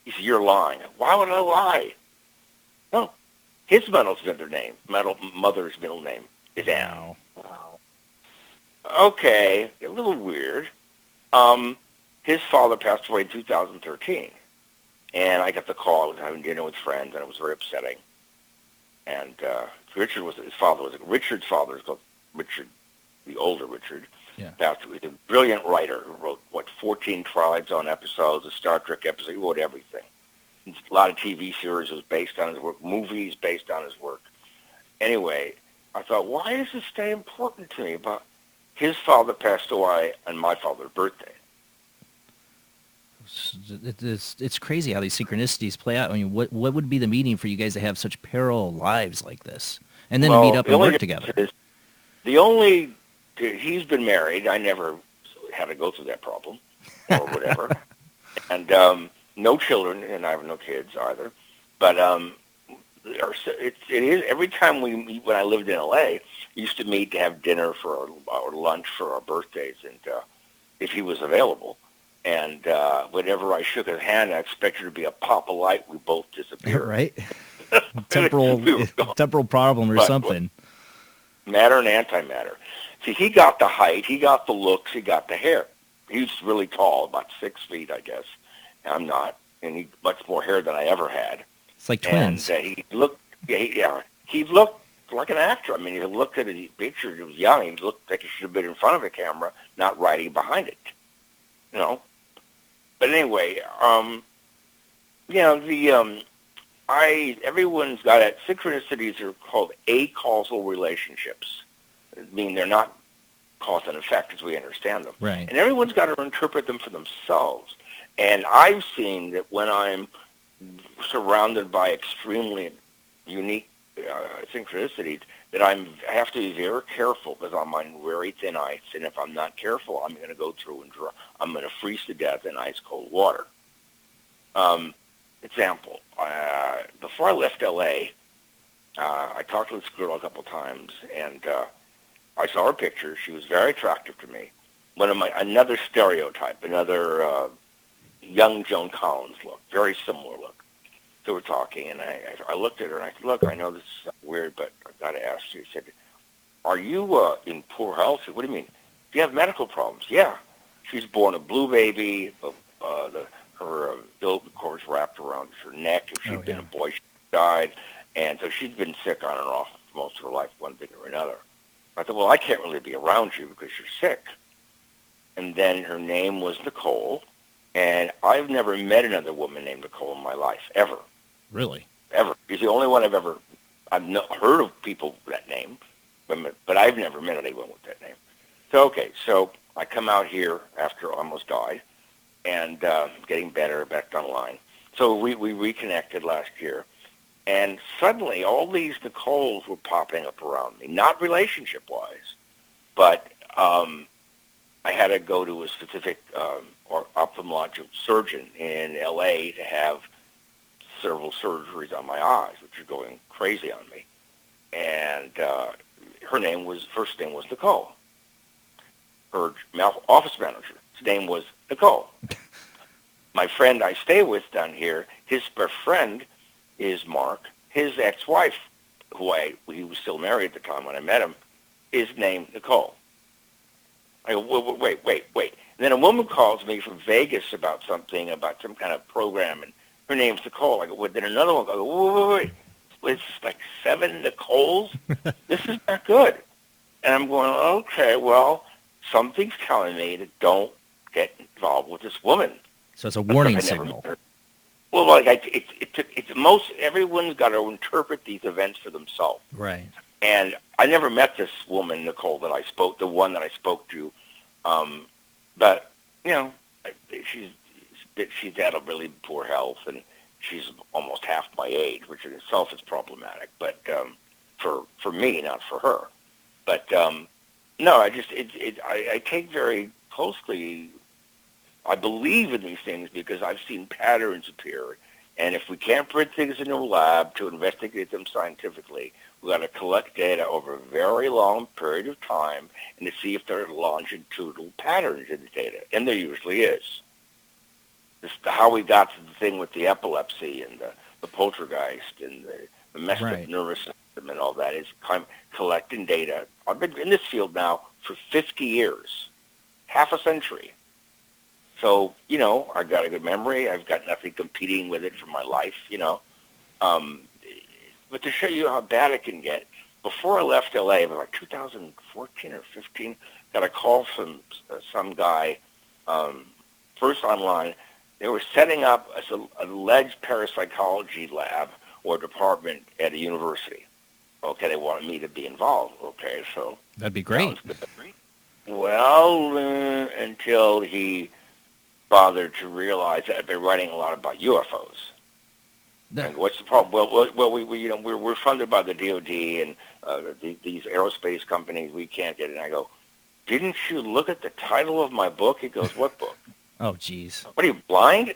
He said, you're lying. Why would I lie? No. His mother's middle name is Ann. Wow. Okay, a little weird. His father passed away in 2013, and I got the call. I was having dinner with friends, and it was very upsetting. And Richard's father is called Richard, the older Richard. Yeah. Passed away. He's a brilliant writer who wrote 14 Twilight Zone episodes, a Star Trek episode. He wrote everything. A lot of TV series was based on his work, movies based on his work. Anyway, I thought, why does this stay important to me? But his father passed away on my father's birthday. It's crazy how these synchronicities play out. I mean, what would be the meaning for you guys to have such parallel lives like this, and then to meet up and work together? He's been married. I never had to go through that problem or whatever, and no children, and I have no kids either. But it is every time we meet. When I lived in LA, we used to meet to have dinner for our lunch for our birthdays, and if he was available. And whenever I shook his hand, I expected to be a pop of light. We both disappeared. Right? temporal problem or something. Matter and antimatter. See, he got the height, he got the looks, he got the hair. He's really tall, about 6 feet, I guess. I'm not, and he much more hair than I ever had. It's like twins. And he looked like an actor. I mean, if you looked at his picture, he was young. He looked like he should have been in front of a camera, not riding behind it. You know. But anyway, everyone's got it. Synchronicities are called acausal relationships. I mean, they're not cause and effect as we understand them. Right. And everyone's got to interpret them for themselves. And I've seen that when I'm surrounded by extremely unique synchronicities, that I have to be very careful because I'm on very thin ice. And if I'm not careful, I'm going to go through and I'm going to freeze to death in ice cold water. Example, before I left LA, I talked to this girl a couple times, and I saw her picture. She was very attractive to me. Another stereotype, another young Joan Collins look, very similar look. So we're talking, and I looked at her, and I said, look, I know this is weird, but I've got to ask you. She said, are you in poor health? I said, what do you mean? Do you have medical problems? Yeah. She's born a blue baby. Her umbilical cord was wrapped around her neck. If she'd been a boy, she died. And so she'd been sick on and off most of her life, one thing or another. I thought, well, I can't really be around you because you're sick. And then her name was Nicole, and I've never met another woman named Nicole in my life, ever. Really? Ever. She's the only one I've heard of people with that name, but I've never met anyone with that name. So I come out here after I almost died, and getting better, back online. So we reconnected last year, And suddenly, all these Nicoles were popping up around me, not relationship-wise, but I had to go to a specific ophthalmologic surgeon in L.A. to have several surgeries on my eyes, which are going crazy on me. And first name was Nicole. Her office manager, his name was Nicole. My friend I stay with down here, his best friend is Mark. His ex-wife, he was still married at the time when I met him, is named Nicole. I go, wait. And then a woman calls me from Vegas about some kind of program, and her name's Nicole. I go, well, then another one. I go, wait. It's like 7 Nicoles? This is not good. And I'm going, okay, well, something's telling me to don't get involved with this woman. So it's a warning signal. Well, everyone's got to interpret these events for themselves. Right. And I never met this woman, Nicole, the one that I spoke to. But, she's had a really poor health, and she's almost half my age, which in itself is problematic. But for me, not for her. But no, I take very closely. I believe in these things because I've seen patterns appear, and if we can't print things in a lab to investigate them scientifically, we've got to collect data over a very long period of time and to see if there are longitudinal patterns in the data, and there usually is. How we got to the thing with the epilepsy and the poltergeist and the messed up nervous system and all that is kind of collecting data. I've been in this field now for 50 years, half a century. So, I've got a good memory. I've got nothing competing with it for my life, But to show you how bad it can get, before I left L.A., it was like 2014 or 15, got a call from some guy, first online. They were setting up an alleged parapsychology lab or department at a university. Okay, they wanted me to be involved. Okay, so... That'd be great. Well, until he bothered to realize that I've been writing a lot about UFOs. And what's the problem? Well, we're funded by the DoD and these aerospace companies. We can't get it. And I go, didn't you look at the title of my book? He goes, what book? Oh, geez. What are you, blind?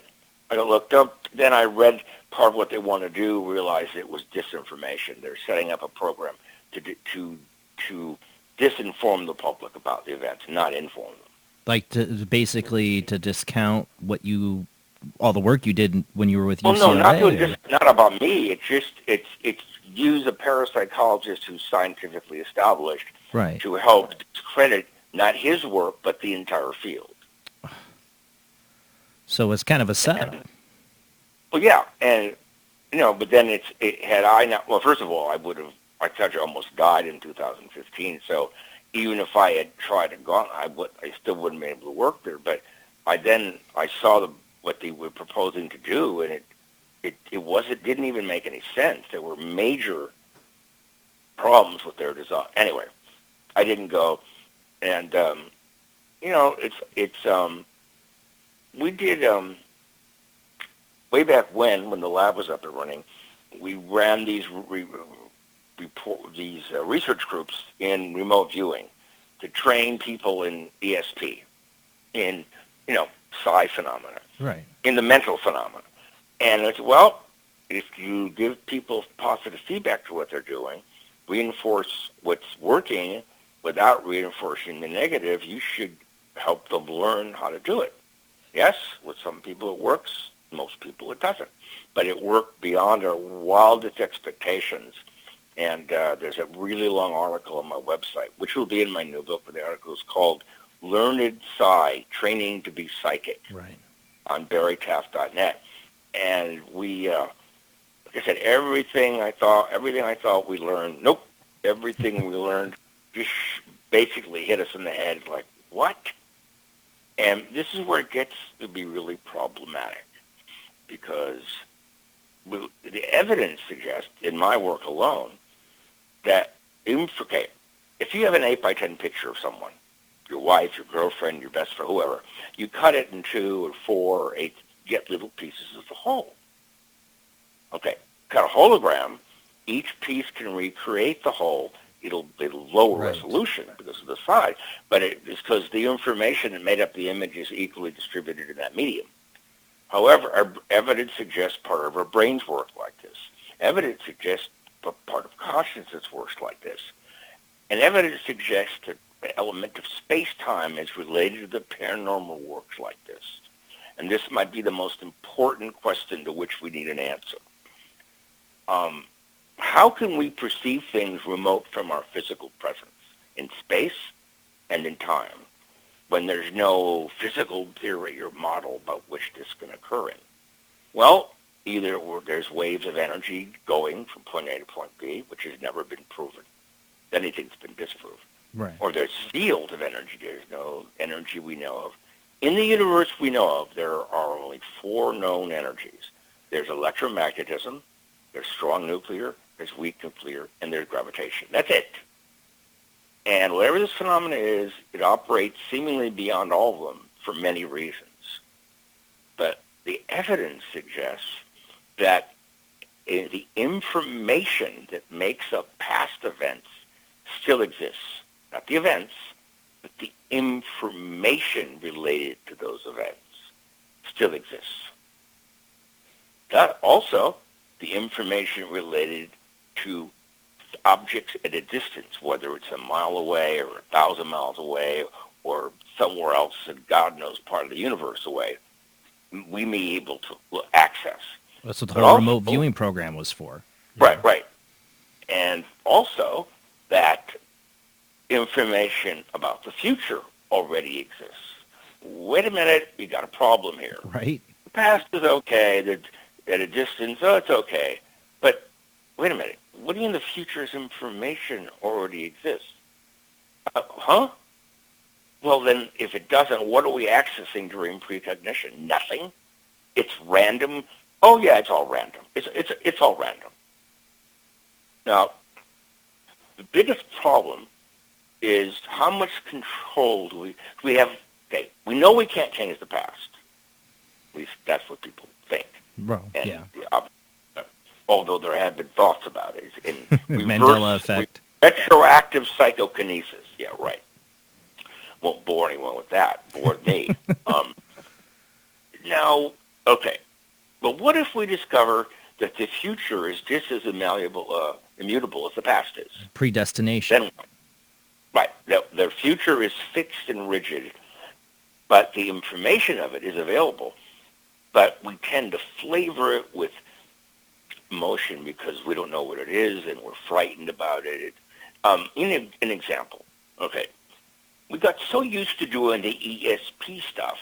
I looked up. Then I read part of what they want to do. Realized it was disinformation. They're setting up a program to disinform the public about the events, not inform them. Like basically to discount all the work you did when you were with UCLA? Well, no, not about me. It's use a parapsychologist who's scientifically established to help discredit not his work but the entire field. So it's kind of a setup. Well, yeah, and but then had I not. Well, first of all, I almost died in 2015. So even if I had tried to go, I still wouldn't be able to work there. But I saw what they were proposing to do, and it didn't even make any sense. There were major problems with their design. Anyway, I didn't go, and we did way back when the lab was up and running. We ran these research groups in remote viewing to train people in ESP, in psi phenomena, in the mental phenomena. And it's, if you give people positive feedback to what they're doing, reinforce what's working without reinforcing the negative, you should help them learn how to do it. Yes, with some people it works, most people it doesn't. But it worked beyond our wildest expectations. And there's a really long article on my website, which will be in my new book, but the article is called Learned Psi, Training to be Psychic, on barrytaff.net. And we, like I said, everything I thought we learned, nope. Everything we learned just basically hit us in the head like, what? And this is where it gets to be really problematic, because the evidence suggests, in my work alone, that if you have an 8 by 10 picture of someone, your wife, your girlfriend, your best friend, whoever, you cut it in 2 or 4 or 8, get little pieces of the whole. Okay, got a hologram, each piece can recreate the whole. It'll lower resolution because of the size, but it's because the information that made up the image is equally distributed in that medium. However, our evidence suggests part of our brains work like this. Evidence suggests part of consciousness works like this. And evidence suggests that the element of space-time is related to the paranormal works like this. And this might be the most important question to which we need an answer. How can we perceive things remote from our physical presence in space and in time when there's no physical theory or model about which this can occur in? Well, either there's waves of energy going from point A to point B, which has never been proven. Anything's been disproven. Right. Or there's fields of energy. There's no energy we know of. In the universe we know of, there are only 4 known energies. There's electromagnetism, there's strong nuclear, there's weak nuclear, and there's gravitation. That's it. And whatever this phenomenon is, it operates seemingly beyond all of them for many reasons. But the evidence suggests that the information that makes up past events still exists. Not the events, but the information related to those events still exists. That also, the information related to objects at a distance, whether it's a mile away or 1,000 miles away or somewhere else and God knows part of the universe away, we may be able to access. That's what the whole remote viewing program was for. Right, right. And also that information about the future already exists. Wait a minute, we got a problem here. Right. The past is okay, at a distance, it's okay. But wait a minute, what do you mean the future's information already exists? Huh? Well, then, if it doesn't, what are we accessing during precognition? Nothing. It's random. Oh, yeah, it's all random. It's all random. Now, the biggest problem is how much control do we have? Okay, we know we can't change the past. At least that's what people think. Well, and yeah. Although there have been thoughts about it. In Mandela effect. Retroactive psychokinesis. Yeah, right. Won't bore anyone with that. Bored me. Now, okay. But what if we discover that the future is just as immutable as the past is? Predestination. Then, right. The future is fixed and rigid, but the information of it is available. But we tend to flavor it with emotion because we don't know what it is and we're frightened about it. An example, okay. We got so used to doing the ESP stuff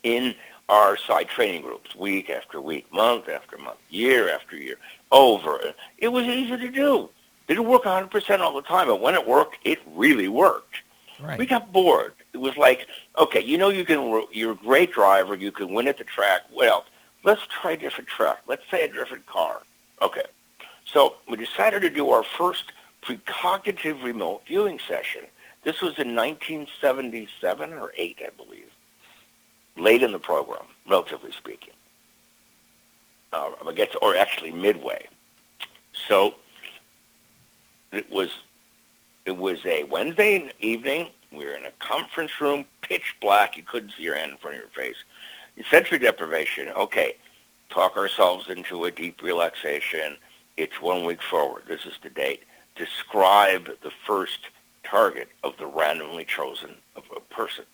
in our side training groups, week after week, month after month, year after year, over. It was easy to do. It didn't work 100% all the time, but when it worked, it really worked. Right. We got bored. It was like, okay, you're a great driver, you can win at the track. Well, let's try a different track. Let's say a different car. Okay. So we decided to do our first precognitive remote viewing session. This was in 1977 or 8, I believe. Late in the program, relatively speaking. Or actually midway. So it was a Wednesday evening. We were in a conference room, pitch black. You couldn't see your hand in front of your face. Sensory deprivation. Okay, talk ourselves into a deep relaxation. It's 1 week forward. This is the date. Describe the first target of the randomly chosen of a person.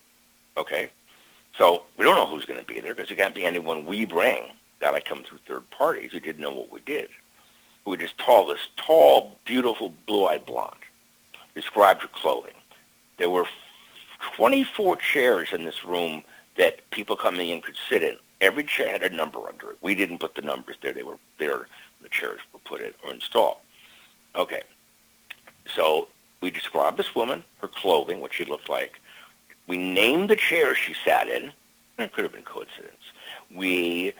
Okay? So we don't know who's going to be there because it can't be anyone we bring. Got to come through third parties who didn't know what we did. We just this tall, beautiful, blue-eyed blonde. Described her clothing. There were 24 chairs in this room that people coming in could sit in. Every chair had a number under it. We didn't put the numbers there. They were there. The chairs were put in or installed. Okay. So we described this woman, her clothing, what she looked like. We named the chair she sat in. It could have been coincidence. We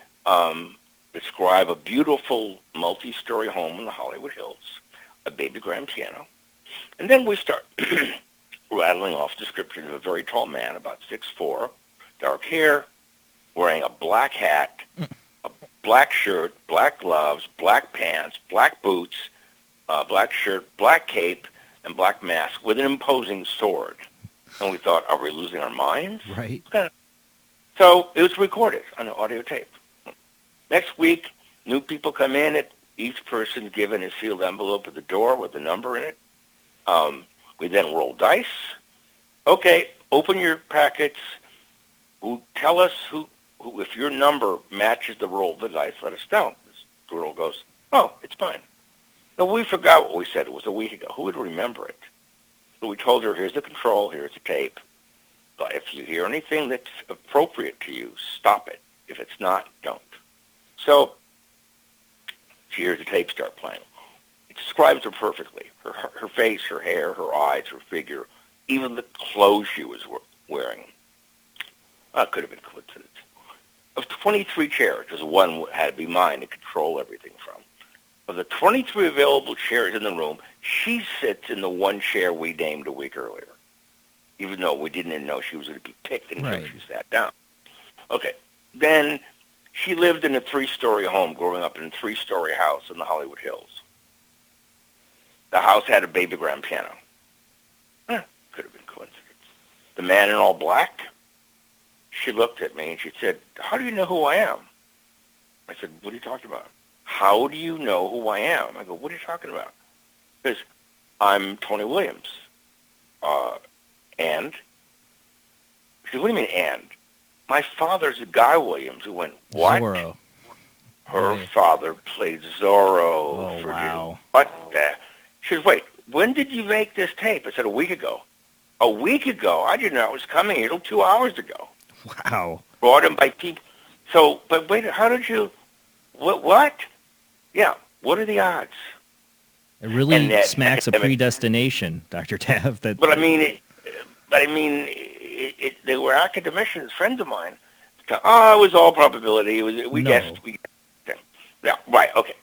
describe a beautiful multi-story home in the Hollywood Hills, a baby grand piano. And then we start rattling off descriptions of a very tall man, about 6'4", dark hair, wearing a black hat, a black shirt, black gloves, black pants, black boots, black shirt, black cape, and black mask with an imposing sword. And we thought, are we losing our minds? Right. So it was recorded on an audio tape. Next week, new people come in. Each person given a sealed envelope at the door with a number in it. We then roll dice. Okay, open your packets. Tell us who, if your number matches the roll of the dice, let us know. This girl goes, oh, it's fine. No, we forgot what we said. It was a week ago. Who would remember it? So we told her, here's the control, here's the tape. But if you hear anything that's appropriate to you, stop it. If it's not, don't. So she hears the tape start playing. It describes her perfectly. Her face, her hair, her eyes, her figure, even the clothes she was wearing. Could have been coincidence. Of 23 chairs, because one had to be mine to control everything from. Of the 23 available chairs in the room, she sits in the one chair we named a week earlier, even though we didn't know she was going to be picked until she sat down. Okay. Then she lived in a 3-story home growing up in a 3-story house in the Hollywood Hills. The house had a baby grand piano. Could have been coincidence. The man in all black, she looked at me and she said, how do you know who I am? I said, what are you talking about? How do you know who I am? I go, what are you talking about? Because I'm Tony Williams. And? She said, what do you mean, and? My father's Guy Williams. Who went, what? Zorro. Her father played Zorro. Oh, wow. What the? She said, wait, when did you make this tape? I said, a week ago. A week ago? I didn't know I was coming here till 2 hours ago. Wow. Brought him by people. So, but wait, how did you, what? Yeah, what are the odds? It really smacks of predestination, Dr. Taff. But I mean, they were academicians, friends of mine. Oh, it was all probability. We guessed. Yeah, right, okay.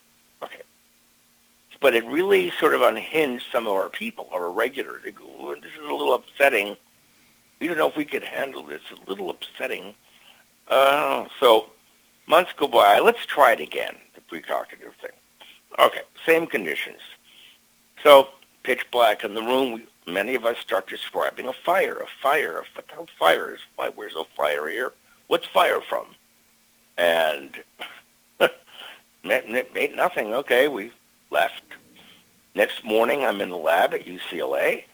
But it really sort of unhinged some of our people, our regulars. They go, oh, this is a little upsetting. We don't know if we could handle this. A little upsetting. So months go by. Let's try it again, the precognitive thing. Okay, same conditions. So pitch black in the room. Many of us start describing a fire. What the fire is? Why, where's no fire here? What's fire from? And made nothing. Okay, we left. Next morning, I'm in the lab at UCLA,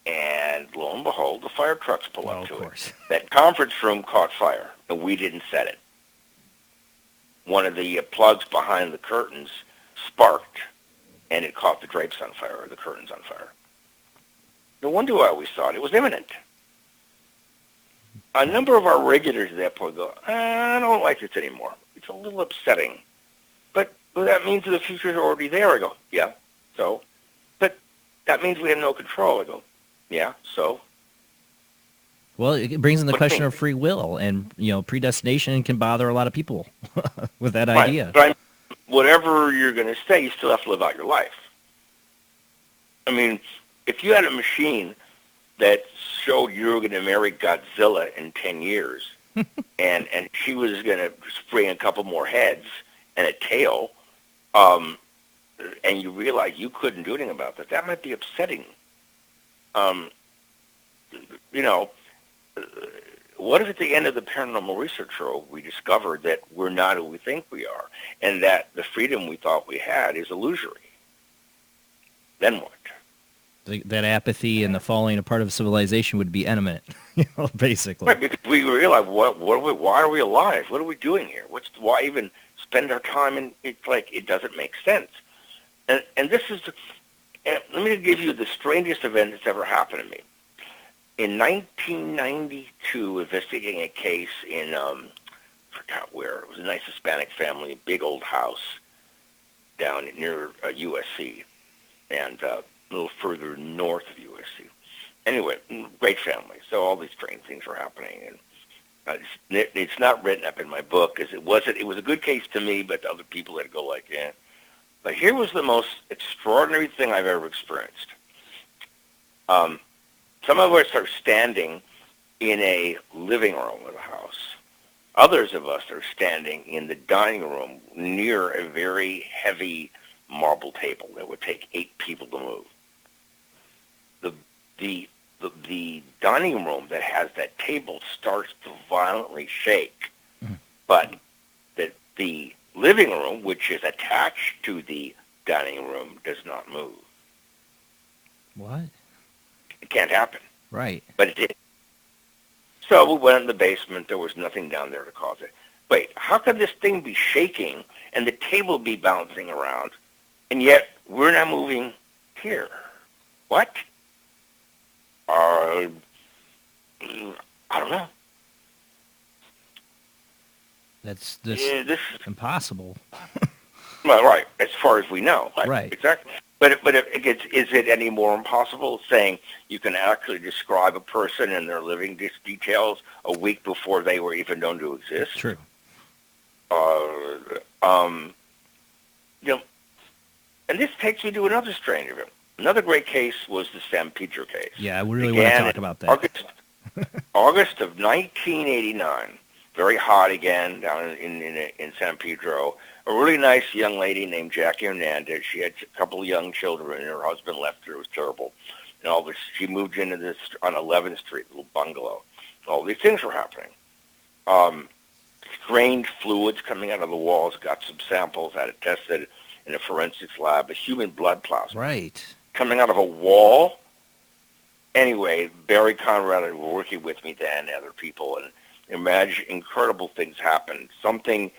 and lo and behold, the fire trucks pull up to it. That conference room caught fire, and we didn't set it. One of the plugs behind the curtains sparked, and it caught the drapes on fire, or the curtains on fire. No wonder I always thought it was imminent. A number of our regulars at that point go, I don't like this anymore. It's a little upsetting. But that means the future's already there. I go, yeah, so? But that means we have no control. I go, yeah, so? Well, it brings in the question of free will, and, predestination can bother a lot of people with that idea. But whatever you're going to say, you still have to live out your life. I mean, if you had a machine that showed you were going to marry Godzilla in 10 years, and she was going to spring a couple more heads and a tail, and you realize you couldn't do anything about that might be upsetting. What if at the end of the paranormal research show we discovered that we're not who we think we are, and that the freedom we thought we had is illusory? Then what? That apathy and the falling apart of civilization would be imminent, basically. Right, because we realize, why are we alive? What are we doing here? Why even spend our time? And it's like, it doesn't make sense. And this is, let me give you the strangest event that's ever happened to me. In 1992, investigating a case in, I forgot where, it was a nice Hispanic family, a big old house down near USC, and a little further north of USC. Anyway, great family. So all these strange things were happening, and it's not written up in my book because it was a good case to me, but to other people that go like, yeah. But here was the most extraordinary thing I've ever experienced. Some of us are standing in a living room of the house, Others of us are standing in the dining room near a very heavy marble table that would take 8 people to move. The dining room that has that table starts to violently shake, but the living room, which is attached to the dining room, does not move. What? It can't happen. Right. But it did. So we went in the basement. There was nothing down there to cause it. Wait, how could this thing be shaking and the table be bouncing around, and yet we're not moving here? What? I don't know. That's this impossible. Well, right, as far as we know. Right. Exactly. But is it any more impossible saying you can actually describe a person and their living details a week before they were even known to exist? True. And this takes me to another strange event. Another great case was the San Pedro case. Yeah, we really want to talk about that. August of 1989. Very hot again down in San Pedro. A really nice young lady named Jackie Hernandez. She had a couple of young children, and her husband left her. It was terrible. And all this, she moved into this on 11th Street, little bungalow. All these things were happening. Strange fluids coming out of the walls. Got some samples, had it tested in a forensics lab. A human blood plasma. Right. Coming out of a wall. Anyway, Barry Conrad was working with me then, and other people, and imagine incredible things happened. Something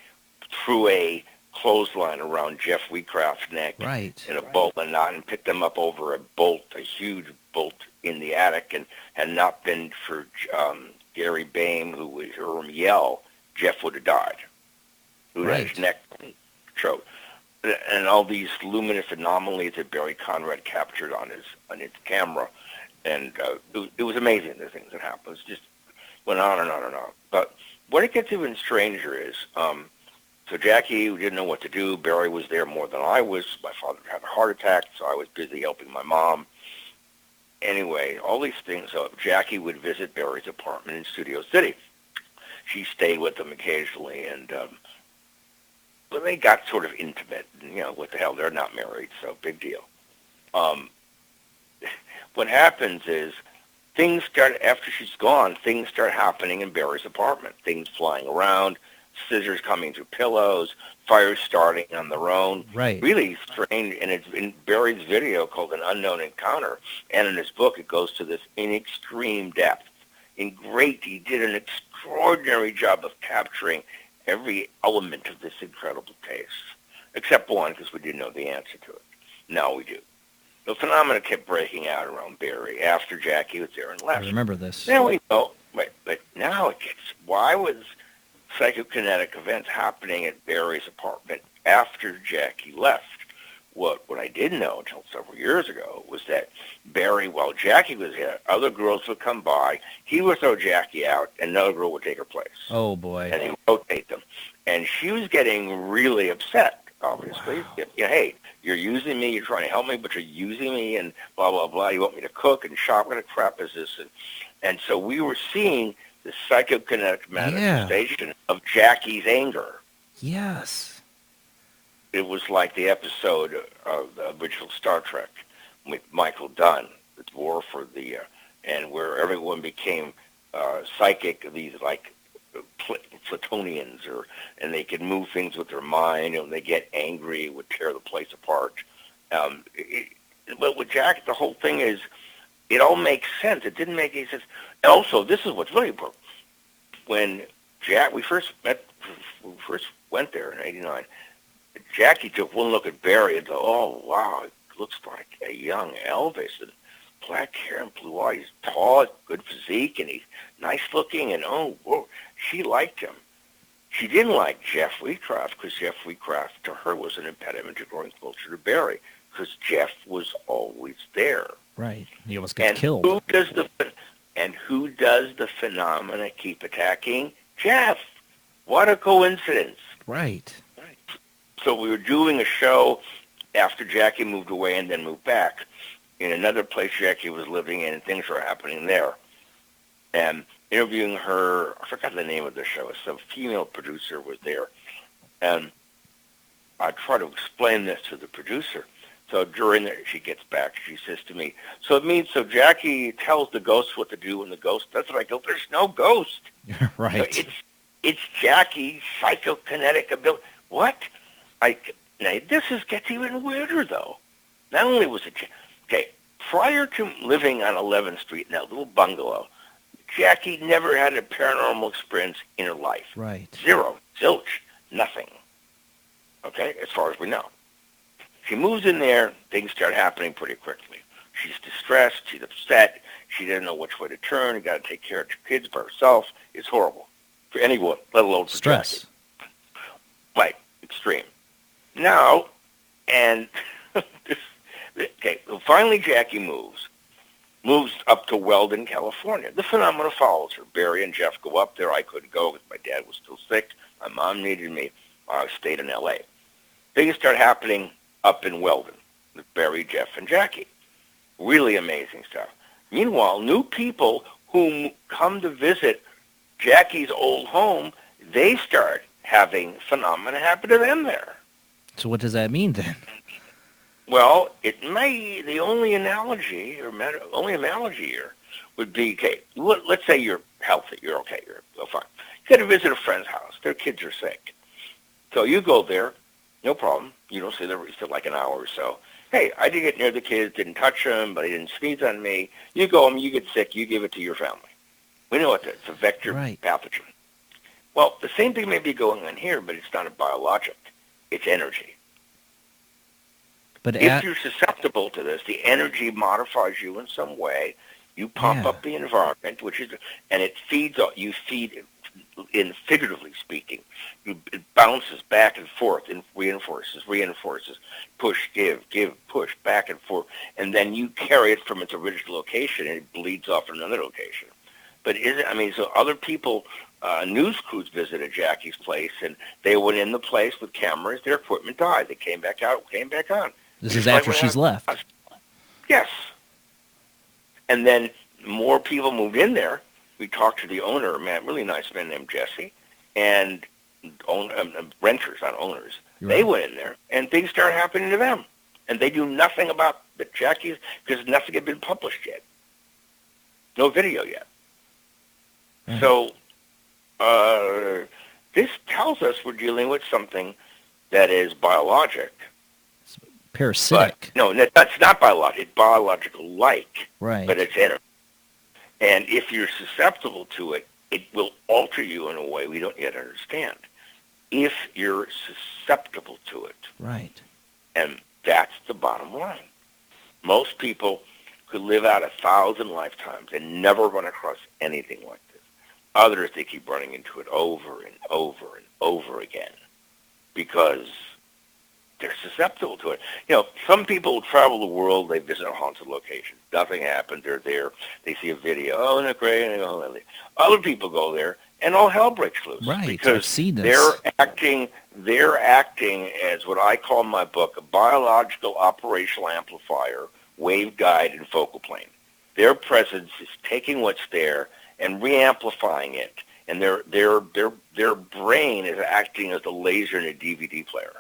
threw a clothesline around Jeff Wheatcraft's neck in a bolt and knot and picked them up over a huge bolt in the attic, and had not been for Gary Bain, who was heard him yell, Jeff would have died. Who had his neck choked. And all these luminous anomalies that Barry Conrad captured on his camera. And it was amazing, the things that happened. It just went on and on and on. But what it gets even stranger is, so Jackie didn't know what to do. Barry was there more than I was. My father had a heart attack, so I was busy helping my mom. Anyway, all these things. So Jackie would visit Barry's apartment in Studio City. She stayed with them occasionally, and well, they got sort of intimate. You know, what the hell? They're not married, so big deal. What happens is, things start, after she's gone, things start happening in Barry's apartment. Things flying around, scissors coming through pillows, fires starting on their own. Right. Really strange, and it's in Barry's video called An Unknown Encounter, and in his book it goes to this in extreme depth. He did an extraordinary job of capturing every element of this incredible case, except one, because we didn't know the answer to it. Now we do. The phenomena kept breaking out around Barry after Jackie was there and left. I remember this. Now we know, but now it gets, why was psychokinetic events happening at Barry's apartment after Jackie left? What I didn't know until several years ago was that Barry, while Jackie was there, other girls would come by, he would throw Jackie out, and another girl would take her place. Oh, boy. And he would rotate them. And she was getting really upset, obviously. Wow. Hey, you're using me, you're trying to help me, but you're using me, and blah, blah, blah. You want me to cook and shop? What kind of crap is this? And so we were seeing the psychokinetic manifestation of Jackie's anger. Yes. It was like the episode of the original Star Trek with Michael Dunn, the dwarf, and where everyone became psychic, these like Platonians, and they could move things with their mind, and when they get angry, it would tear the place apart. But with Jack, the whole thing is, it all makes sense. It didn't make any sense. And also, this is what's really important. When we first went there in '89, Jackie took one look at Barry and thought, oh, wow, it looks like a young Elvis, and black hair and blue eyes, tall, good physique, and he's nice looking, and oh, whoa, she liked him. She didn't like Jeff Wheatcraft, because Jeff Wheatcraft to her was an impediment to growing closer to Barry, because Jeff was always there. Right. He almost got killed. Who does the phenomena keep attacking? Jeff. What a coincidence. Right. So we were doing a show after Jackie moved away and then moved back in another place Jackie was living in, and things were happening there. And interviewing her. I forgot the name of the show. Some female producer was there, and I try to explain this to the producer. So during that, she gets back. She says to me, "So it means so Jackie tells the ghost what to do, and the ghost does it." I go, "There's no ghost. Right. So it's Jackie's psychokinetic ability." What? Now this gets even weirder though. Not only was it prior to living on 11th Street in that little bungalow, Jackie never had a paranormal experience in her life. Right. Zero. Zilch. Nothing. Okay, as far as we know. She moves in there, things start happening pretty quickly. She's distressed, she's upset, she doesn't know which way to turn, you got to take care of your kids by herself. It's horrible for anyone, let alone for stress. Jackie. Right, extreme. Now, and so finally Jackie moves up to Weldon, California. The phenomena follows her. Barry and Jeff go up there. I couldn't go because my dad was still sick. My mom needed me. I stayed in L.A. Things start happening up in Weldon with Barry, Jeff, and Jackie. Really amazing stuff. Meanwhile, new people who come to visit Jackie's old home, they start having phenomena happen to them there. So what does that mean then? Well, the only analogy here would be, let's say you're healthy, you're okay, you're fine. You got to visit a friend's house. Their kids are sick. So you go there, no problem. You don't stay there for like an hour or so. Hey, I didn't get near the kids, didn't touch them, but he didn't sneeze on me. You go home, you get sick, you give it to your family. We know it's a vector pathogen. Well, the same thing may be going on here, but it's not a biologic. It's energy. But if you're susceptible to this, the energy modifies you in some way. You pump up the environment, and it feeds. You feed, in figuratively speaking, it bounces back and forth and reinforces, push, give, push, back and forth, and then you carry it from its original location, and it bleeds off another location. But so other people, news crews visited Jackie's place, and they went in the place with cameras. Their equipment died. They came back out, came back on. This is after she's left. Yes. And then more people moved in there. We talked to the owner, a really nice man named Jesse, and renters, not owners. Right. They went in there, and things started happening to them. And they do nothing about the Jackie's because nothing had been published yet. No video yet. Mm. So this tells us we're dealing with something that is biologic. Parasitic. But, no, that's not biological. It's biological-like. Right. But it's energy. And if you're susceptible to it, it will alter you in a way we don't yet understand. If you're susceptible to it. Right. And that's the bottom line. Most people could live out 1,000 lifetimes and never run across anything like this. Others, they keep running into it over and over and over again because they're susceptible to it. Some people travel the world, they visit a haunted location. Nothing happened. They're there. They see a video. Oh, isn't it great? And they go, other people go there, and all hell breaks loose. Right. Because I've seen this. They're acting as what I call in my book a biological operational amplifier, waveguide, and focal plane. Their presence is taking what's there and re-amplifying it, and their brain is acting as a laser in a DVD player.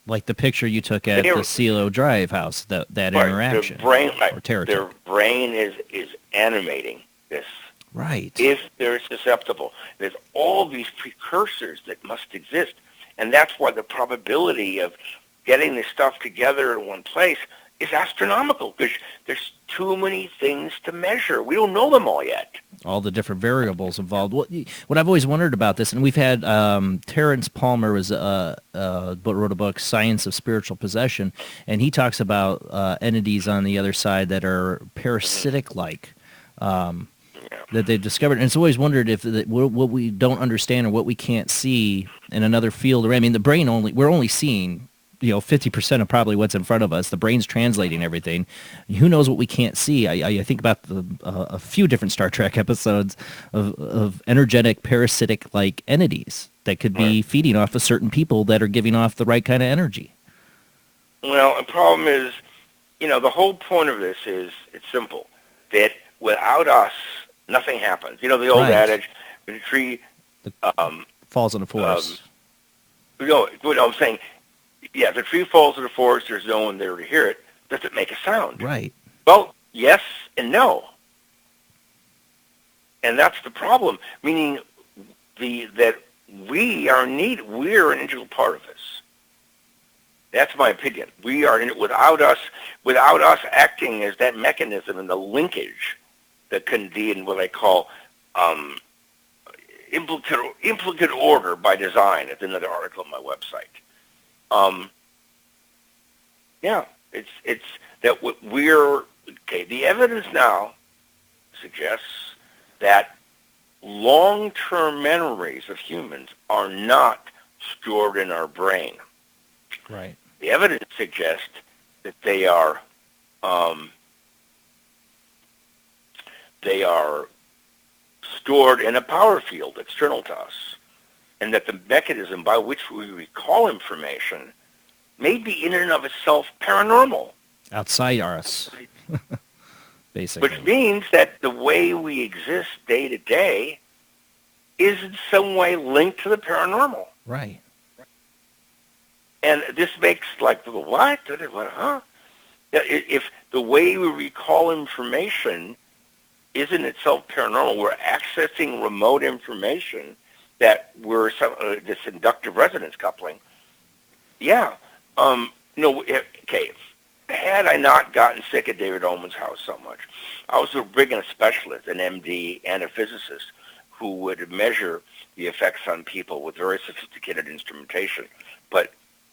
Like the picture you took at the CeeLo Drive house, that interaction. Their brain is animating this. Right. If they're susceptible. There's all these precursors that must exist. And that's why the probability of getting this stuff together in one place is astronomical, because there's too many things to measure. We don't know them all yet. All the different variables involved. What I've always wondered about this, and we've had Terrence Palmer wrote a book, Science of Spiritual Possession, and he talks about entities on the other side that are parasitic-like that they've discovered. And it's always wondered if what we don't understand or what we can't see in another field. The brain we're only seeing 50% of probably what's in front of us. The brain's translating everything. Who knows what we can't see? I think about a few different Star Trek episodes of energetic, parasitic-like entities that could be feeding off of certain people that are giving off the right kind of energy. Well, the problem is, the whole point of this is, it's simple, that without us, Nothing happens. You know the old adage, when a tree falls in the forest. No, I'm saying, yeah, if the tree falls in the forest, there's no one there to hear it. Does it make a sound? Right. Well, yes and no. And that's the problem, meaning that we're an integral part of this. That's my opinion. We are without us acting as that mechanism and the linkage that can be in what I call implicate order by design. It's another article on my website. It's that we're okay. The evidence now suggests that long-term memories of humans are not stored in our brain. Right. The evidence suggests that they are stored in a power field external to us, and that the mechanism by which we recall information may be in and of itself paranormal. Outside us, basically. Which means that the way we exist day to day is in some way linked to the paranormal. Right. And this makes like, what? Huh? If the way we recall information isn't itself paranormal, we're accessing remote information that we're this inductive resonance coupling. Yeah. Okay. Had I not gotten sick at David Ullman's house so much, I was bringing a specialist, an MD, and a physicist who would measure the effects on people with very sophisticated instrumentation. But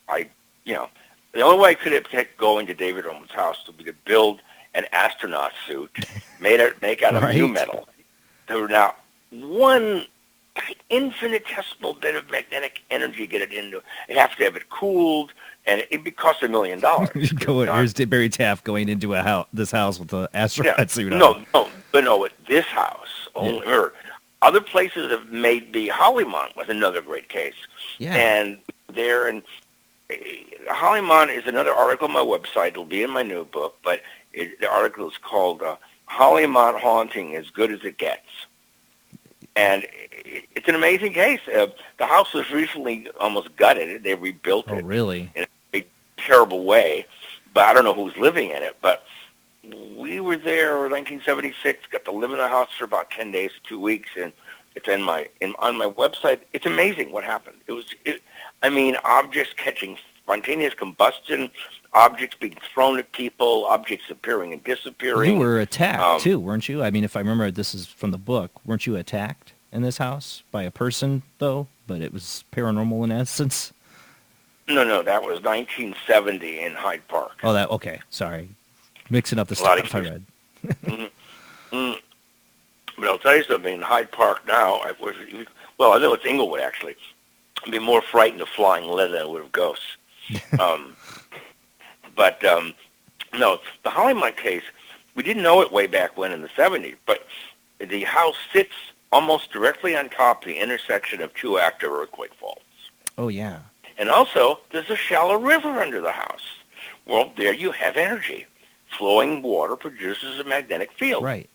the only way I could have kept going to David Ullman's house would be to build an astronaut suit make out of new metal. There were now one infinitesimal bit of magnetic energy get it into. You have to have it cooled, and it'd cost $1 million. Here's Barry Taff going into this house with the astronaut suit on. No, at this house. Only other places have made the Hollymont was another great case. Yeah. And there, and Hollymont is another article on my website. It'll be in my new book, but the article is called Hollymont Haunting As Good As It Gets. And it's an amazing case. The house was recently almost gutted. They rebuilt it. Oh, really? In a terrible way. But I don't know who's living in it. But we were there in 1976, got to live in the house for about 10 days to 2 weeks, and it's on my website. It's amazing what happened. Objects catching spontaneous combustion, objects being thrown at people, objects appearing and disappearing. You were attacked, too, weren't you? I mean, if I remember, this is from the book. Weren't you attacked in this house by a person, though? But it was paranormal in essence? No, that was 1970 in Hyde Park. Oh, okay. Sorry. Mixing up the stuff I read. But I'll tell you something. In Hyde Park now, I know it's Inglewood, actually. I'd be more frightened of flying lead than I would of ghosts. No, the Hollymont case, we didn't know it way back when in the 70s, but the house sits almost directly on top of the intersection of two active earthquake faults. Oh, yeah. And also, there's a shallow river under the house. Well, there you have energy. Flowing water produces a magnetic field. Right.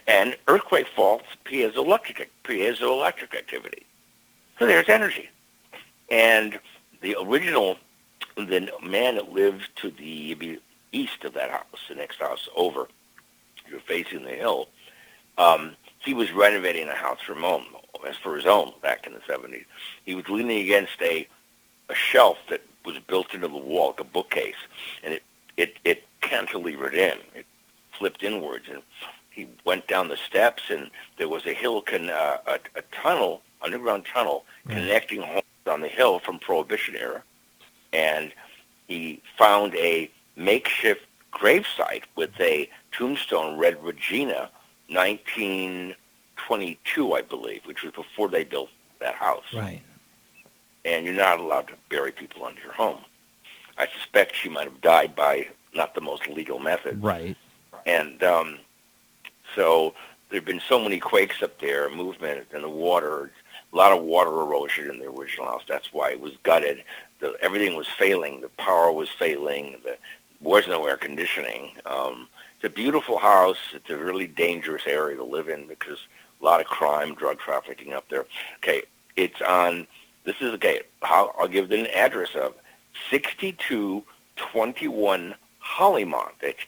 And earthquake faults, piezoelectric activity. So there's energy. And the man that lived to the east of that house, the next house over, you're facing the hill, he was renovating a house for his own back in the 70s. He was leaning against a shelf that was built into the wall, like a bookcase, and it cantilevered in. It flipped inwards, and he went down the steps, and there was a tunnel, underground tunnel, connecting homes on the hill from Prohibition era. And he found a makeshift gravesite with a tombstone read Regina, 1922, I believe, which was before they built that house. Right. And you're not allowed to bury people under your home. I suspect she might have died by not the most legal method. Right. And so there have been so many quakes up there, movement, and the water, a lot of water erosion in the original house. That's why it was gutted. Everything was failing. The power was failing. was no air conditioning. It's a beautiful house. It's a really dangerous area to live in because a lot of crime, drug trafficking up there. Okay, it's on, I'll give the address of 6221 Hollymont. That's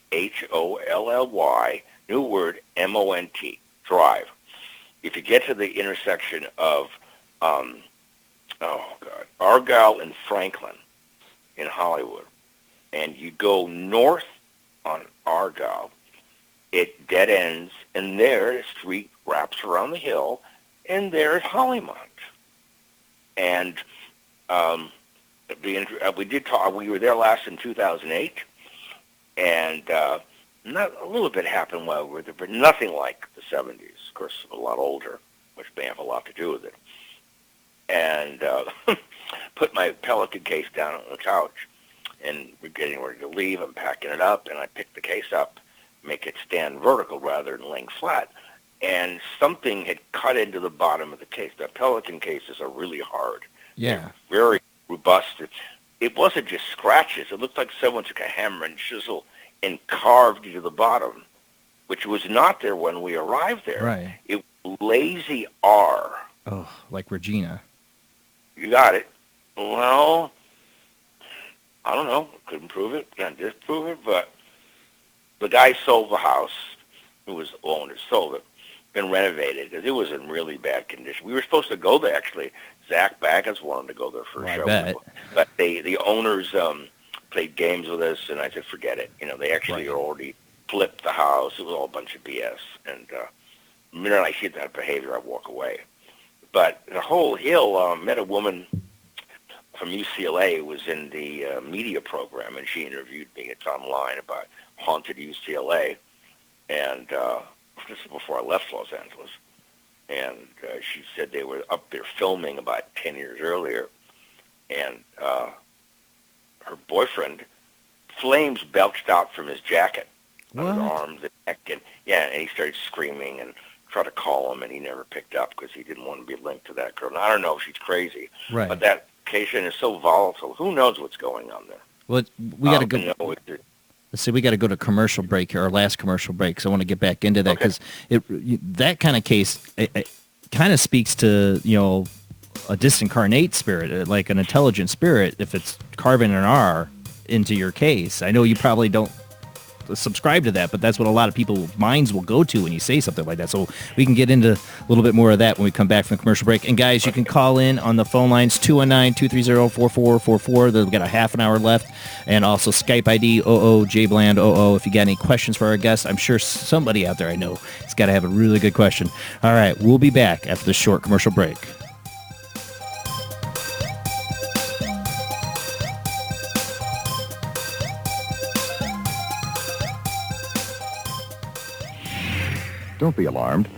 Holly, new word, Mont, Drive. If you get to the intersection of, Argyle and Franklin in Hollywood, and you go north on Argyle, it dead ends, and there the street wraps around the hill, and there's Hollymont. And we did talk. We were there last in 2008, and a little bit happened while we were there, but nothing like the 70s. Of course, a lot older, which may have a lot to do with it. And put my Pelican case down on the couch, and we're getting ready to leave. I'm packing it up, and I pick the case up, make it stand vertical rather than laying flat. And something had cut into the bottom of the case. The Pelican cases are really hard. Yeah. They're very robust. It wasn't just scratches. It looked like someone took a hammer and chisel and carved into the bottom, which was not there when we arrived there. Right. It was lazy R. Oh, like Regina. You got it. Well, I don't know. Couldn't prove it. Can't disprove it. But the guy sold the house. Who was the owner? Sold it. Been renovated because it was in really bad condition. We were supposed to go there actually. Zach Baggins wanted to go there for a show. I bet. But the owners played games with us, and I said, forget it. They actually already flipped the house. It was all a bunch of BS. And the minute I see that behavior, I walk away. But the whole hill, met a woman from UCLA who was in the media program, and she interviewed me. It's online about haunted UCLA. And this is before I left Los Angeles. And she said they were up there filming about 10 years earlier. And her boyfriend, flames belched out from his jacket, on his arms and neck. And he started screaming and tried to call him, and he never picked up because he didn't want to be linked to that girl. Now, I don't know if she's crazy, but that location is so volatile. Who knows what's going on there? Well, we got to go. Let's see, we got to go to commercial break here, our last commercial break, because I want to get back into that because that kind of case it kind of speaks to a disincarnate spirit, like an intelligent spirit. If it's carving an R into your case, I know you probably don't subscribe to that, but that's what a lot of people's minds will go to when you say something like that. So we can get into a little bit more of that when we come back from the commercial break. And guys, you can call in on the phone lines 219-230-4444. They've got a half an hour left, and also Skype ID OOJBland00. If you got any questions for our guests, I'm sure somebody out there I know has got to have a really good question. All right, we'll be back after this short commercial break. Don't be alarmed.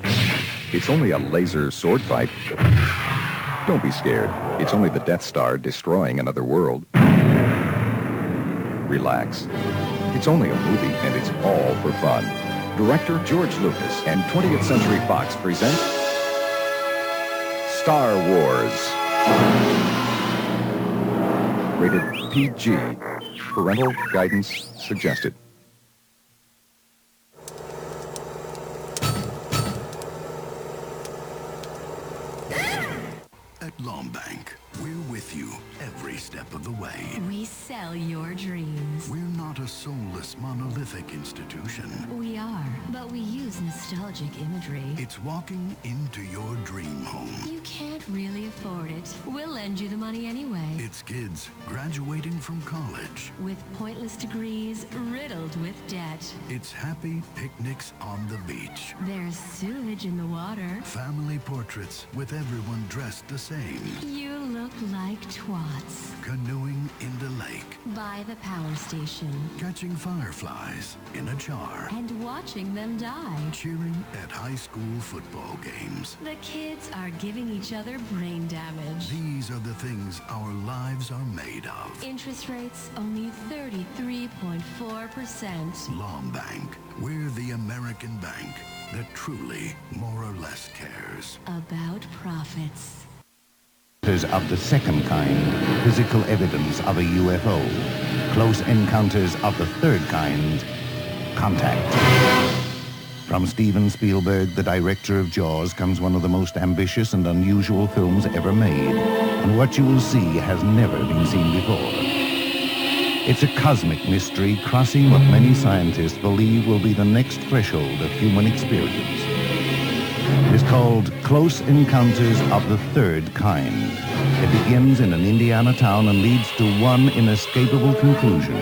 It's only a laser sword fight. Don't be scared. It's only the Death Star destroying another world. Relax. It's only a movie, and it's all for fun. Director George Lucas and 20th Century Fox present Star Wars. Rated PG. Parental guidance suggested. Bank. We're with you every step of the way. We sell your dreams. We're not a soulless, monolithic institution. We are, but we use nostalgic imagery. It's walking into your dream home. You can't really afford it. We'll lend you the money anyway. It's kids graduating from college. With pointless degrees riddled with debt. It's happy picnics on the beach. There's sewage in the water. Family portraits with everyone dressed the same. You look like twats. Canoeing in the lake. By the power station. Catching fireflies in a jar. And watching them die. Cheering at high school football games. The kids are giving each other brain damage. These are the things our lives are made of. Interest rates only 33.4%. Bank. We're the American bank that truly, more or less, cares. About profits. Of the second kind, physical evidence of a UFO. Close Encounters of the Third Kind, Contact. From Steven Spielberg, the director of Jaws, comes one of the most ambitious and unusual films ever made. And what you will see has never been seen before. It's a cosmic mystery crossing what many scientists believe will be the next threshold of human experience. It is called Close Encounters of the Third Kind. It begins in an Indiana town and leads to one inescapable conclusion.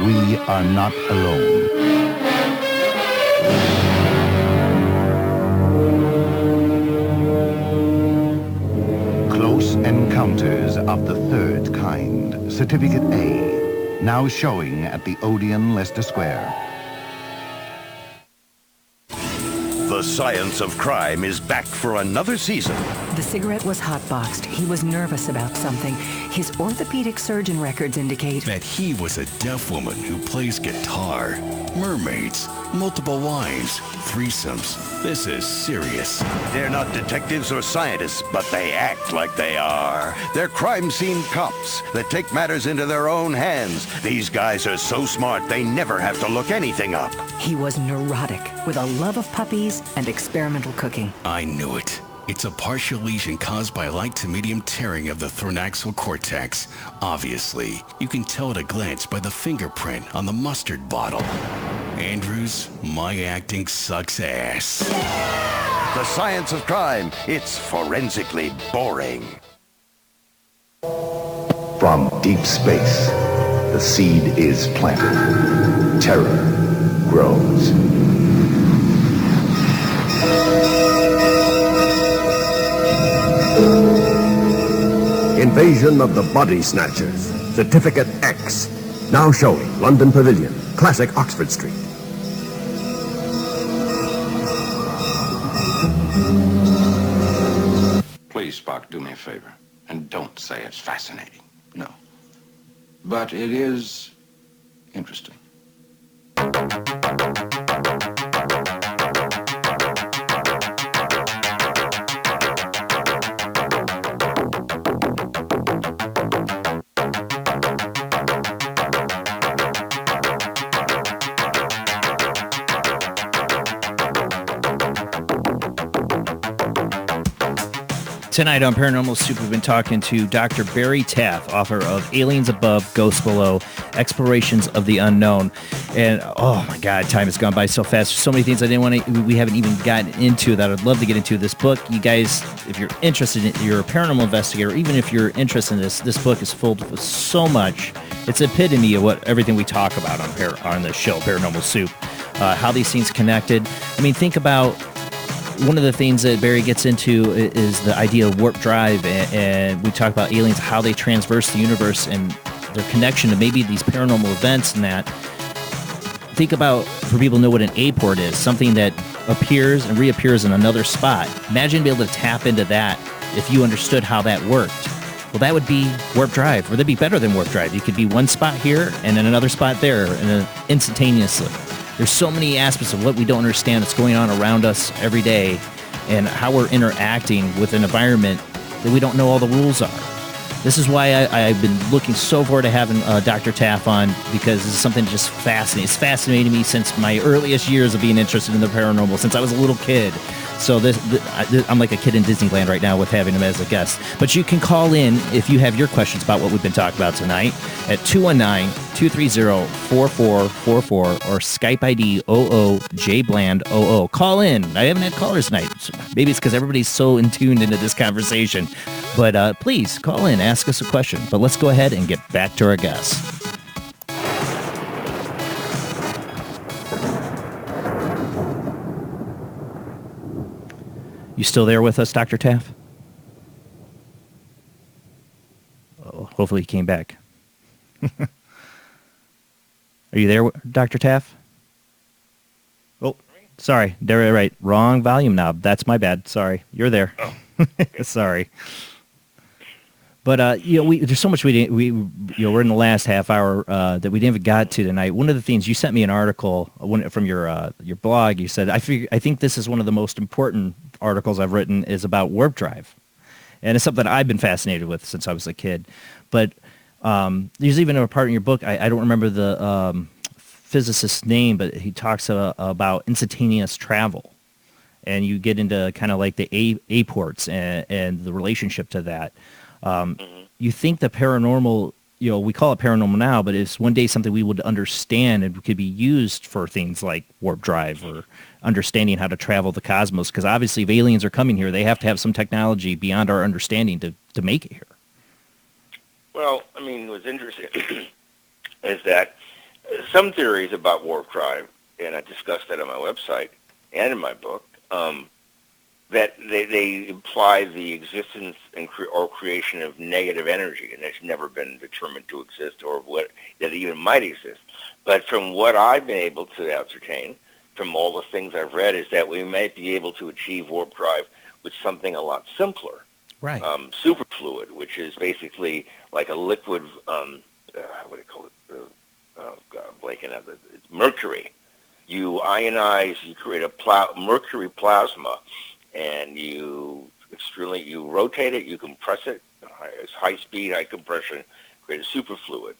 We are not alone. Close Encounters of the Third Kind, Certificate A. Now showing at the Odeon, Leicester Square. The Science of Crime is back for another season. The cigarette was hotboxed. He was nervous about something. His orthopedic surgeon records indicate that he was a deaf woman who plays guitar. Mermaids, multiple wives, threesomes. This is serious. They're not detectives or scientists, but they act like they are. They're crime scene cops that take matters into their own hands. These guys are so smart, they never have to look anything up. he was neurotic, with a love of puppies and experimental cooking. I knew it. It's a partial lesion caused by light to medium tearing of the thoraxal cortex. Obviously, you can tell at a glance by the fingerprint on the mustard bottle. Andrews, my acting sucks ass. The Science of Crime. It's forensically boring. From deep space, the seed is planted. Terror grows. Invasion of the Body Snatchers. Certificate X. Now showing London Pavilion, Classic Oxford Street. Please, Spock, do me a favor. And don't say it's fascinating. No. But it is interesting. Tonight on Paranormal Soup, we've been talking to Dr. Barry Taff, author of Aliens Above, Ghosts Below, Explorations of the Unknown. And, oh my God, time has gone by so fast. There's so many things we haven't even gotten into that I'd love to get into. This book, you guys, if you're interested in, you're a paranormal investigator, even if you're interested in this book is filled with so much. It's an epitome of what everything we talk about on this show, Paranormal Soup. How these things connected. I mean, think about one of the things that Barry gets into is the idea of warp drive, and we talk about aliens, how they transverse the universe and their connection to maybe these paranormal events and that. Think about, for people to know what an A-port is, something that appears and reappears in another spot. Imagine being able to tap into that if you understood how that worked. Well, that would be warp drive, or that'd be better than warp drive. You could be one spot here and then another spot there, and instantaneously. There's so many aspects of what we don't understand that's going on around us every day and how we're interacting with an environment that we don't know all the rules are. This is why I've been looking so forward to having Dr. Taff on, because this is something that just fascinating. It's fascinated me since my earliest years of being interested in the paranormal, since I was a little kid. So I'm like a kid in Disneyland right now with having him as a guest. But you can call in if you have your questions about what we've been talking about tonight at 219-230-4444 or Skype ID 00JBland00. Call in. I haven't had callers tonight. Maybe it's because everybody's so in tuned into this conversation. But please call in, ask us a question. But let's go ahead and get back to our guests. You still there with us, Dr. Taff? Oh, hopefully he came back. Are you there, Dr. Taff? Oh, sorry. They're right. Wrong volume knob. That's my bad. Sorry. You're there. Oh. Sorry. But there's so much we're in the last half hour that we didn't even got to tonight. One of the things you sent me an article from your blog. You said I think this is one of the most important articles I've written is about warp drive, and it's something I've been fascinated with since I was a kid. But There's even a part in your book, I don't remember the physicist's name, but he talks about instantaneous travel. And you get into kind of like the aports and the relationship to that. You think the paranormal, we call it paranormal now, but it's one day something we would understand and could be used for things like warp drive or understanding how to travel the cosmos. Because obviously if aliens are coming here, they have to have some technology beyond our understanding to make it here. Well, I mean, what's interesting is that some theories about warp drive, and I discussed that on my website and in my book, that they imply the existence or creation of negative energy, and that's never been determined to exist or that even might exist. But from what I've been able to ascertain, from all the things I've read, is that we might be able to achieve warp drive with something a lot simpler. Right. Superfluid, which is basically like a liquid, what do you call it? Blanking out. It's mercury. You ionize, you create a mercury plasma, and you rotate it, you compress it, it's high speed, high compression, create a superfluid.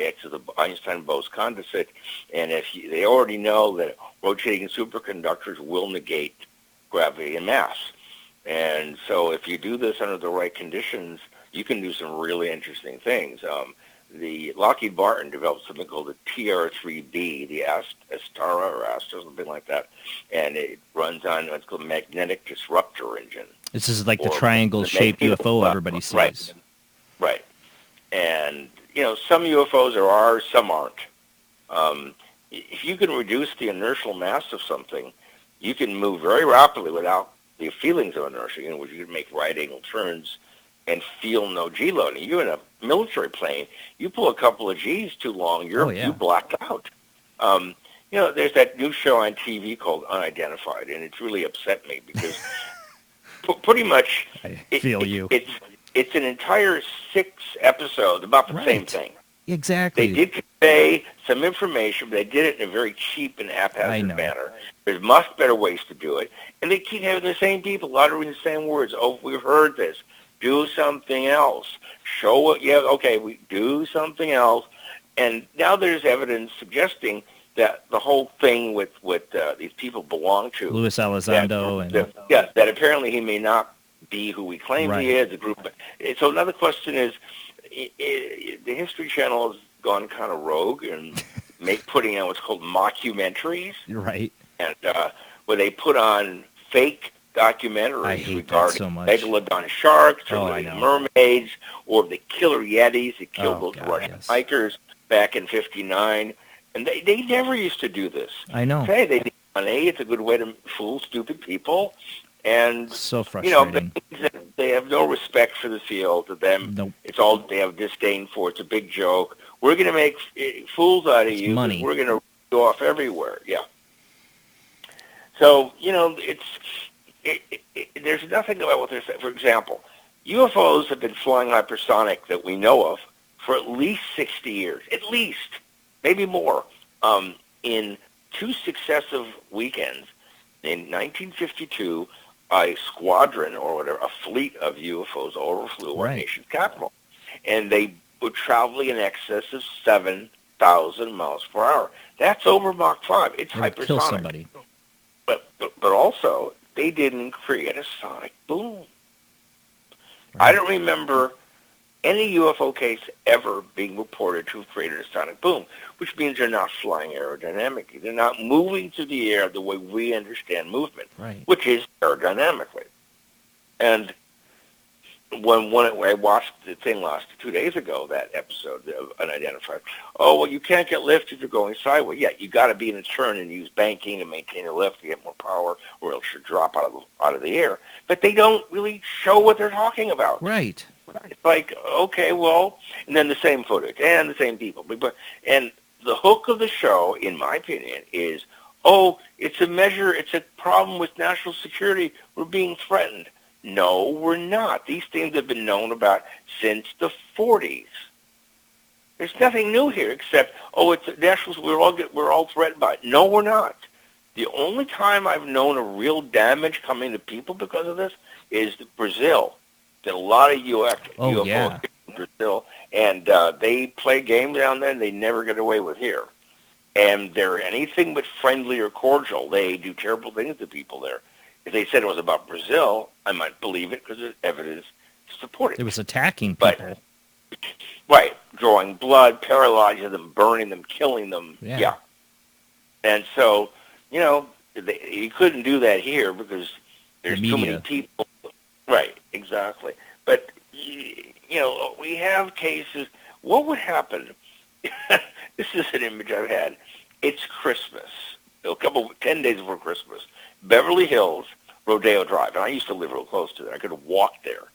Acts as the Einstein-Bose condensate, and they already know that rotating superconductors will negate gravity and mass. And so if you do this under the right conditions, you can do some really interesting things. The Lockheed Martin developed something called the TR-3B, the Astara or Astra, something like that, and it runs on what's called a magnetic disruptor engine. This is like the triangle-shaped UFO everybody sees. Right. And, some UFOs are ours, some aren't. If you can reduce the inertial mass of something, you can move very rapidly without the feelings of inertia, which you can make right-angle turns and feel no G loading. You're in a military plane, you pull a couple of G's too long, you black out. There's that new show on TV called Unidentified, and it's really upset me because pretty much it's an entire 6 episodes about the same thing. Exactly. They did convey some information, but they did it in a very cheap and haphazard manner. There's much better ways to do it, and they keep having the same people uttering the same words. Oh, we've heard this. Do something else. Show what you have. Okay, we do something else. And now there's evidence suggesting that the whole thing with these people belong to Luis Elizondo that apparently he may not be who he claims he is. The group. So another question is, the History Channel has gone kind of rogue and putting out what's called mockumentaries. Right. And where they put on fake documentaries regarding megalodon sharks or mermaids or the killer yetis that killed those Russian hikers back in '59. And they never used to do this. I know. Okay, they need money. It's a good way to fool stupid people. And, so frustrating. They have no respect for the field. To them, it's all they have disdain for. It's a big joke. We're going to make fools out of you. Money. We're going to go off everywhere. Yeah. So, there's nothing about what they're saying. For example, UFOs have been flying hypersonic that we know of for at least 60 years. At least. Maybe more. In 2 successive weekends, in 1952, a squadron or whatever, a fleet of UFOs overflew our nation's capital. And they were traveling in excess of 7,000 miles per hour. That's over Mach 5. It's hypersonic. Kill somebody. But also, they didn't create a sonic boom. I don't remember any UFO case ever being reported to have created a sonic boom, which means they're not flying aerodynamically. They're not moving through the air the way we understand movement, which is aerodynamically. And when I watched the thing 2 days ago, that episode of Unidentified, you can't get lift if you're going sideways. Yeah, you got to be in a turn and use banking to maintain a lift to get more power, or else you'll drop out of the air. But they don't really show what they're talking about. Right. It's like, okay, well, and then the same footage and the same people. And the hook of the show, in my opinion, is, it's a problem with national security. We're being threatened. No, we're not. These things have been known about since the 40s. There's nothing new here except, it's nationals. We're all threatened by it. No, we're not. The only time I've known a real damage coming to people because of this is Brazil. Did a lot of UFOs in Brazil, And they play games down there they never get away with here. And they're anything but friendly or cordial. They do terrible things to people there. If they said it was about Brazil, I might believe it because there's evidence to support it. It was attacking people. Right. Drawing blood, paralyzing them, burning them, killing them. Yeah. And so, you couldn't do that here because there's too many people. Right, exactly. But, we have cases. What would happen? This is an image I've had. It's Christmas. 10 days before Christmas. Beverly Hills, Rodeo Drive. And I used to live real close to there. I could walk there.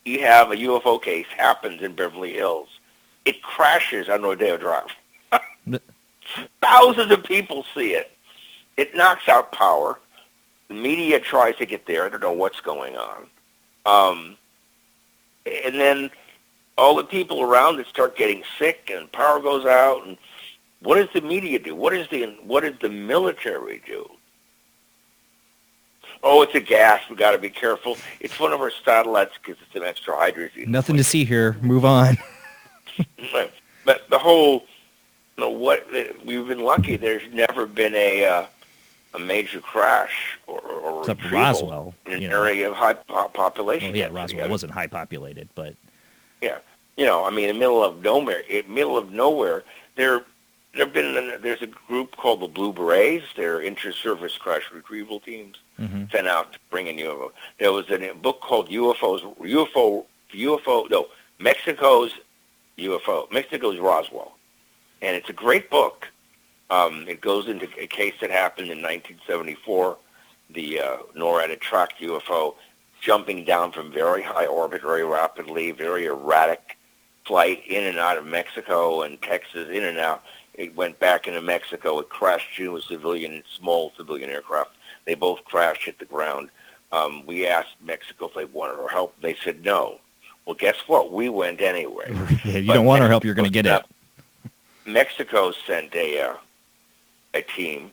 You have a UFO case happens in Beverly Hills. It crashes on Rodeo Drive. Thousands of people see it. It knocks out power. The media tries to get there. I don't know what's going on. And then all the people around it start getting sick, and power goes out. And what does the media do? What does the military do? Oh, it's a gas. We got to be careful. It's one of our satellites because it's an extra hydrogen. Nothing to see here. Move on. But the whole, we've been lucky. There's never been a major crash or except retrieval Roswell in an area of high population. Well, yeah, Roswell wasn't high populated, but yeah, in the middle of nowhere, there's a group called the Blue Berets. They're inter-service crash retrieval teams sent out to bring in UFO. There was a book called Mexico's Roswell, and it's a great book. It goes into a case that happened in 1974. The NORAD had tracked UFO jumping down from very high orbit very rapidly, very erratic flight in and out of Mexico and Texas, in and out. It went back into Mexico. It crashed into a small civilian aircraft. They both crashed, hit the ground. We asked Mexico if they wanted our help. They said no. Well, guess what? We went anyway. Yeah, you don't want our help, you're going to get it. Mexico sent a team,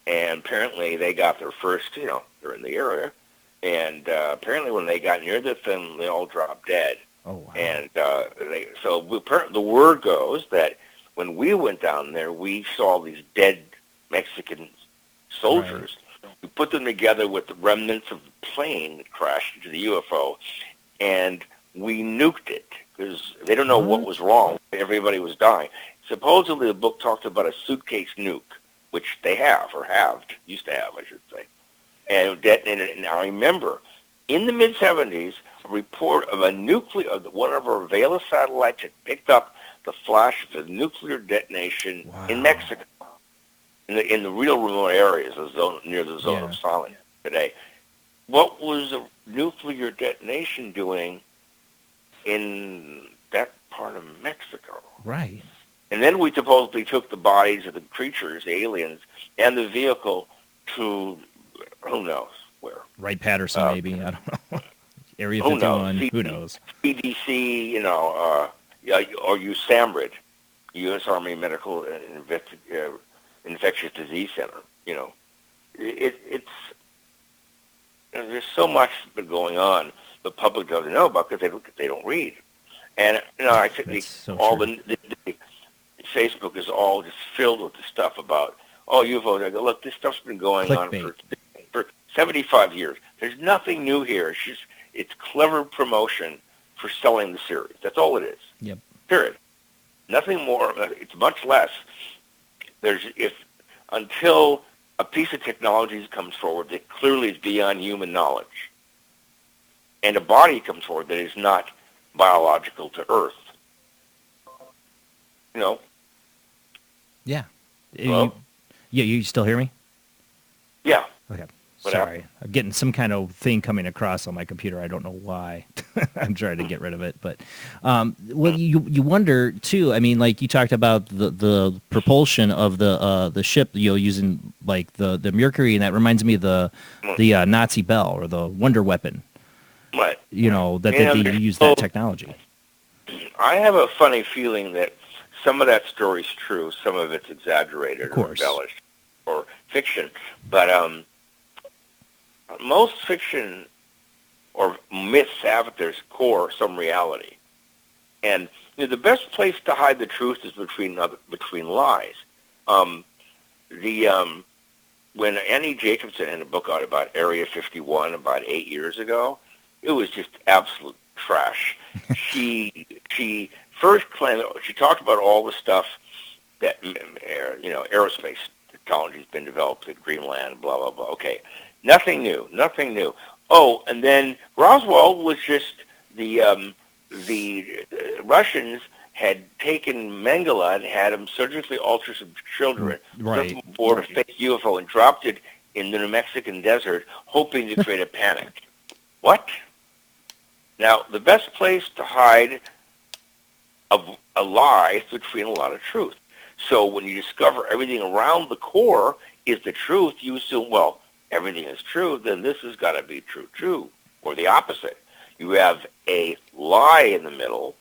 and apparently they got their first, they're in the area, and apparently when they got near the thing, they all dropped dead. Oh, wow. And the word goes that when we went down there, we saw these dead Mexican soldiers. Right. We put them together with the remnants of the plane that crashed into the UFO, and we nuked it because they don't know what was wrong. Everybody was dying. Supposedly, the book talked about a suitcase nuke, which they used to have, I should say. And it detonated. And I remember, in the mid-'70s, a report of one of our Vela satellites had picked up the flash of the nuclear detonation in Mexico, in the real remote areas, near the zone of silence today. What was a nuclear detonation doing in that part of Mexico? Right. And then we supposedly took the bodies of the creatures, the aliens, and the vehicle to who knows where. Wright-Patterson, maybe. I don't know. Area 51. Who knows? CDC, or USAMRIID, U.S. Army Medical Infectious Disease Center. It's there's so much been going on the public doesn't know about because they don't read. And I think the Facebook is all just filled with the stuff about UFOs. I go, look, this stuff's been going on for 75 years. There's nothing new here. It's clever promotion for selling the series. That's all it is. Yep. Period. Nothing more. It's much less. Until a piece of technology comes forward that clearly is beyond human knowledge, and a body comes forward that is not biological to Earth. Yeah. Hello? You still hear me? Yeah. Okay. Sorry. I'm getting some kind of thing coming across on my computer. I don't know why. I'm trying to get rid of it. But, you wonder, too, I mean, like you talked about the propulsion of the ship, using, like, the Mercury, and that reminds me of the Nazi Bell or the Wonder Weapon. Right. That they use that technology. I have a funny feeling that some of that story's true, some of it's exaggerated or embellished or fiction. But most fiction or myths have at their core some reality. And the best place to hide the truth is between lies. When Annie Jacobson had a book out about Area 51 about 8 years ago, it was just absolute trash. She first claimed, she talked about all the stuff that, aerospace technology has been developed at Greenland, blah, blah, blah. Okay, nothing new. Oh, and then Roswell was just the Russians had taken Mengele and had him surgically alter some children, put them aboard a fake UFO and dropped it in the New Mexican desert, hoping to create a panic. What? Now, the best place to hide a lie is between a lot of truth. So when you discover everything around the core is the truth, you assume, well, everything is true, then this has got to be true, or the opposite. You have a lie in the middle,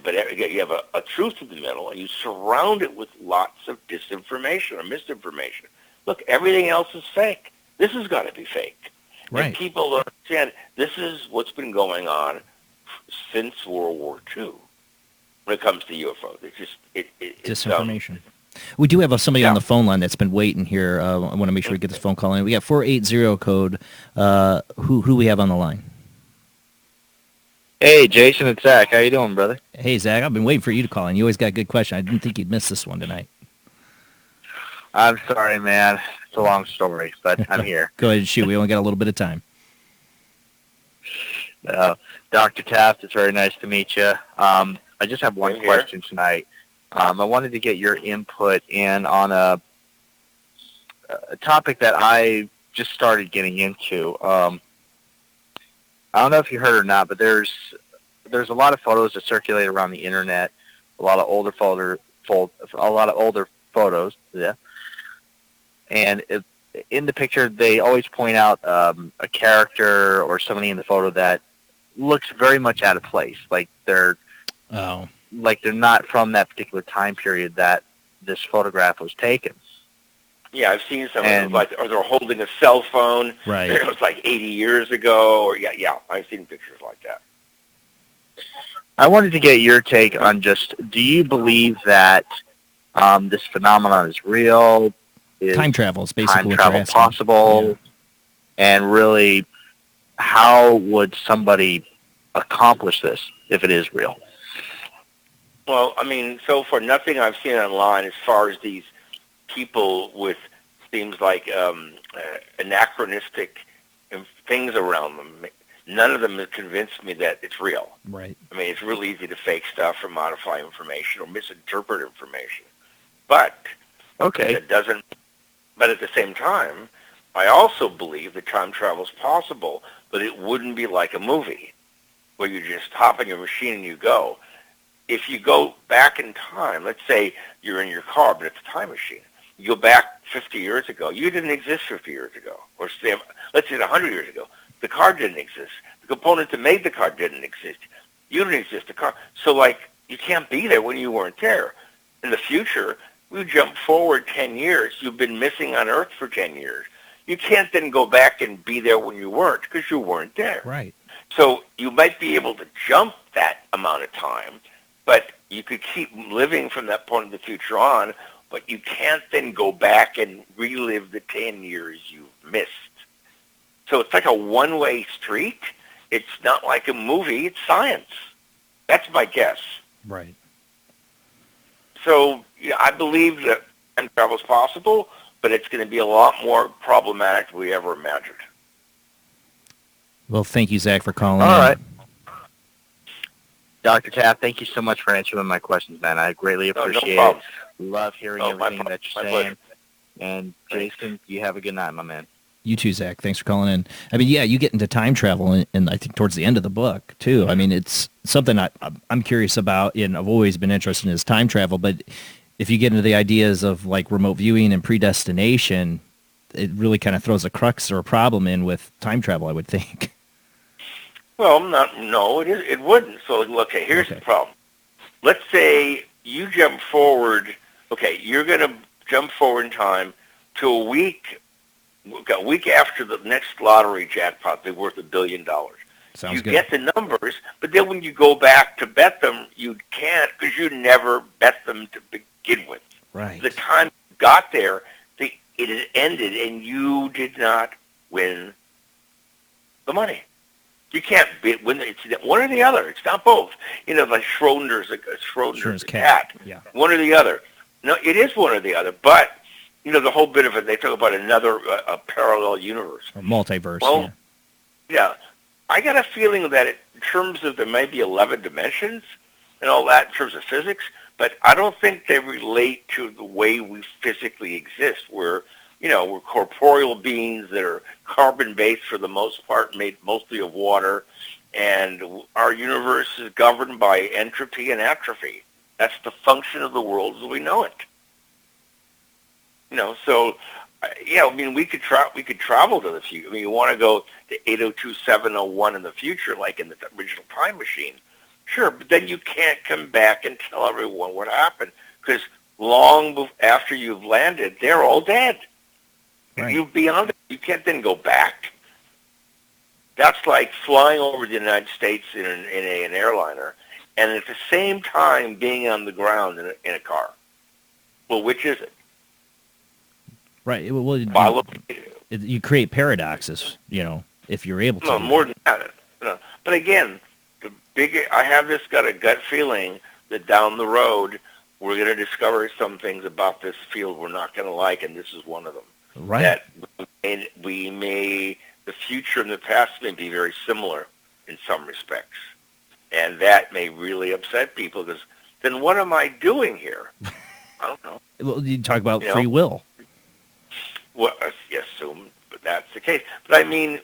but you have a truth in the middle, and you surround it with lots of disinformation or misinformation. Look, everything else is fake. This has got to be fake. Right. And people don't understand this is what's been going on since World War II when it comes to UFOs. It's just it's disinformation. We do have somebody on the phone line that's been waiting here. I want to make sure we get this phone call in. We got 480 code. Who we have on the line? Hey, Jason, it's Zach. How you doing, brother? Hey, Zach. I've been waiting for you to call in. You always got a good question. I didn't think you'd miss this one tonight. I'm sorry, man. It's a long story, but I'm here. Go ahead and shoot. We only got a little bit of time. Dr. Taff, it's very nice to meet you. I just have one question tonight. I wanted to get your input in on a topic that I just started getting into. I don't know if you heard or not, but there's a lot of photos that circulate around the internet. A lot of older photos. Yeah. And in the picture, they always point out a character or somebody in the photo that looks very much out of place, like they're not from that particular time period that this photograph was taken. Yeah, I've seen some of them, or they're holding a cell phone. Right. It was like 80 years ago, or yeah, I've seen pictures like that. I wanted to get your take on just, do you believe that this phenomenon is real? Is time travel is basically time travel possible? Yeah. And really, how would somebody accomplish this if it is real? Well, I mean, so far, nothing I've seen online as far as these people with seems like anachronistic things around them. None of them have convinced me that it's real. Right. I mean, it's real easy to fake stuff or modify information or misinterpret information. But it doesn't. But at the same time, I also believe that time travel is possible, but it wouldn't be like a movie where you just hop in your machine and you go. If you go back in time, let's say you're in your car, but it's a time machine. You go back 50 years ago. You didn't exist 50 years ago. Or say, let's say 100 years ago. The car didn't exist. The component that made the car didn't exist. You didn't exist. The car. So, you can't be there when you weren't there. In the future, we jump forward 10 years. You've been missing on Earth for 10 years. You can't then go back and be there when you weren't because you weren't there. Right. So you might be able to jump that amount of time, but you could keep living from that point of the future on, but you can't then go back and relive the 10 years you've missed. So it's like a one-way street. It's not like a movie. It's science. That's my guess. Right. So I believe that time travel is possible, but it's going to be a lot more problematic than we ever imagined. Well, thank you, Zach, for calling All in. right. Dr. Taff, thank you so much for answering my questions, man. I greatly appreciate it. Love hearing everything that you're saying. And Jason, you have a good night, my man. You too, Zach. Thanks for calling in. I mean, yeah, you get into time travel, and I think towards the end of the book, too. I mean, it's something I'm curious about, and I've always been interested in is time travel. But if you get into the ideas of, remote viewing and predestination, it really kind of throws a crux or a problem in with time travel, I would think. Well, it wouldn't. So, okay, here's the problem. Let's say you jump forward. Okay, you're going to jump forward in time to a week after the next lottery jackpot, they're worth $1 billion. Sounds you good. get the numbers, but then when you go back to bet them, you can't because you never bet them to begin with. Right. The time you got there, it had ended, and you did not win the money. You can't win. It's one or the other. It's not both. You know, like Schrodinger's cat. Yeah. One or the other. No, it is one or the other. But you know, the whole bit of it. They talk about another a parallel universe Or multiverse. Well, yeah. I got a feeling that in terms of there may be 11 dimensions and all that in terms of physics, but I don't think they relate to the way we physically exist. We're corporeal beings that are carbon-based for the most part, made mostly of water, and our universe is governed by entropy and atrophy. That's the function of the world as we know it. You know, so yeah, I mean, we could travel to the future. I mean, you want to go to 802-701 in the future, like in the original time machine. Sure, but then you can't come back and tell everyone what happened because long after you've landed, they're all dead. Right. You're beyond it. You can't then go back. That's like flying over the United States in an airliner and at the same time being on the ground in a car. Well, which is it? Right. Well, you create paradoxes, if you're able to. No, more than that. But again, I have got a gut feeling that down the road we're going to discover some things about this field we're not going to like, and this is one of them. Right. That the future and the past may be very similar in some respects, and that may really upset people because then what am I doing here? I don't know. Well, you talk about free will. Well, assume that's the case. But I mean,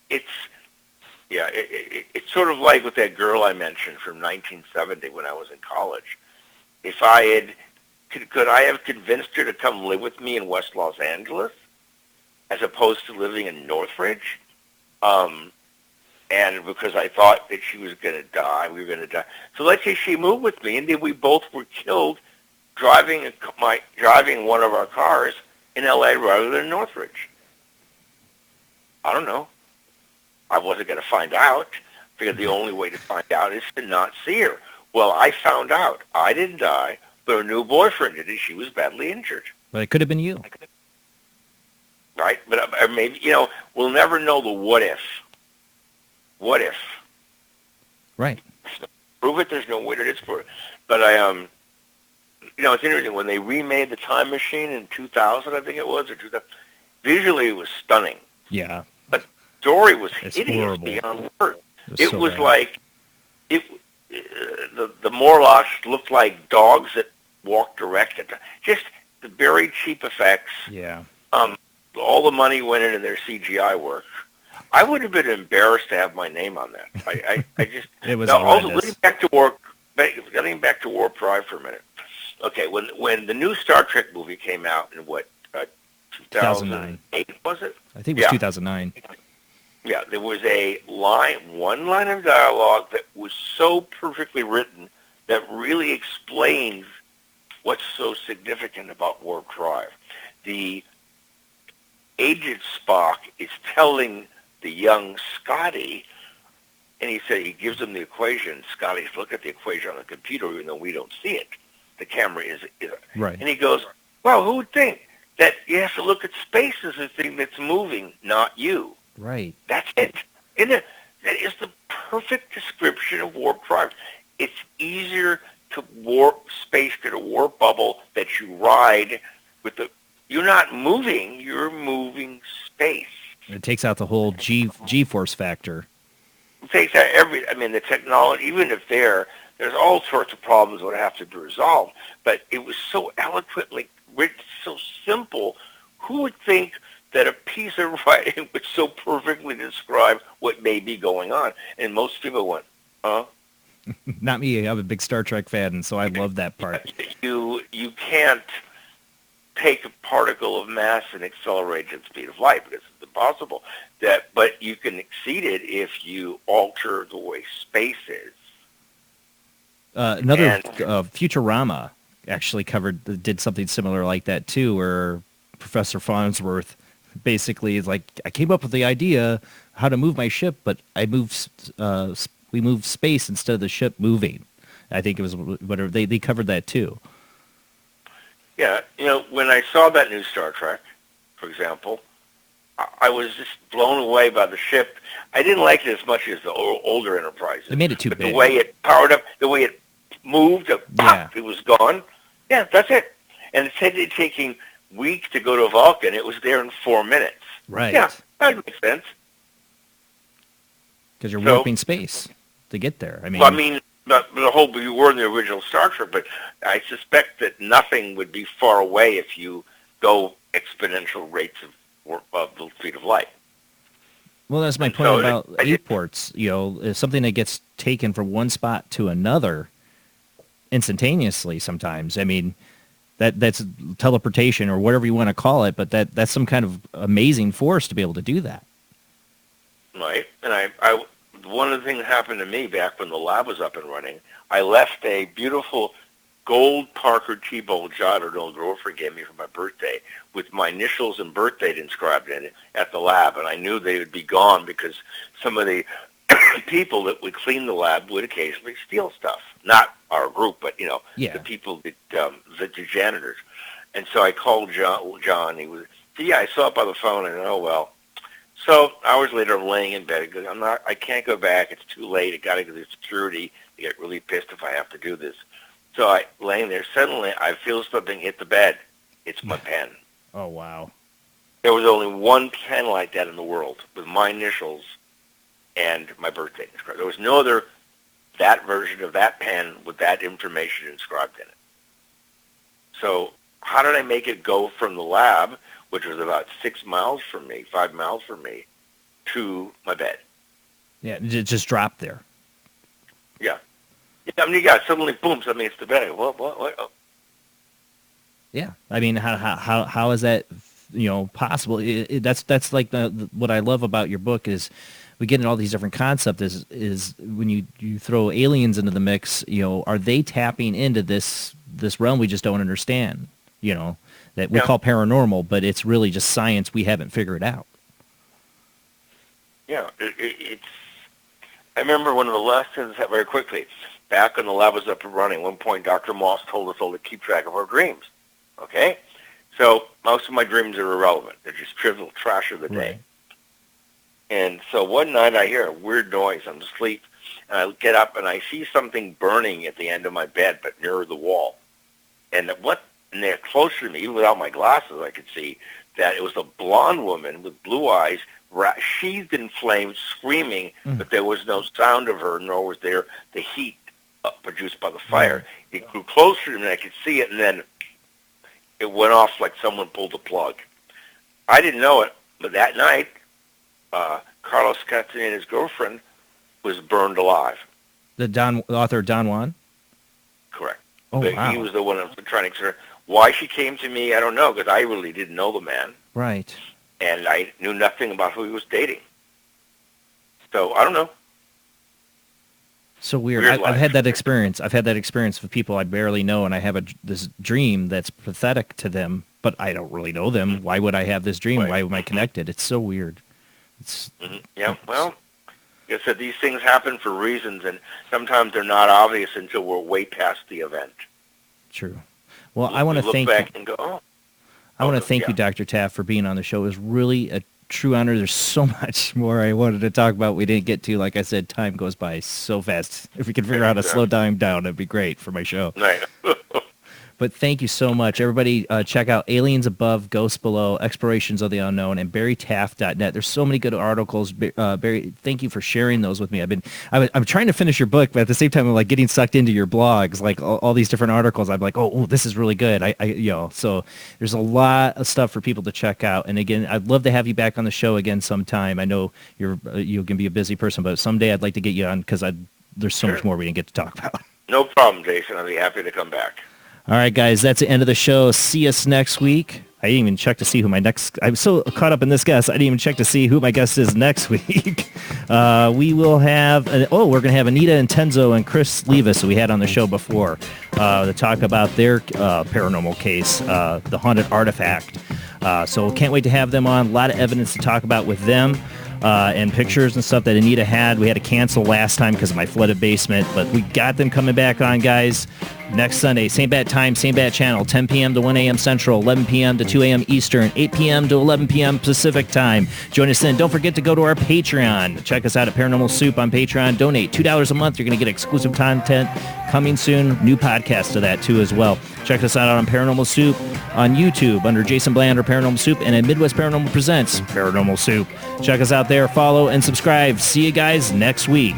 it's sort of like with that girl I mentioned from 1970 when I was in college. If I had, could I have convinced her to come live with me in West Los Angeles as opposed to living in Northridge? And because I thought that she was going to die, we were going to die. So let's say she moved with me, and then we both were killed driving one of our cars in L.A. rather than Northridge. I don't know. I wasn't going to find out because the only way to find out is to not see her. Well, I found out. I didn't die, but her new boyfriend did, and she was badly injured. But it could have been you. Right? But maybe, we'll never know the what if. What if? Right. Prove it, there's no way to disprove it. But it's interesting. When they remade The Time Machine in 2000, I think it was, or 2000, visually it was stunning. Yeah. But the story was It's hideous horrible. beyond words. It was so bad. Like, the Morlocks looked like dogs that walked direct. Just the very cheap effects. Yeah. All the money went into their CGI work. I would have been embarrassed to have my name on that. I just. It was now, also, horrendous. getting back to Warp Drive for a minute. Okay, when the new Star Trek movie came out in 2008 was it? I think it was 2009. Yeah, there was one line of dialogue that was so perfectly written that really explains what's so significant about Warp Drive. The aged Spock is telling the young Scotty, and he gives him the equation. Scotty's look at the equation on the computer, even though we don't see it. The camera is right. And he goes, well, who would think that you have to look at space as a thing that's moving, not you? Right. That's it. That is the perfect description of warp drive. It's easier to warp space to the warp bubble that you ride with you're not moving, you're moving space. It takes out the whole G-force factor. It takes out the technology, even if there's all sorts of problems that would have to be resolved, but it was so eloquently written, so simple. Who would think that a piece of writing would so perfectly describe what may be going on? And most people went, huh? Not me. I'm a big Star Trek fan, and so I love that part. You can't take a particle of mass and accelerate it at the speed of light because it's impossible. But you can exceed it if you alter the way space is. Futurama actually did something similar like that too, where Professor Farnsworth Basically, it's like I came up with the idea how to move my ship, but we moved space instead of the ship moving. I think it was whatever they covered that too. Yeah, when I saw that new Star Trek, for example, I was just blown away by the ship. I didn't like it as much as the older Enterprise. They made it too big. The way it powered up, the way it moved, pop, it was gone. Yeah, that's it. And instead of taking weeks to go to Vulcan, it was there in 4 minutes. Right. Yeah, that makes sense. Because you're warping space to get there. I mean, you were in the original Star Trek, but I suspect that nothing would be far away if you go exponential rates of the speed of light. Well, that's my point about airports. Is something that gets taken from one spot to another instantaneously sometimes. I mean, that's teleportation or whatever you want to call it, but that's some kind of amazing force to be able to do that. Right. And I one of the things that happened to me back when the lab was up and running, I left a beautiful gold Parker T-Bowl jar that old girlfriend gave me for my birthday with my initials and birth date inscribed in it at the lab. And I knew they would be gone because some of the people that would clean the lab would occasionally steal stuff. Not our group, but, the people that, the janitors. And so I called John. He was, I saw it by the phone, and oh, well. So hours later, I'm laying in bed. I can't go back. It's too late. I got to go to security. They get really pissed if I have to do this. So I laying there. Suddenly, I feel something hit the bed. It's my pen. Oh, wow. There was only one pen like that in the world with my initials and my birthday inscribed. There was no other that version of that pen with that information inscribed in it. So how did I make it go from the lab, which was about 5 miles from me, to my bed? Yeah, it just dropped there. Yeah. Suddenly, boom, something hits the bed. What? Oh. Yeah. I mean, how is that, possible? That's like what I love about your book is we get into all these different concepts is when you throw aliens into the mix, are they tapping into this realm we just don't understand, that we call paranormal, but it's really just science we haven't figured out. Yeah, I remember one of the lessons very quickly, back when the lab was up and running, at one point Dr. Moss told us all to keep track of our dreams, okay? So most of my dreams are irrelevant. They're just trivial trash of the day. Right. And so one night I hear a weird noise. I'm asleep, and I get up, and I see something burning at the end of my bed, but near the wall. And they're closer to me, even without my glasses, I could see that it was a blonde woman with blue eyes, sheathed in flames, screaming, but there was no sound of her, nor was there the heat produced by the fire. It grew closer to me, I could see it, and then it went off like someone pulled the plug. I didn't know it, but that night, Carlos Castaneda's girlfriend was burned alive. The author Don Juan? Correct. Oh, but wow. He was the one that was trying to consider. Why she came to me, I don't know, because I really didn't know the man. Right. And I knew nothing about who he was dating. So, I don't know. So weird. I've had that experience. I've had that experience with people I barely know, and I have this dream that's pathetic to them, but I don't really know them. Why would I have this dream? Right. Why am I connected? It's so weird. Yeah, well, like I said, these things happen for reasons, and sometimes they're not obvious until we're way past the event. True. Well, I want to thank back and go, oh. I want to thank you, Dr. Taff, for being on the show. It was really a true honor. There's so much more I wanted to talk about we didn't get to. Like I said, time goes by so fast. If we could figure out how to slow time down, that'd be great for my show. Right. But thank you so much. Everybody check out Aliens Above, Ghosts Below, Explorations of the Unknown, and BarryTaff.net. There's so many good articles. Barry, thank you for sharing those with me. I'm trying to finish your book, but at the same time, I'm like getting sucked into your blogs, like all these different articles. I'm like, oh, this is really good. So there's a lot of stuff for people to check out. And again, I'd love to have you back on the show again sometime. I know you can be a busy person, but someday I'd like to get you on because there's so much more we didn't get to talk about. No problem, Jason. I'll be happy to come back. All right, guys, that's the end of the show. See us next week. I didn't even check to see who my next... I'm so caught up in this guest, I didn't even check to see who my guest is next week. We will have... we're going to have Anita and Tenzo and Chris Levis, who we had on the show before, to talk about their paranormal case, the Haunted Artifact. So can't wait to have them on. A lot of evidence to talk about with them. And pictures and stuff that Anita had. We had to cancel last time because of my flooded basement, but we got them coming back on, guys. Next Sunday, same bat time, same bat channel, 10 p.m. to 1 a.m. Central, 11 p.m. to 2 a.m. Eastern, 8 p.m. to 11 p.m. Pacific time. Join us then. Don't forget to go to our Patreon. Check us out at Paranormal Soup on Patreon. Donate $2 a month. You're going to get exclusive content coming soon. New podcast to that, too, as well. Check us out on Paranormal Soup on YouTube under Jason Bland or Paranormal Soup, and at Midwest Paranormal Presents Paranormal Soup. Check us out there. Follow and subscribe. See you guys next week.